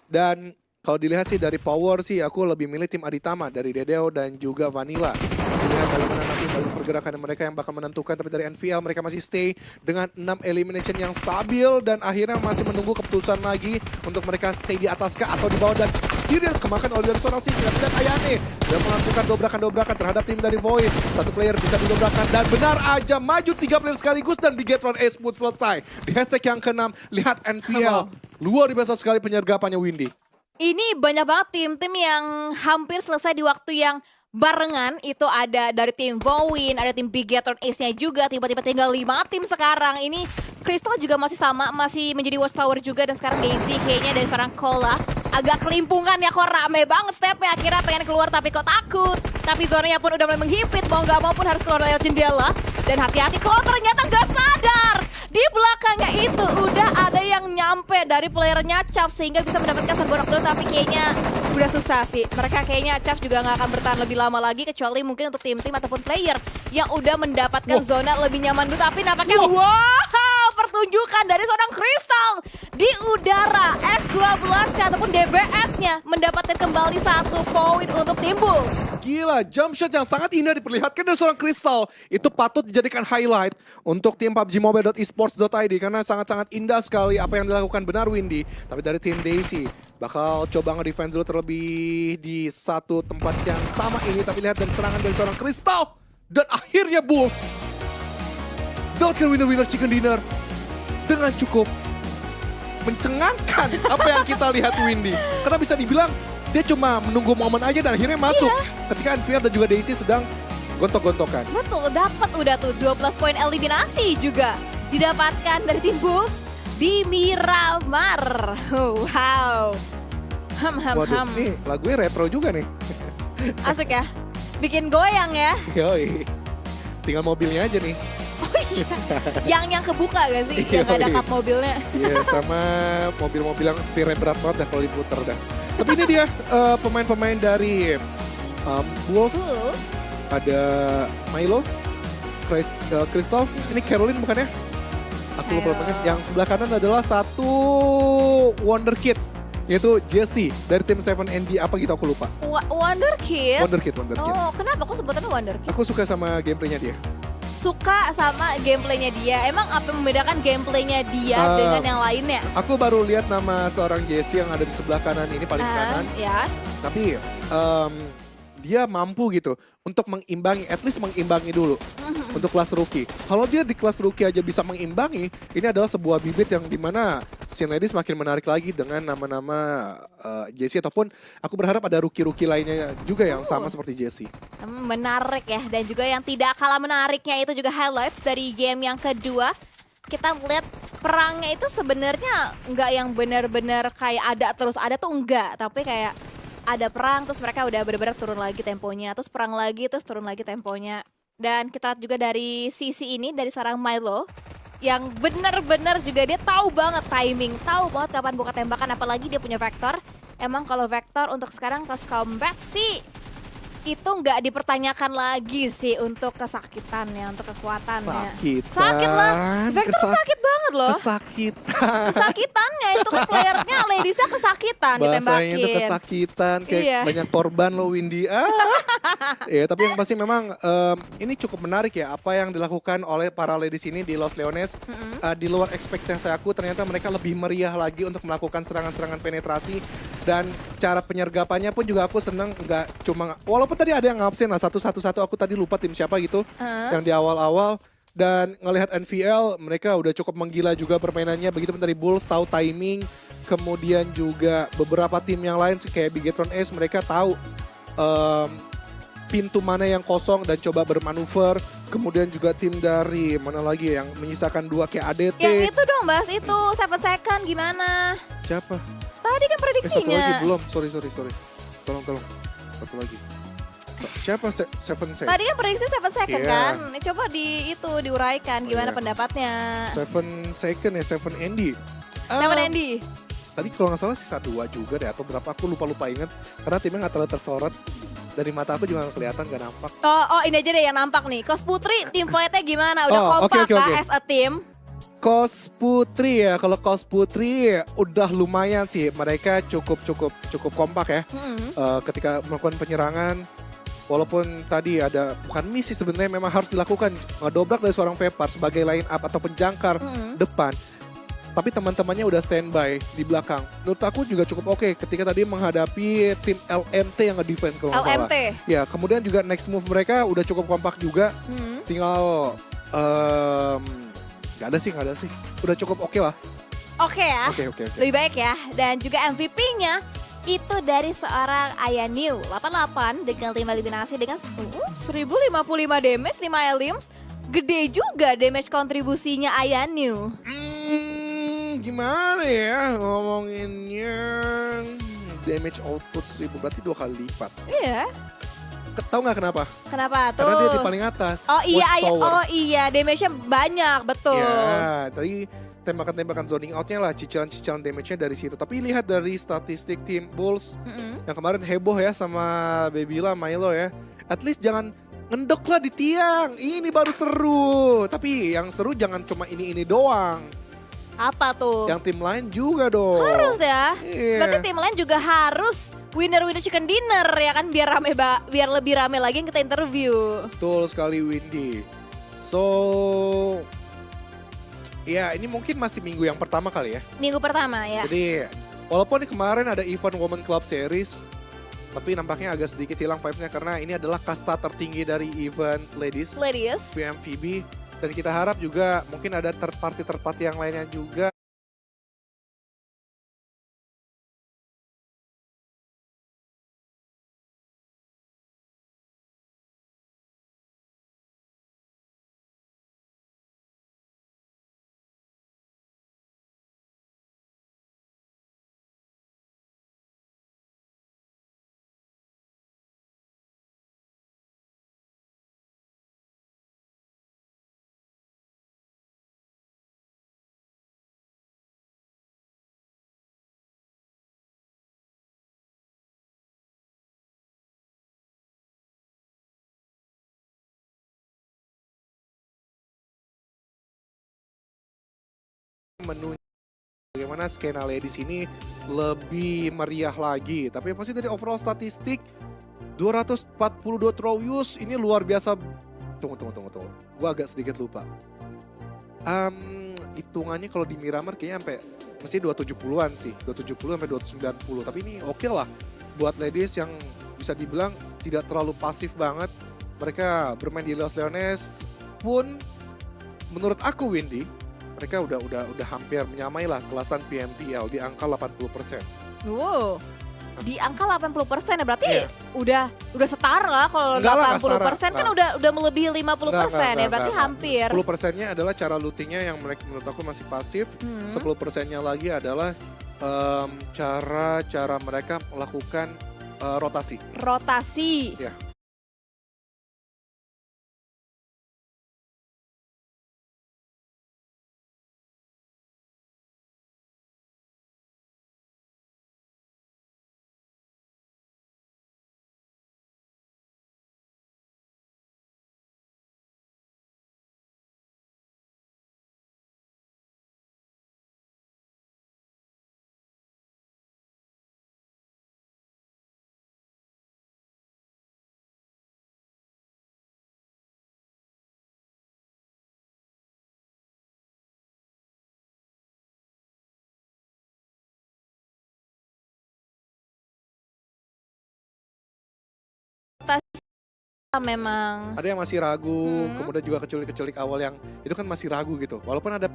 Dan kalau dilihat sih dari power sih, aku lebih milih tim Aditama dari Dedeo dan juga Vanilla. Lihat bagaimana nanti pergerakan mereka yang bakal menentukan. Tapi dari NVL mereka masih stay dengan 6 elimination yang stabil. Dan akhirnya masih menunggu keputusan lagi untuk mereka stay di atas kah atau di bawah. Dan akhirnya kemakan oleh dari seorang Sisi. Dan Ayane sudah melakukan dobrakan-dobrakan terhadap tim dari Void. Satu player bisa didobrakan dan benar aja maju 3 player sekaligus. Dan Bigetron Ace pun selesai. Di hashtag yang ke-6, lihat NVL. Luar biasa sekali penyergapannya Windy. Ini banyak banget tim-tim yang hampir selesai di waktu yang barengan. Itu ada dari tim Vowin, ada tim Bigetron Ace-nya juga. Tiba-tiba tinggal 5 tim sekarang. Ini Crystal juga masih sama, masih menjadi watchtower juga. Dan sekarang Daisy kayaknya dari seorang Kola agak kelimpungan ya, kok rame banget stepnya. Akhirnya pengen keluar tapi kok takut. Tapi zonanya pun udah mulai menghimpit, mau gak mau pun harus keluar lewat jendela. Dan hati-hati kalau ternyata gak sadar, di belakangnya itu udah ada yang nyampe dari playernya Chav, sehingga bisa mendapatkan serbuan waktu. Tapi kayaknya udah susah sih. Mereka kayaknya Chav juga gak akan bertahan lebih lama lagi, kecuali mungkin untuk tim-tim ataupun player yang udah mendapatkan zona lebih nyaman dulu. Tapi nampaknya wow, pertunjukan dari seorang Crystal di udara. S12 ataupun DBS-nya mendapatkan kembali 1 poin untuk tim Bulls. Gila, jump shot yang sangat indah diperlihatkan dari seorang Crystal. Itu patut dijadikan highlight untuk tim PUBG Mobile.esports.id, karena sangat-sangat indah sekali apa yang dilakukan benar Windy. Tapi dari tim Daisy bakal coba nge-defense dulu terlebih di satu tempat yang sama ini. Tapi lihat dari serangan dari seorang Crystal. Dan akhirnya Bulls dapatkan winner chicken dinner dengan cukup mencengangkan apa yang kita lihat Windy. Karena bisa dibilang dia cuma menunggu momen aja dan akhirnya masuk. Ketika NVR dan juga Daisy sedang gontok-gontokan. Betul, dapat udah tuh 12 poin eliminasi juga didapatkan dari tim Bulls di Miramar. Wow. Waduh, nih lagunya retro juga nih. Asik ya, bikin goyang ya. Yoi. Tinggal mobilnya aja nih. Oh iya, yang kebuka gak sih? Yang gak ada kap mobilnya. Iya, sama mobil-mobil yang setirnya berat banget dah kalau diputer dah. Tapi ini dia pemain-pemain dari Bulls. Ada Milo, Crystal, ini Caroline bukan ya? Aku lupa banget. Yang sebelah kanan adalah satu Wonderkid, yaitu Jesse dari tim 7ND apa gitu aku lupa. Wonderkid? Wonderkid. Oh, kenapa kok sebutannya Wonderkid? Aku suka sama gameplaynya dia. Suka sama gameplaynya dia. Emang apa yang membedakan gameplaynya dia dengan yang lainnya? Aku baru lihat nama seorang Jesse yang ada di sebelah kanan ini, paling kanan. Ya. Tapi dia mampu gitu untuk mengimbangi, at least mengimbangi dulu untuk kelas rookie. Kalau dia di kelas rookie aja bisa mengimbangi, ini adalah sebuah bibit yang dimana scene ladies makin menarik lagi dengan nama-nama Jesse, ataupun aku berharap ada rookie-rookie lainnya juga yang sama seperti Jesse. Menarik ya, dan juga yang tidak kalah menariknya itu juga highlights dari game yang kedua. Kita melihat perangnya itu sebenarnya nggak yang benar-benar kayak ada terus ada tuh enggak, tapi kayak ada perang terus mereka udah benar-benar turun lagi temponya, terus perang lagi terus turun lagi temponya. Dan kita lihat juga dari sisi ini, dari seorang Milo, yang benar-benar juga dia tahu banget timing, tahu banget kapan buka tembakan, apalagi dia punya Vector. Emang kalau Vector untuk sekarang pas combat sih, itu nggak dipertanyakan lagi sih untuk kesakitannya, untuk kekuatannya. Sakit lah, Vector sakit banget loh. Kesakitan. Kesakitannya itu kan playernya ladiesnya kesakitan Bahasanya ditembakin. itu kesakitan, kayak Iya. banyak korban lo Windy. Ya, tapi yang pasti memang ini cukup menarik ya apa yang dilakukan oleh para ladies ini di Los Leones. Di luar ekspektasi aku, ternyata mereka lebih meriah lagi untuk melakukan serangan-serangan penetrasi. Dan cara penyergapannya pun juga aku seneng, nggak cuma, walaupun tadi ada yang ngabsen lah satu-satu, aku tadi lupa tim siapa gitu yang di awal-awal. Dan ngelihat NVL, mereka udah cukup menggila juga permainannya. Begitu dari Bulls tahu timing, kemudian juga beberapa tim yang lain kayak Bigetron Ace, mereka tahu pintu mana yang kosong dan coba bermanuver. Kemudian juga tim dari mana lagi yang menyisakan 2 kayak ADT. Yang itu dong Bas, itu 7 second gimana? Siapa? Tadi kan Satu prediksinya. lagi belum, sorry. Tolong. Satu lagi. Siapa? Seven Second. Tadi kan prediksi 7 second Iya. kan? Coba diuraikan gimana iya. pendapatnya. 7 Second ya, 7 Andy. Siapa Andy? Tadi kalau nggak salah sisa 2 juga deh, atau berapa aku lupa inget. Karena timnya nggak terlalu tersorot. Dari mata aku juga nggak kelihatan, nggak nampak. Oh ini aja deh yang nampak nih. Kos Putri tim fightnya gimana? Udah Oh, kompak oke. kah as a team? Kos Putri ya, kalau Kos Putri udah lumayan sih. Mereka cukup kompak ya. Ketika melakukan penyerangan. Walaupun tadi ada, bukan misi sebenarnya memang harus dilakukan. Ngedobrak dari seorang Vepar sebagai line up atau penjangkar depan. Tapi teman-temannya udah standby di belakang. Menurut aku juga cukup oke ketika tadi menghadapi tim LMT yang nge-defense kalau nggak salah. LMT. Ya, kemudian juga next move mereka udah cukup kompak juga. Tinggal nggak ada sih. Udah cukup oke lah. Oke ya. Oke. Lebih baik ya. Dan juga MVP-nya itu dari seorang Ayaniu 88 dengan 5 eliminasi dengan 1055 damage, 5 elims. Gede juga damage kontribusinya Ayaniu. Gimana ya ngomonginnya, damage output 1000 berarti 2 kali lipat. Iya. Tahu nggak kenapa? Kenapa tuh? Karena dia di paling atas. Oh Watchtower. iya, damage-nya banyak, betul. Ya, tadi tembakan-tembakan zoning out-nya lah, cicilan-cicilan damage-nya dari situ. Tapi lihat dari statistik tim Bulls yang kemarin heboh ya sama Babila, Milo ya. At least jangan ngendok lah di tiang, ini baru seru. Tapi yang seru jangan cuma ini doang. Apa tuh? Yang tim lain juga dong. Harus ya. Iya. Berarti tim lain juga harus winner chicken dinner ya kan, biar biar lebih rame lagi yang kita interview. Betul sekali Windy. So, ya ini mungkin masih minggu yang pertama kali ya. Minggu pertama ya. Jadi, walaupun kemarin ada event Women Club Series, tapi nampaknya agak sedikit hilang vibe-nya karena ini adalah kasta tertinggi dari event ladies, Ladies. PMVB. Dan kita harap juga mungkin ada third party yang lainnya juga. Menu bagaimana skena ladies ini lebih meriah lagi. Tapi pasti dari overall statistik 242 throw use ini luar biasa. Tunggu. Gua agak sedikit lupa. Hitungannya kalau di Miramar kayaknya sampai mesti 270-an sih. 270 sampai 290. Tapi ini oke lah buat ladies yang bisa dibilang tidak terlalu pasif banget. Mereka bermain di Los Leones pun menurut aku Windy, mereka udah hampir menyamai lah kelasan PMPL di angka 80%. Wow. Di angka 80% ya berarti Iya. udah setara lah kalau Enggak lah, 80% nggak kan setara. udah melebihi 50% ya berarti hampir. 10%-nya adalah cara lootingnya yang menurut aku masih pasif. 10%-nya lagi adalah cara mereka melakukan rotasi. Rotasi. Ya. memang. Ada yang masih ragu, Hmm. kemudian juga keculik-keculik awal yang itu kan masih ragu gitu. Walaupun ada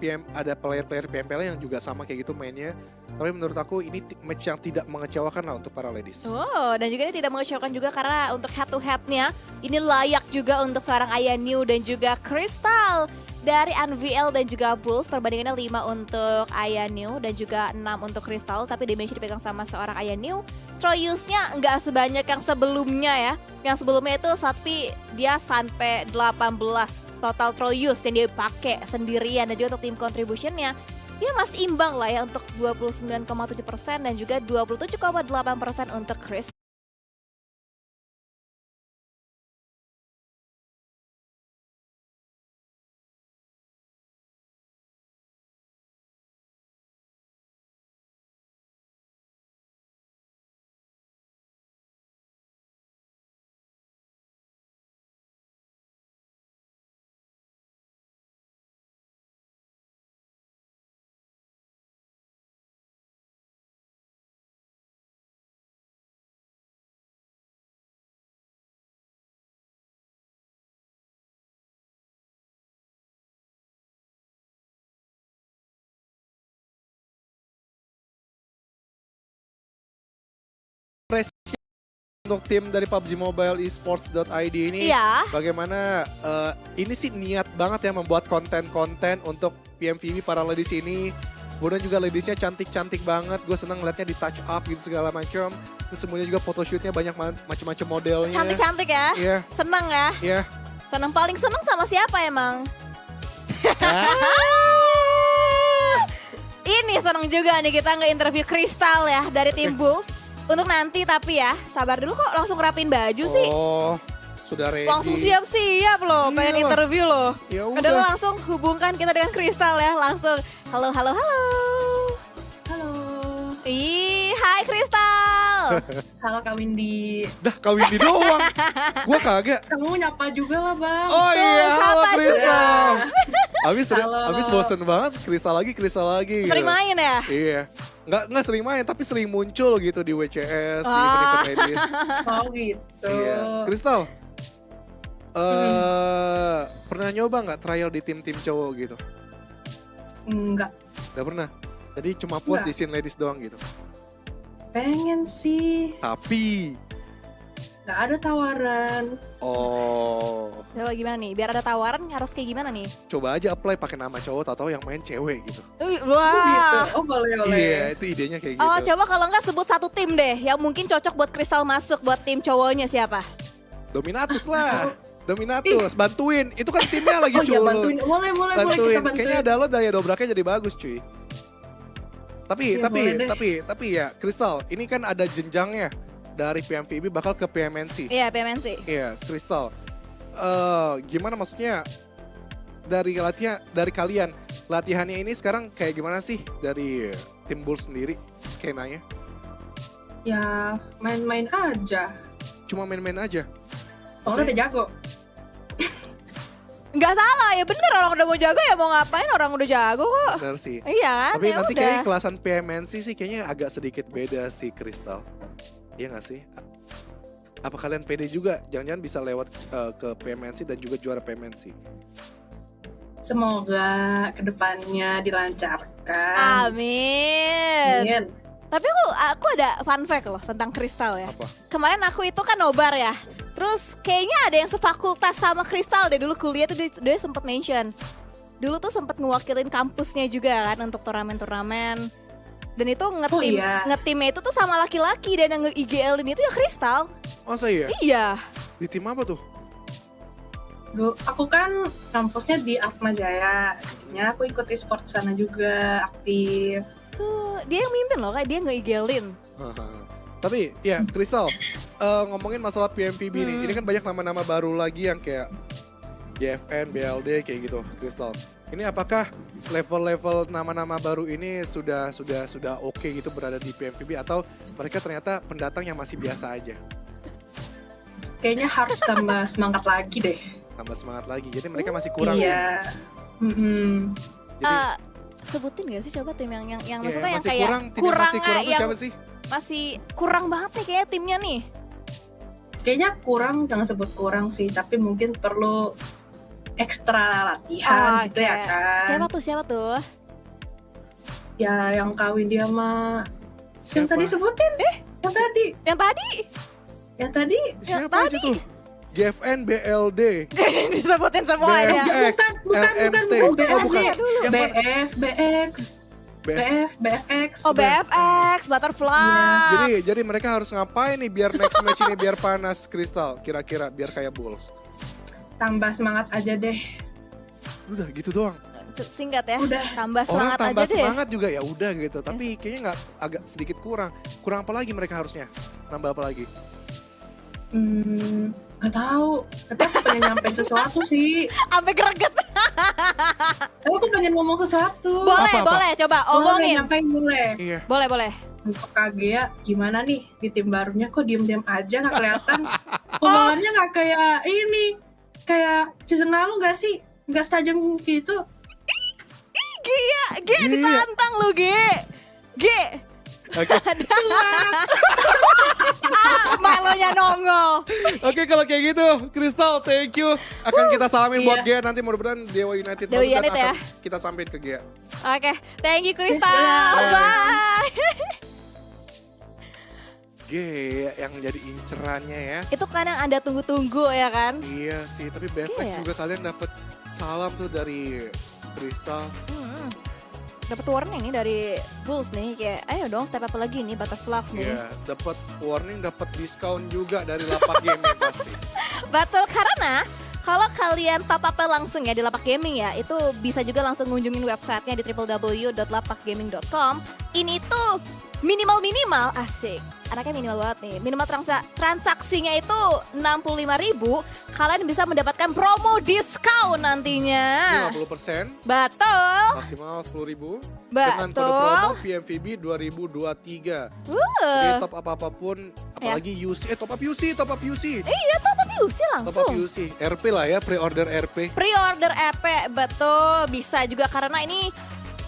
player-player PMPL yang juga sama kayak gitu mainnya, tapi menurut aku ini match yang tidak mengecewakan lah untuk para ladies. Oh, dan juga ini tidak mengecewakan juga karena untuk head to headnya ini layak juga untuk seorang Aya New dan juga Crystal dari Unveil dan juga Bulls. Perbandingannya 5 untuk Aya New dan juga 6 untuk Crystal, tapi damage dipegang sama seorang Aya New. Troyusnya nggak sebanyak yang sebelumnya ya. Yang sebelumnya itu Satpi dia sampai 18 total Troyus yang dia pakai sendirian, dan juga untuk tim contributionnya dia masih imbang lah ya untuk 29,7% dan juga 27,8% untuk Chris. Untuk tim dari PUBG Mobile Esports.id ini, Iya. bagaimana ini sih niat banget ya membuat konten-konten untuk PMVB para ladies ini. Kemudian juga ladiesnya cantik-cantik banget. Gue seneng ngeliatnya di touch up gitu segala macam. Terus semuanya juga photoshootnya banyak macam-macam modelnya. Cantik-cantik ya. Iya, Seneng ya. iya. Seneng, paling seneng sama siapa emang? Ini seneng juga nih kita nge-interview Crystal ya dari tim Bulls. Untuk nanti tapi ya, sabar dulu kok langsung rapin baju sih. Oh, sudah ready. Langsung siap-siap loh, pengen Iyalah. interview loh. Ya Udah udah. langsung hubungkan kita dengan Crystal ya, langsung. Halo, halo, halo. Halo. Ih, hai Crystal. Halo Kak Windy. Dah kawin di doang. Gua kagak. Kamu nyapa juga lah Bang. Oh iya, halo sapa Kristal. Halo. Abis bosen banget, Kristal lagi. Sering gitu. main ya? Iya. Nggak sering main, tapi sering muncul gitu di WCS, di Ah. event-event ladies. Oh gitu. Iya. Kristal, pernah nyoba nggak trial di tim-tim cowok gitu? Enggak. Nggak pernah. Jadi cuma puas Nggak. di scene ladies doang gitu. Pengen sih. Tapi, Nggak ada tawaran. oh, Coba gimana nih? Biar ada tawaran harus kayak gimana nih? coba aja apply pakai nama cowok, tahu yang main cewek gitu. Oh gitu. Wah. Oh boleh boleh. Iya, itu idenya kayak gitu. Oh, coba kalau enggak sebut satu tim deh yang mungkin cocok buat Crystal masuk buat tim cowoknya siapa? Dominatus lah. Dominatus, bantuin. Itu kan timnya lagi Oh iya culun. bantuin. Boleh boleh Bantuin. kita bantuin. Kayaknya ada lo daya dobraknya jadi bagus, cuy. Tapi Iya, boleh deh. tapi ya, Crystal, ini kan ada jenjangnya dari PMVB bakal ke PMNC. Iya, PMNC. Iya, Crystal. Gimana maksudnya dari kalian latihannya ini sekarang kayak gimana sih dari tim Bulls sendiri skenanya? Ya main-main aja. Cuma main-main aja. Soalnya udah jago. Nggak salah, ya bener orang udah mau jago ya mau ngapain, orang udah jago kok. Benar sih. Iya kan? Tapi Ya nanti udah. kayak kelasan PMNC sih kayaknya agak sedikit beda sih Crystal. Iya nggak sih? Apa kalian pede juga? Jangan-jangan bisa lewat ke PMNC dan juga juara PMNC. Semoga kedepannya dilancarkan. Amin. Amin. Tapi aku ada fun fact loh tentang Crystal ya. Apa? Kemarin aku itu kan nobar ya. Terus kayaknya ada yang sefakultas sama Crystal deh dulu kuliah tuh dia sempat mention. Dulu tuh sempat ngewakilin kampusnya juga kan untuk turnamen-turnamen. Dan itu ngetim, iya. ngetimnya itu tuh sama laki-laki dan yang nge-IGL-in itu ya Crystal. Masa iya? Iya. Di tim apa tuh? Aku kan kampusnya di Atma Jaya. Jadinya aku ikut e-sport sana juga aktif. Tuh, dia yang mimpin loh, kayak dia nge-IGL-in. Tapi ya Crystal, ngomongin masalah PMVB nih, ini kan banyak nama-nama baru lagi yang kayak JFN, BLD kayak gitu, Crystal. Ini apakah level-level nama-nama baru ini sudah oke gitu berada di PMVB atau mereka ternyata pendatang yang masih biasa aja? Kayaknya harus tambah semangat lagi deh. Tambah semangat lagi, jadi mereka masih kurang. Iya. Jadi Sebutin gak sih coba tim yang ya, maksudnya yang masih kayak kurang, tim yang masih kurang tuh yang siapa sih? masih kurang banget nih kayaknya timnya nih. kayaknya kurang, jangan sebut kurang sih, tapi mungkin perlu ekstra latihan gitu ya Oke. kan. Siapa tuh? Ya yang kawin dia mah yang Siapa? tadi sebutin. Yang tadi. Siapa aja tuh? GFN, BLD, Disebutin semuanya. BMX, LMT. Oh bukan. Yang mana? BF, BFX. Oh, BFX, Butterfly. Jadi mereka harus ngapain nih biar next match ini biar panas Kristal? Kira-kira biar kayak Bulls. Tambah semangat aja deh. Udah gitu doang. Singkat ya. Udah. Tambah Orang semangat tambah aja deh. semangat juga ya udah gitu. Tapi kayaknya nggak agak sedikit kurang. Kurang apa lagi mereka harusnya? Nambah apa lagi? Gak tahu. Tapi aku pengen nyampein sesuatu sih. Sampai greget. Aku pengen ngomong sesuatu. Boleh, Apa-apa? boleh. Coba Boleh, omongin. nyampein boleh. Iya. Boleh. Untuk Kagea gimana nih di tim barunya kok diem-diem aja nggak kelihatan. Omongannya nggak kayak ini. Kayak season lalu nggak sih? Nggak setajam gitu. G ditantang lu, G. Oke. Malonya nongol. Oke kalau kayak gitu, Kristal thank you. Akan kita salamin buat Iya. Gia nanti mudah-mudahan Dewa United Dewa bagus dan United ya. akan kita sampein ke Gia. Oke, thank you Kristal. Bye. Bye. Gia yang jadi incerannya ya. Itu kan yang Anda tunggu-tunggu ya kan? Iya sih, tapi BFX Iya. juga kalian dapat salam tuh dari Kristal. Dapat warning nih dari Bulls nih kayak ayo dong step up lagi nih Butterflux nih. Iya, dapat warning, dapat diskon juga dari lapak gaming pasti. Betul, karena kalau kalian top up langsung ya di Lapak Gaming ya, itu bisa juga langsung ngunjungin websitenya di www.lapakgaming.com. Ini tuh minimal asik. Anaknya minimal banget nih. Minimal transaksinya itu 65.000. Kalian bisa mendapatkan promo diskon nantinya. 50%, Betul. maksimal 10.000 dengan kode promo PMVB 2023. Jadi top up apapun, apalagi UC, top up UC. Iya, top up UC Top up langsung. UC, RP lah ya, pre-order RP. Pre-order EP, betul. Bisa juga karena ini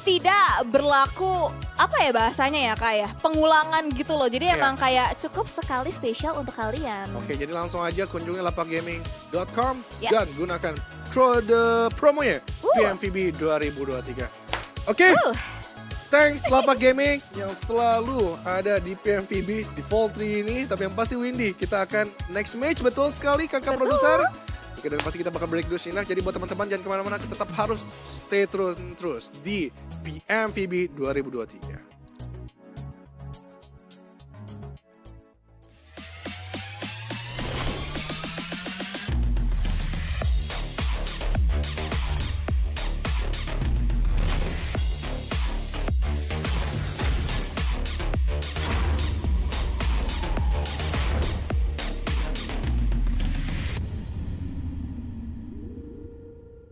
tidak berlaku apa ya bahasanya ya kak ya, pengulangan gitu loh. Jadi Iya. emang kayak cukup sekali spesial untuk kalian. Oke, jadi langsung aja kunjungi lapakgaming.com Yes. dan gunakan kode promonya PMVB 2023. Oke, thanks Lapak Gaming yang selalu ada di PMVB di Fall 3 ini. Tapi yang pasti Windy, kita akan next match, betul sekali kakak produser. Oke, dan pasti kita bakal break dulu sinak. Jadi buat teman-teman jangan kemana-mana, tetap harus stay terus di PMVB 2023.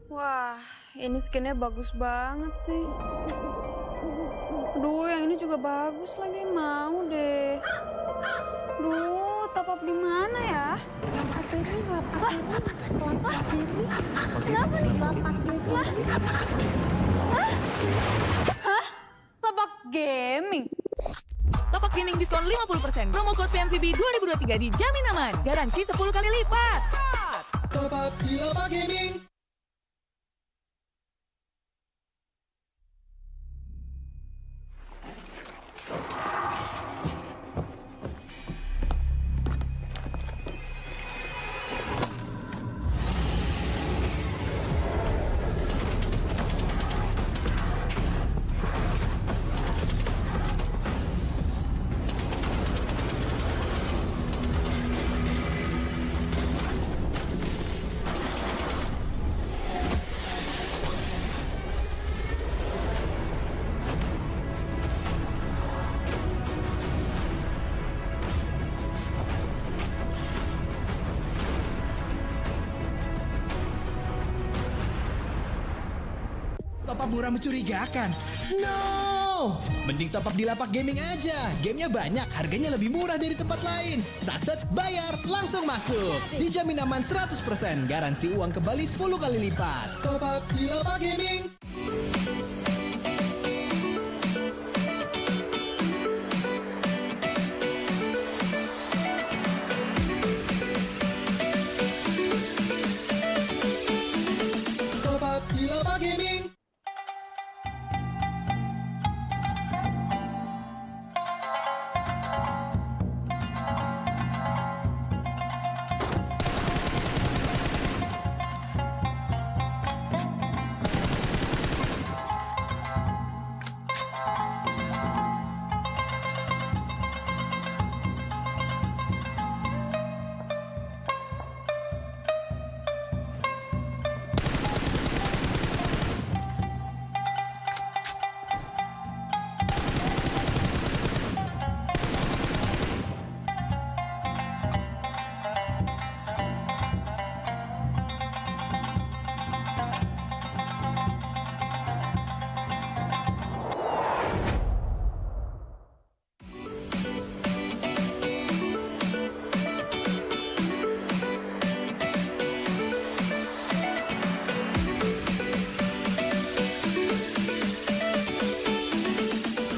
Wah, ini skinnya bagus banget sih. Aduh, yang ini juga bagus lagi, mau deh. Duh, top up di mana ya? Lapak ini. Kenapa nih lapak ini? Hah? Lapak gaming? Lapak Gaming diskon 50%. Promo code PMVB 2023 dijamin aman. Garansi 10 kali lipat. Top up di Lapak Gaming. Top up murah mencurigakan. No! Mending top up di Lapak Gaming aja. Gamenya banyak, harganya lebih murah dari tempat lain. Satset, bayar, langsung masuk. Dijamin aman 100%, garansi uang kembali 10 kali lipat. Top up di Lapak Gaming. Lapak Gaming.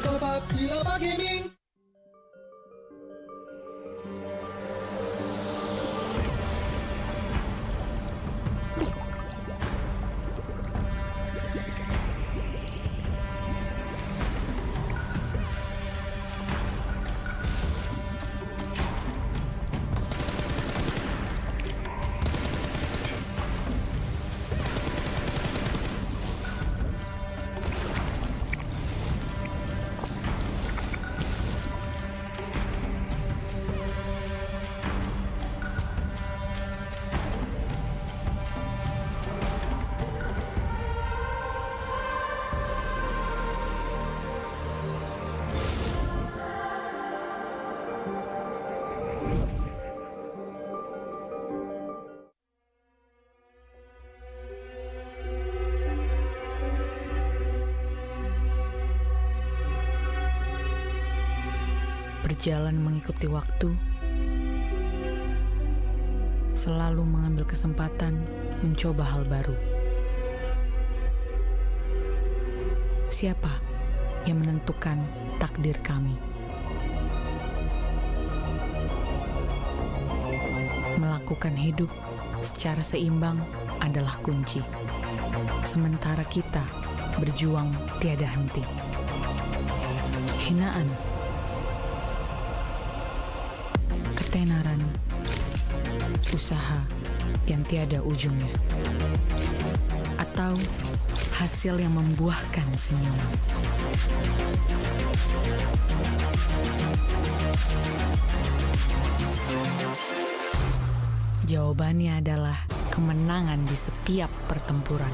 Top up di Lapak Gaming. Berjalan mengikuti waktu, selalu mengambil kesempatan mencoba hal baru. Siapa yang menentukan takdir kami? Melakukan hidup secara seimbang adalah kunci. Sementara kita berjuang tiada henti. Hinaan, ketenaran, usaha yang tiada ujungnya, atau hasil yang membuahkan senyuman. Jawabannya adalah kemenangan di setiap pertempuran.